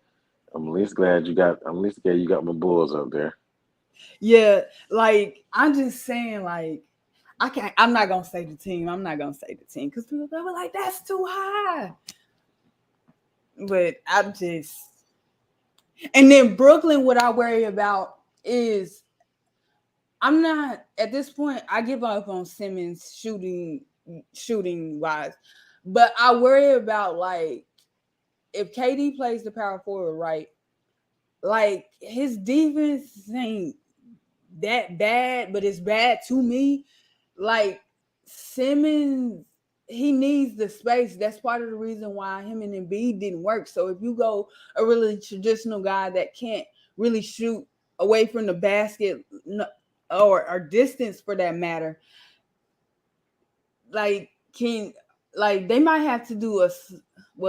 least glad you got my Bulls up there. Yeah, like I'm just saying, like I'm not gonna say the team. I'm not gonna say the team because people go like that's too high. But and then Brooklyn. What I worry about is I'm not at this point. I give up on Simmons shooting wise, but I worry about like if KD plays the power forward right, like his defense ain't that bad, but it's bad to me. Like Simmons, he needs the space. That's part of the reason why him and Embiid didn't work. So if you go a really traditional guy that can't really shoot away from the basket or distance for that matter, like they might have to do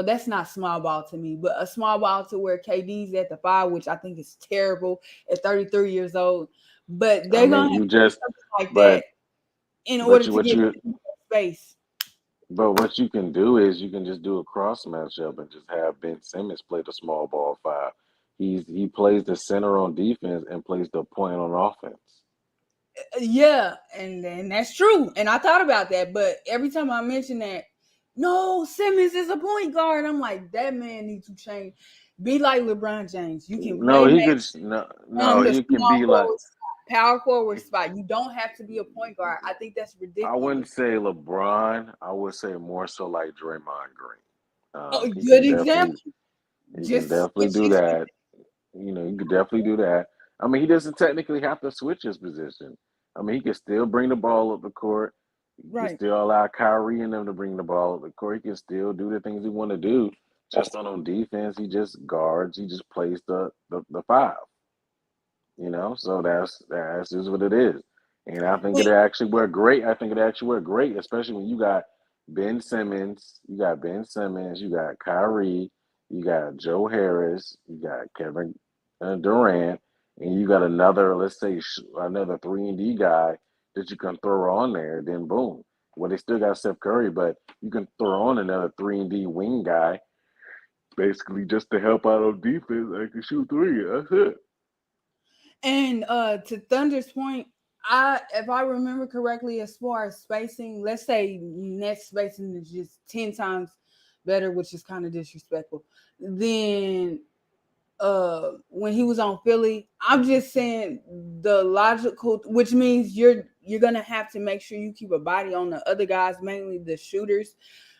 that's not small ball to me, but a small ball to where KD's at the 5, which I think is terrible at 33 years old. But they're gonna have to do something like that in order to get space. But what you can do is you can just do a cross matchup and just have Ben Simmons play the small ball 5. He plays the center on defense and plays the point on offense. Yeah, and that's true. And I thought about that, but every time I mention that, no, Simmons is a point guard. I'm like, that man needs to change. Be like LeBron James. You can play he can be like power forward spot. You don't have to be a point guard. I think that's ridiculous. I wouldn't say LeBron. I would say more so like Draymond Green. Good example. He can definitely do that. You know, you could definitely do that. I mean, he doesn't technically have to switch his position. I mean, he can still bring the ball up the court. He can still allow Kyrie and them to bring the ball up the court. He can still do the things he want to do. Just on defense, he just guards. He just plays the 5. You know, so that's just what it is. And I think it actually worked great. Especially when you got Ben Simmons, you got Kyrie, you got Joe Harris, you got Kevin Durant, and you got another, let's say, another 3-and-D guy that you can throw on there. Then boom, well, they still got Steph Curry, but you can throw on another 3-and-D wing guy, basically just to help out on defense. I can shoot 3. That's it. And to Thunder's point, if I remember correctly, as far as spacing, let's say net spacing is just 10 times better, which is kind of disrespectful. Then when he was on Philly, I'm just saying the logical, which means you're gonna have to make sure you keep a body on the other guys, mainly the shooters.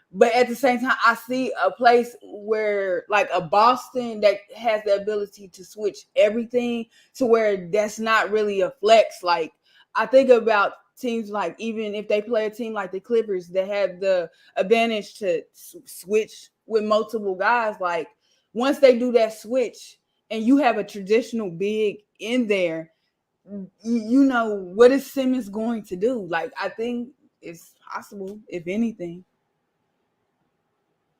But at the same time, I see a place where, like a Boston, that has the ability to switch everything to where that's not really a flex. Like I think about teams like, even if they play a team like the Clippers that have the advantage to switch with multiple guys, like once they do that switch and you have a traditional big in there, you know, what is Simmons going to do? Like I think it's possible, if anything.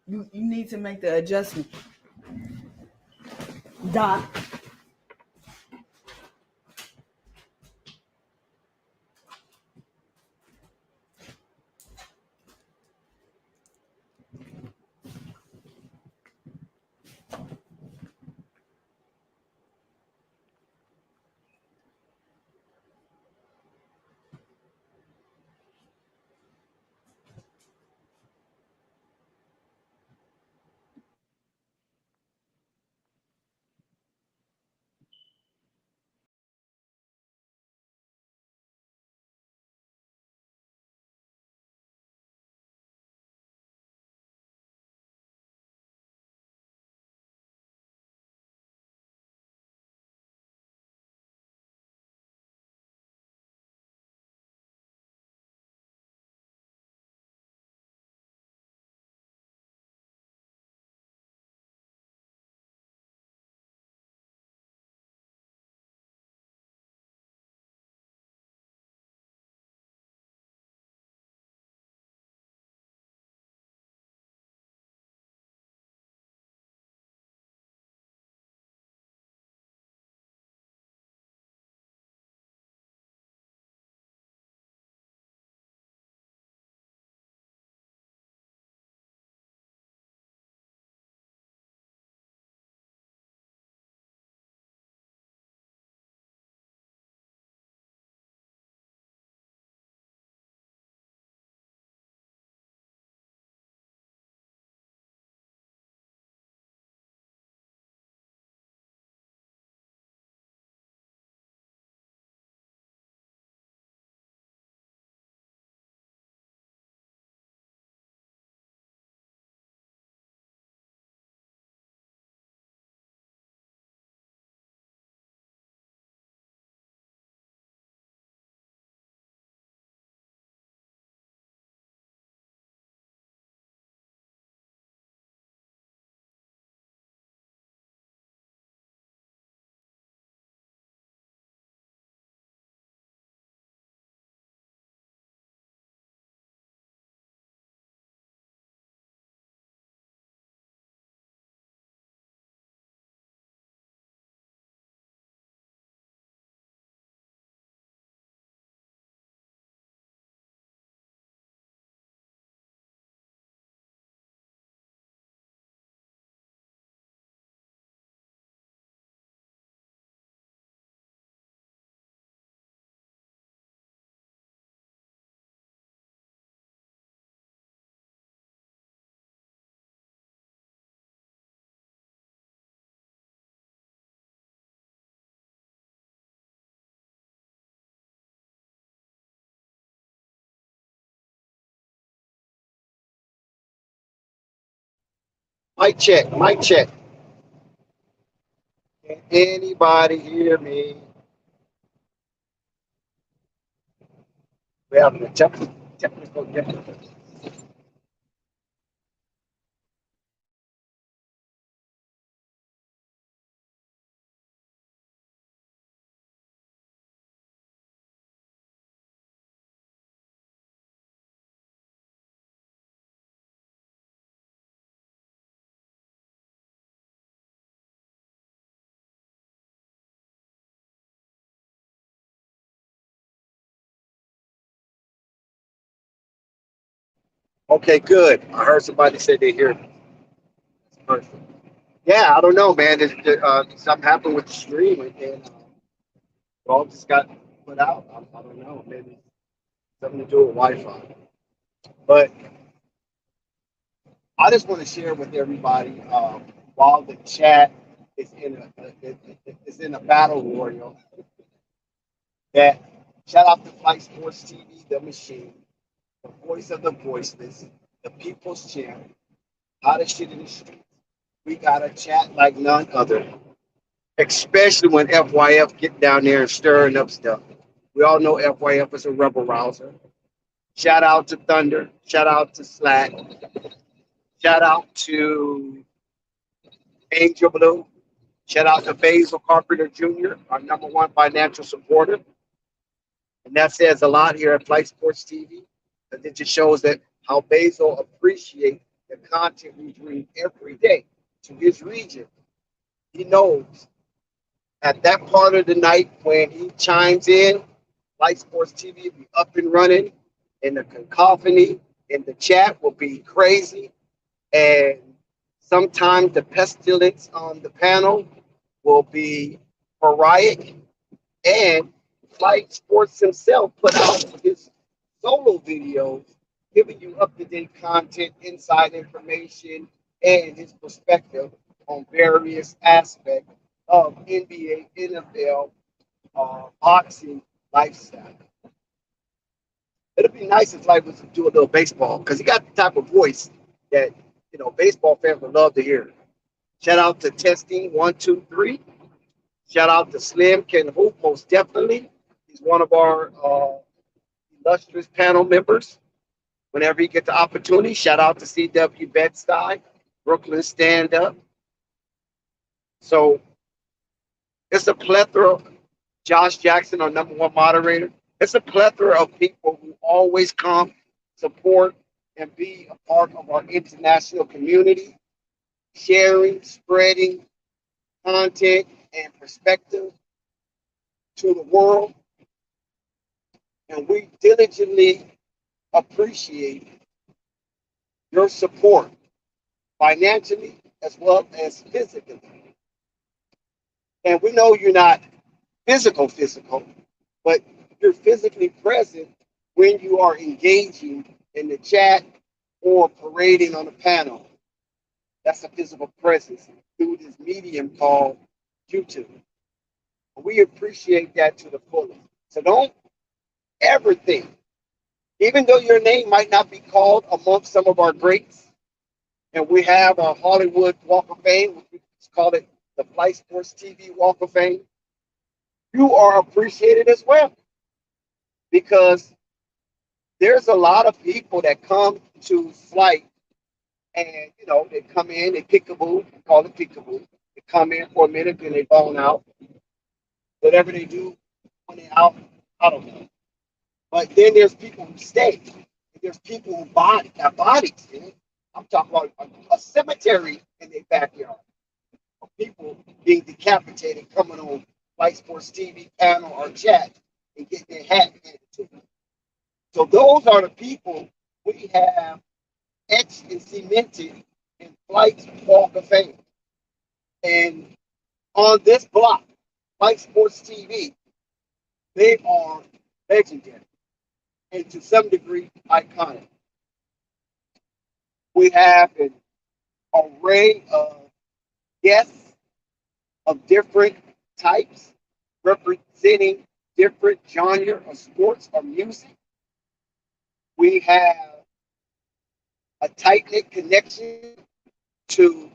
You need to make the adjustment. Doc. Mic check, mic check. Can anybody hear me? We have a technical difficulty. Okay, good. I heard somebody say they hear me. That's perfect. Yeah, I don't know, man. Something happened with the stream, and it all just got put out. I don't know. Maybe something to do with Wi-Fi. But I just want to share with everybody while the chat is is in a battle royal that shout out to Flight Sports TV, the machine, the voice of the voiceless, the people's champ, hottest shit in the streets. We got a chat like none other, especially when FYF get down there and stirring up stuff. We all know FYF is a rebel rouser. Shout out to Thunder. Shout out to Slack. Shout out to Angel Blue. Shout out to Basil Carpenter Jr., our number one financial supporter. And that says a lot here at Flight Sports TV. Because it just shows that how Basil appreciates the content we bring every day to his region. He knows at that part of the night when he chimes in, Light Sports TV will be up and running, and the cacophony in the chat will be crazy. And sometimes the pestilence on the panel will be heroic. And Light Sports himself put out his solo videos giving you up-to-date content, inside information, and his perspective on various aspects of NBA, NFL, boxing, lifestyle. It'd be nice if Light was to do a little baseball because he got the type of voice that baseball fans would love to hear. Shout out to Testing 123. Shout out to Slim Can Hoop, most definitely. He's one of our illustrious panel members. Whenever you get the opportunity, shout out to CW Bed-Stuy, Brooklyn Stand Up. So it's a plethora. Josh Jackson, our number one moderator. It's a plethora of people who always come, support, and be a part of our international community, sharing, spreading content and perspective to the world. And we diligently appreciate your support financially as well as physically. And we know you're not physical, but you're physically present when you are engaging in the chat or parading on the panel. That's a physical presence through this medium called YouTube. We appreciate that to the fullest. So don't ever think, even though your name might not be called amongst some of our greats, and we have a Hollywood Walk of Fame, we call it the Flight Sports TV Walk of Fame, you are appreciated as well. Because there's a lot of people that come to Flight and, they come in, they peekaboo, we call it peekaboo. They come in for a minute, then they bone out. Whatever they do when they're out, I don't know. But then there's people who stay. There's people who have bodies. I'm talking about a cemetery in their backyard. Of people being decapitated, coming on Light Sports TV panel or chat and getting their hat handed to them. So those are the people we have etched and cemented in Flight's Walk of Fame. And on this block, Light Sports TV, they are legendary and to some degree iconic. We have an array of guests of different types representing different genre of sports or music. We have a tight-knit connection to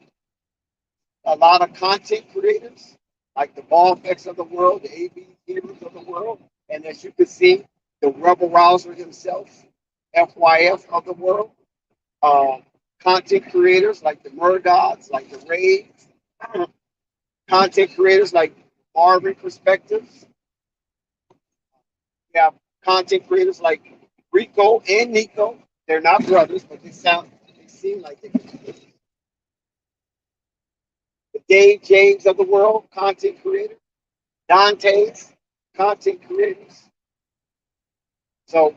a lot of content creators like the Ball Effects of the world, the AB Heroes of the world, and as you can see, the Rebel Rouser himself, FYF of the world. Content creators like the Murdochs, like the Rays, content creators like Marvin Perspectives. We have content creators like Rico and Nico. They're not brothers, but they seem like they could be brothers. The Dave James of the world, content creator. Dante's, content creators. So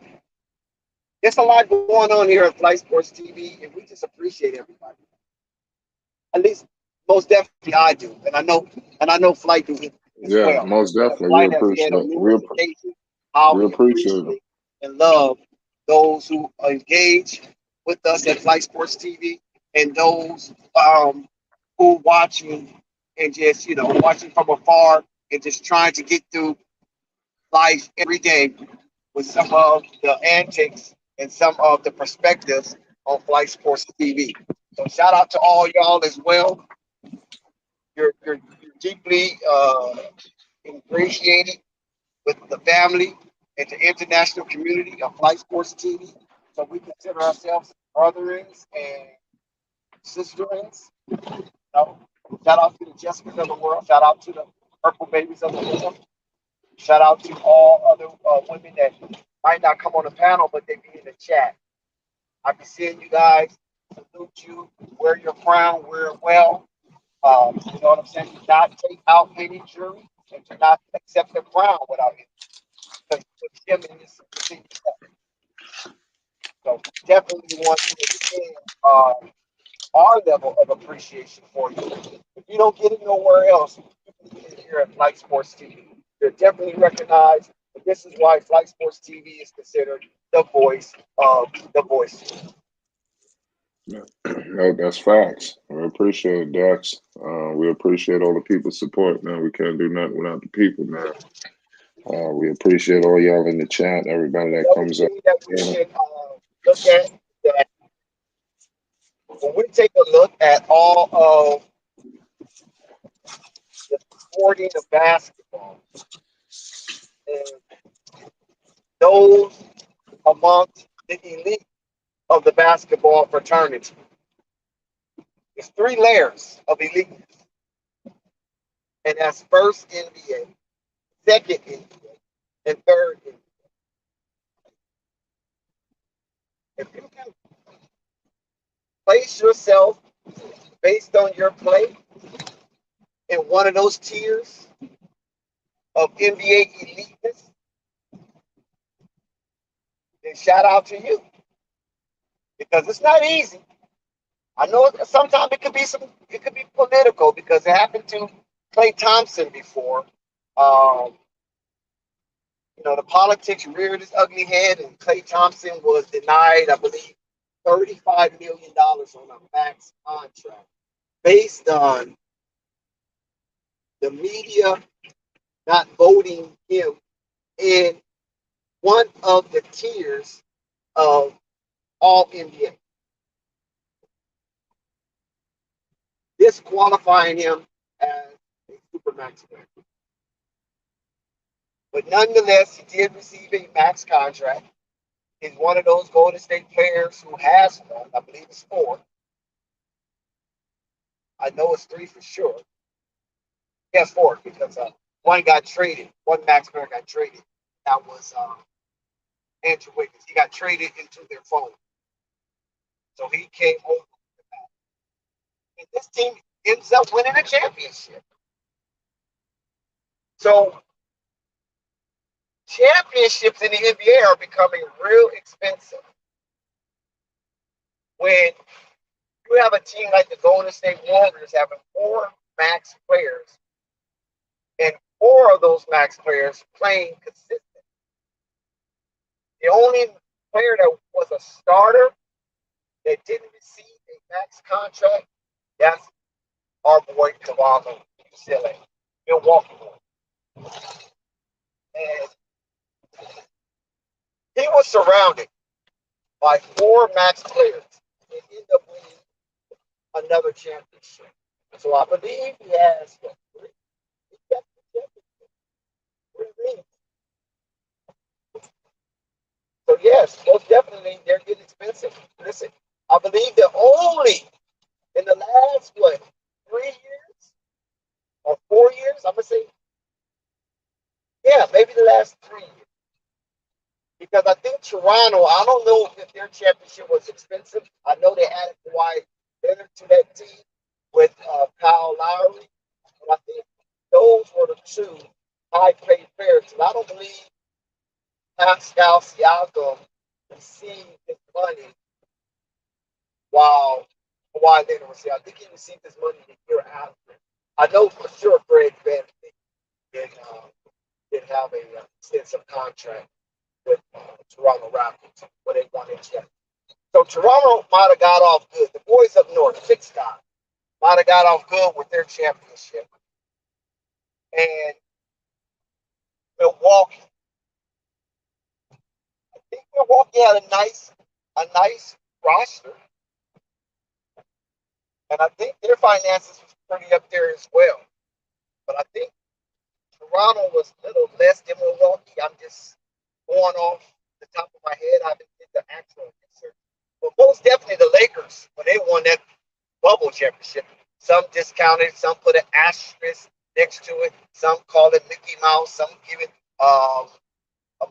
there's a lot going on here at Flight Sports TV, and we just appreciate everybody. At least, most definitely, I do, and I know Flight do as well. Most definitely. Flight has had on numerous occasions how we appreciate and love those who engage with us at Flight Sports TV, and those who watching and just watching from afar and just trying to get through life every day with some of the antics and some of the perspectives on Flight Sports TV. So shout out to all y'all as well. You're deeply ingratiated with the family and the international community of Flight Sports TV. So we consider ourselves brotherins and sisterins. Shout out to the Jessicas of the world. Shout out to the Purple Babies of the world. Shout out to all other women that might not come on the panel, but they be in the chat. I be seeing you guys salute you. Wear your crown, wear it well. You know what I'm saying? Do not take out any jury and do not accept the crown without it. Because you put him in this position. So definitely want to extend our level of appreciation for you. If you don't get it nowhere else, you can get it here at Flight Sports TV. You're definitely recognized. And this is why Flight Sports TV is considered the voice of the voice. No, that's facts. We appreciate it, Dex. We appreciate all the people's support, man. We can't do nothing without the people, man. We appreciate all y'all in the chat, everybody that The other comes up. thing that we can look at that when we take a look at all of the sporting of basketball and those amongst the elite of the basketball fraternity. There's three layers of elite, and that's first NBA, second NBA, and third NBA. If you can place yourself based on your play in one of those tiers of NBA eliteness, then shout out to you because it's not easy. I know sometimes it could be political because it happened to Klay Thompson before. The politics reared its ugly head, and Klay Thompson was denied, I believe, $35 million on a max contract based on the media not voting him in one of the tiers of all NBA, disqualifying him as a supermax player. But nonetheless, he did receive a max contract. He's one of those Golden State players who has one. I believe it's 4. I know it's 3 for sure. He has 4 because one got traded. One max player got traded. That was Andrew Wiggins. He got traded into their phone. So he came over. And this team ends up winning a championship. So championships in the NBA are becoming real expensive. When you have a team like the Golden State Warriors having 4 max players, and 4 of those max players playing consistent. The only player that was a starter that didn't receive a max contract, that's our boy Toronto, UCLA, Milwaukee. And he was surrounded by 4 max players and ended up winning another championship. So I believe he has 3. He got the championship. 3 rings. So yes, most definitely they're getting expensive. Listen, I believe that only in the last 3 years or 4 years, I'm gonna say, yeah, maybe the last 3 years. Because I think Toronto, I don't know if their championship was expensive. I know they added Kawhi Leonard to that team with Kyle Lowry, but I think those were the 2 high-paid players. And I don't believe Pascal Siakam received his money while Kawhi Leonard was here. I think he received his money the year after. I know for sure Fred VanVleet did have a extensive contract with Toronto Raptors when they won their championship. So Toronto might have got off good. The boys up north, 6 guys, might have got off good with their championship. And Milwaukee, I think Milwaukee had a nice roster. And I think their finances was pretty up there as well. But I think Toronto was a little less than Milwaukee. I'm just going off the top of my head. I haven't did the actual research. But most definitely the Lakers, when they won that bubble championship, some discounted, some put an asterisk next to it, some call it Mickey Mouse, some give it a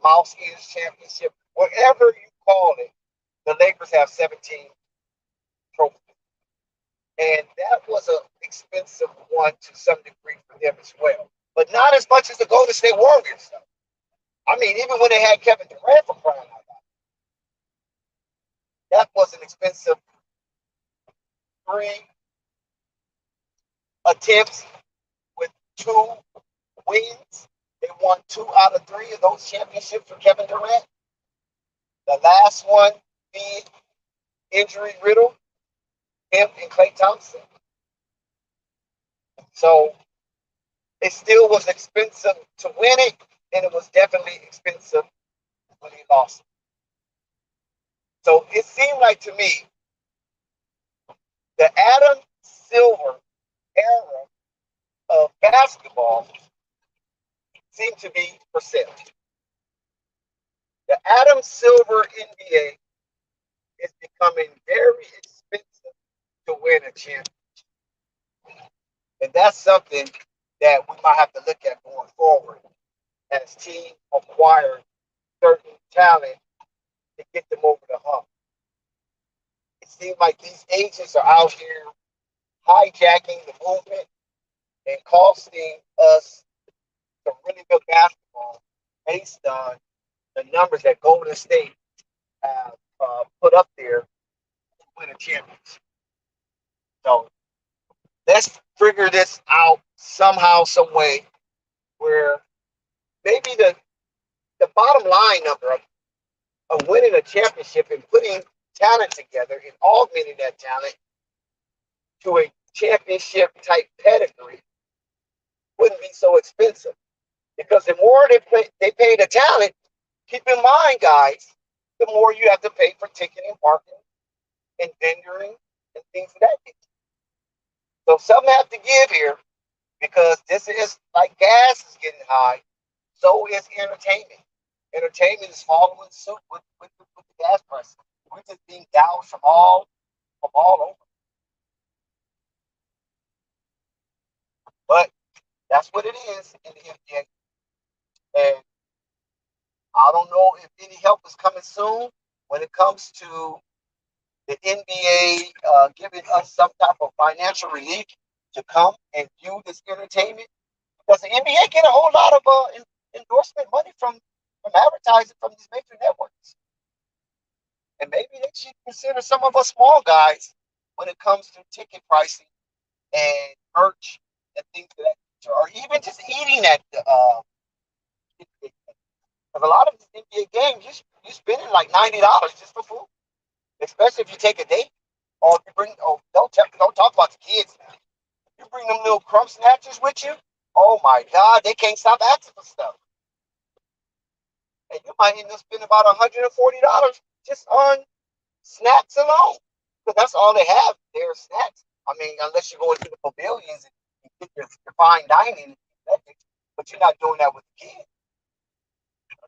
Mouse Ears championship. Whatever you call it, the Lakers have 17 trophy. And that was an expensive one to some degree for them as well. But not as much as the Golden State Warriors, though. I mean, even when they had Kevin Durant for crying out loud, that was an expensive 3 attempts with 2 wins. They won 2 out of 3 of those championships for Kevin Durant. The last one being injury riddle, him and Klay Thompson. So it still was expensive to win it, and it was definitely expensive when he lost it. So it seemed like to me the Adam Silver era of basketball seemed to be perceived. The Adam Silver NBA is becoming very expensive to win a championship. And that's something that we might have to look at going forward as teams acquire certain talent to get them over the hump. It seems like these agents are out here hijacking the movement and costing us some really good basketball based on the numbers that Golden State have put up there to win a championship. So let's figure this out somehow, some way, where maybe the bottom line number of winning a championship and putting talent together and augmenting that talent to a championship type pedigree wouldn't be so expensive. Because the more they pay the talent, keep in mind, guys, the more you have to pay for ticketing, parking, and vendoring, and things of that nature. So something has to give here, because this is like gas is getting high, so is entertainment. Entertainment is following suit with the gas prices. We're just being gouged from all over. But that's what it is in the NBA. And I don't know if any help is coming soon when it comes to the NBA giving us some type of financial relief to come and view this entertainment. Because the NBA get a whole lot of endorsement money from advertising from these major networks. And maybe they should consider some of us small guys when it comes to ticket pricing and merch and things of that nature, or even just eating at the because a lot of these NBA games, you spending like $90 just for food, especially if you take a date or if you bring. Oh, don't talk about the kids now. You bring them little crumb snatchers with you. Oh my God, they can't stop asking for stuff, and you might end up spending about $140 just on snacks alone, because that's all they have. Their snacks. I mean, unless you go into the pavilions and get your fine dining, but you're not doing that with the kids.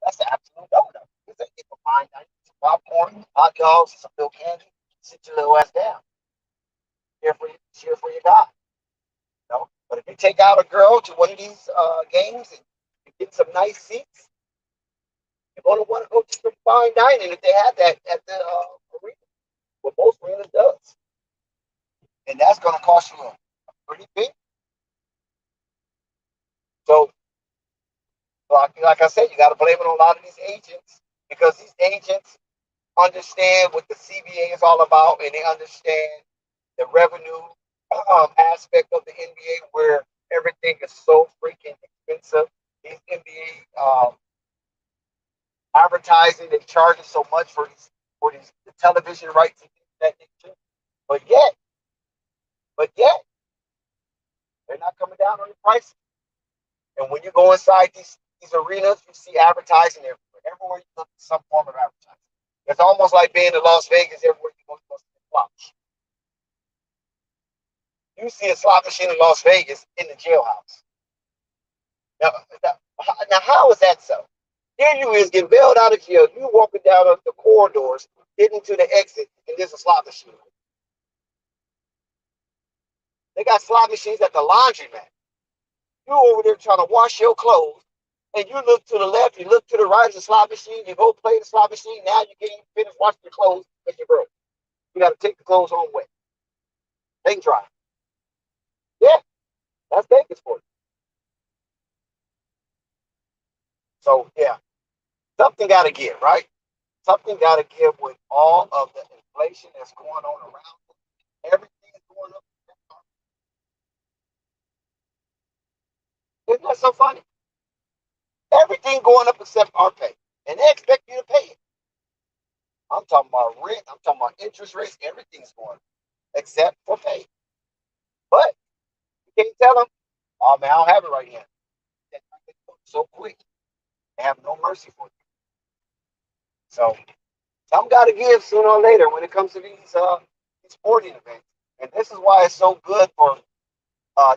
That's the absolute no-no. It's a fine dining, some popcorn, hot dogs, some milk candy. Sit your little ass down. Cheer for your guy. You know? But if you take out a girl to one of these games and you get some nice seats, you're going to want to go to some fine dining if they have that at the arena. What most arenas does. And that's going to cost you a pretty big. So, like I said, you got to blame it on a lot of these agents, because these agents understand what the CBA is all about, and they understand the revenue aspect of the NBA, where everything is so freaking expensive. These NBA advertising, they charge so much for these the television rights and things of that nature. But yet, they're not coming down on the prices. And when you go inside these arenas, you see advertising everywhere. Everywhere you look, some form of advertising. It's almost like being in Las Vegas. Everywhere you go, you see slot machine. You see a slot machine in Las Vegas in the jailhouse. Now how is that so? Here you is getting bailed out of jail. You walking down the corridors, getting to the exit, and there's a slot machine. They got slot machines at the laundromat. You over there trying to wash your clothes, and you look to the left, you look to the right, there's a slot machine, you go play the slot machine, now you can't finish washing your clothes because you're broke. You got to take the clothes home wet. Paint dry. Yeah, that's Vegas for you. So yeah, something got to give, right? Something got to give with all of the inflation that's going on around us. Everything is going up. Isn't that so funny? Everything going up except our pay, and they expect you to pay it. I'm talking about rent. I'm talking about interest rates. Everything's going up except for pay. But you can't tell them, oh man, I don't have it right here. So quick, they have no mercy for you. So some got to give sooner or later when it comes to these sporting events, and this is why it's so good for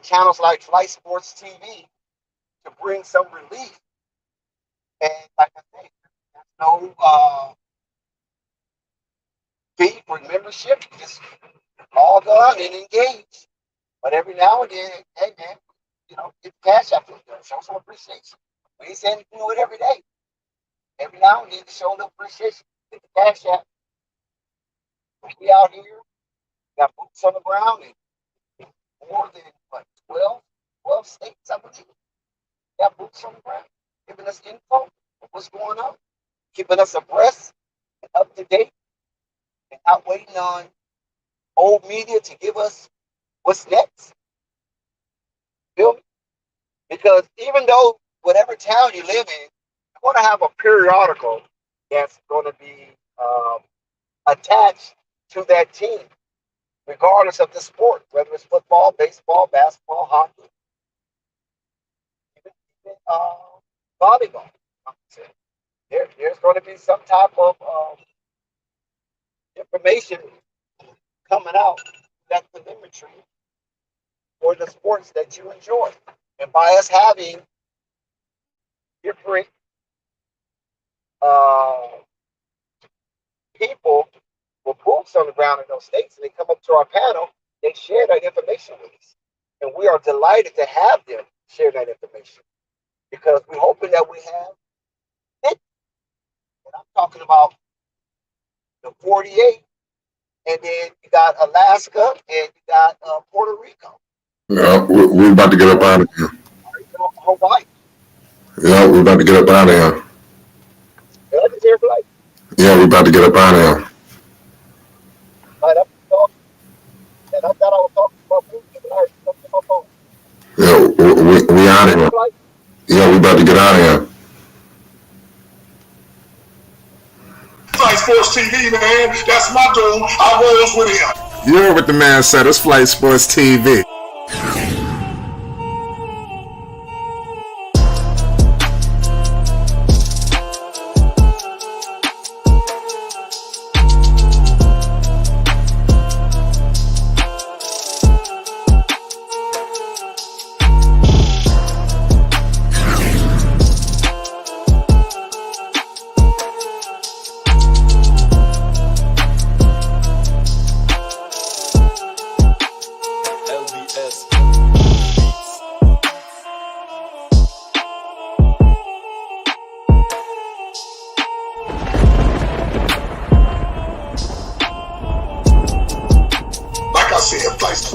channels like Flight Sports TV to bring some relief. And like I say, there's no fee for membership. Just log on and engage. But every now and then, hey man, get the cash out there. Show some appreciation. We ain't saying you do it every day. Every now and then, show the appreciation. Get the cash out. We out here, got boots on the ground in more than what, 12 states, I believe. Got boots on the ground, giving us info of what's going on, keeping us abreast and up to date, and not waiting on old media to give us what's next. Feel me? Because even though whatever town you live in, you're going to have a periodical that's going to be attached to that team, regardless of the sport, whether it's football, baseball, basketball, hockey, even volleyball. There's going to be some type of information coming out that's the telemetry for the sports that you enjoy. And by us having different people with boots on the ground in those states, and they come up to our panel, they share that information with us. And we are delighted to have them share that information because we're hoping that we have it. And I'm talking about the 48, and then you got Alaska, and you got Puerto Rico. Yeah, we're about to get up out of here. Hawaii. Yeah, we're about to get up out of here. Yeah, we're about to get up out of here. Yeah, we out of here. Yeah, we about to get out of here. Flight Sports TV, man. That's my dude. I rolls with him. You heard what the man said. It's Flight Sports TV. Like I said, Flight Sports.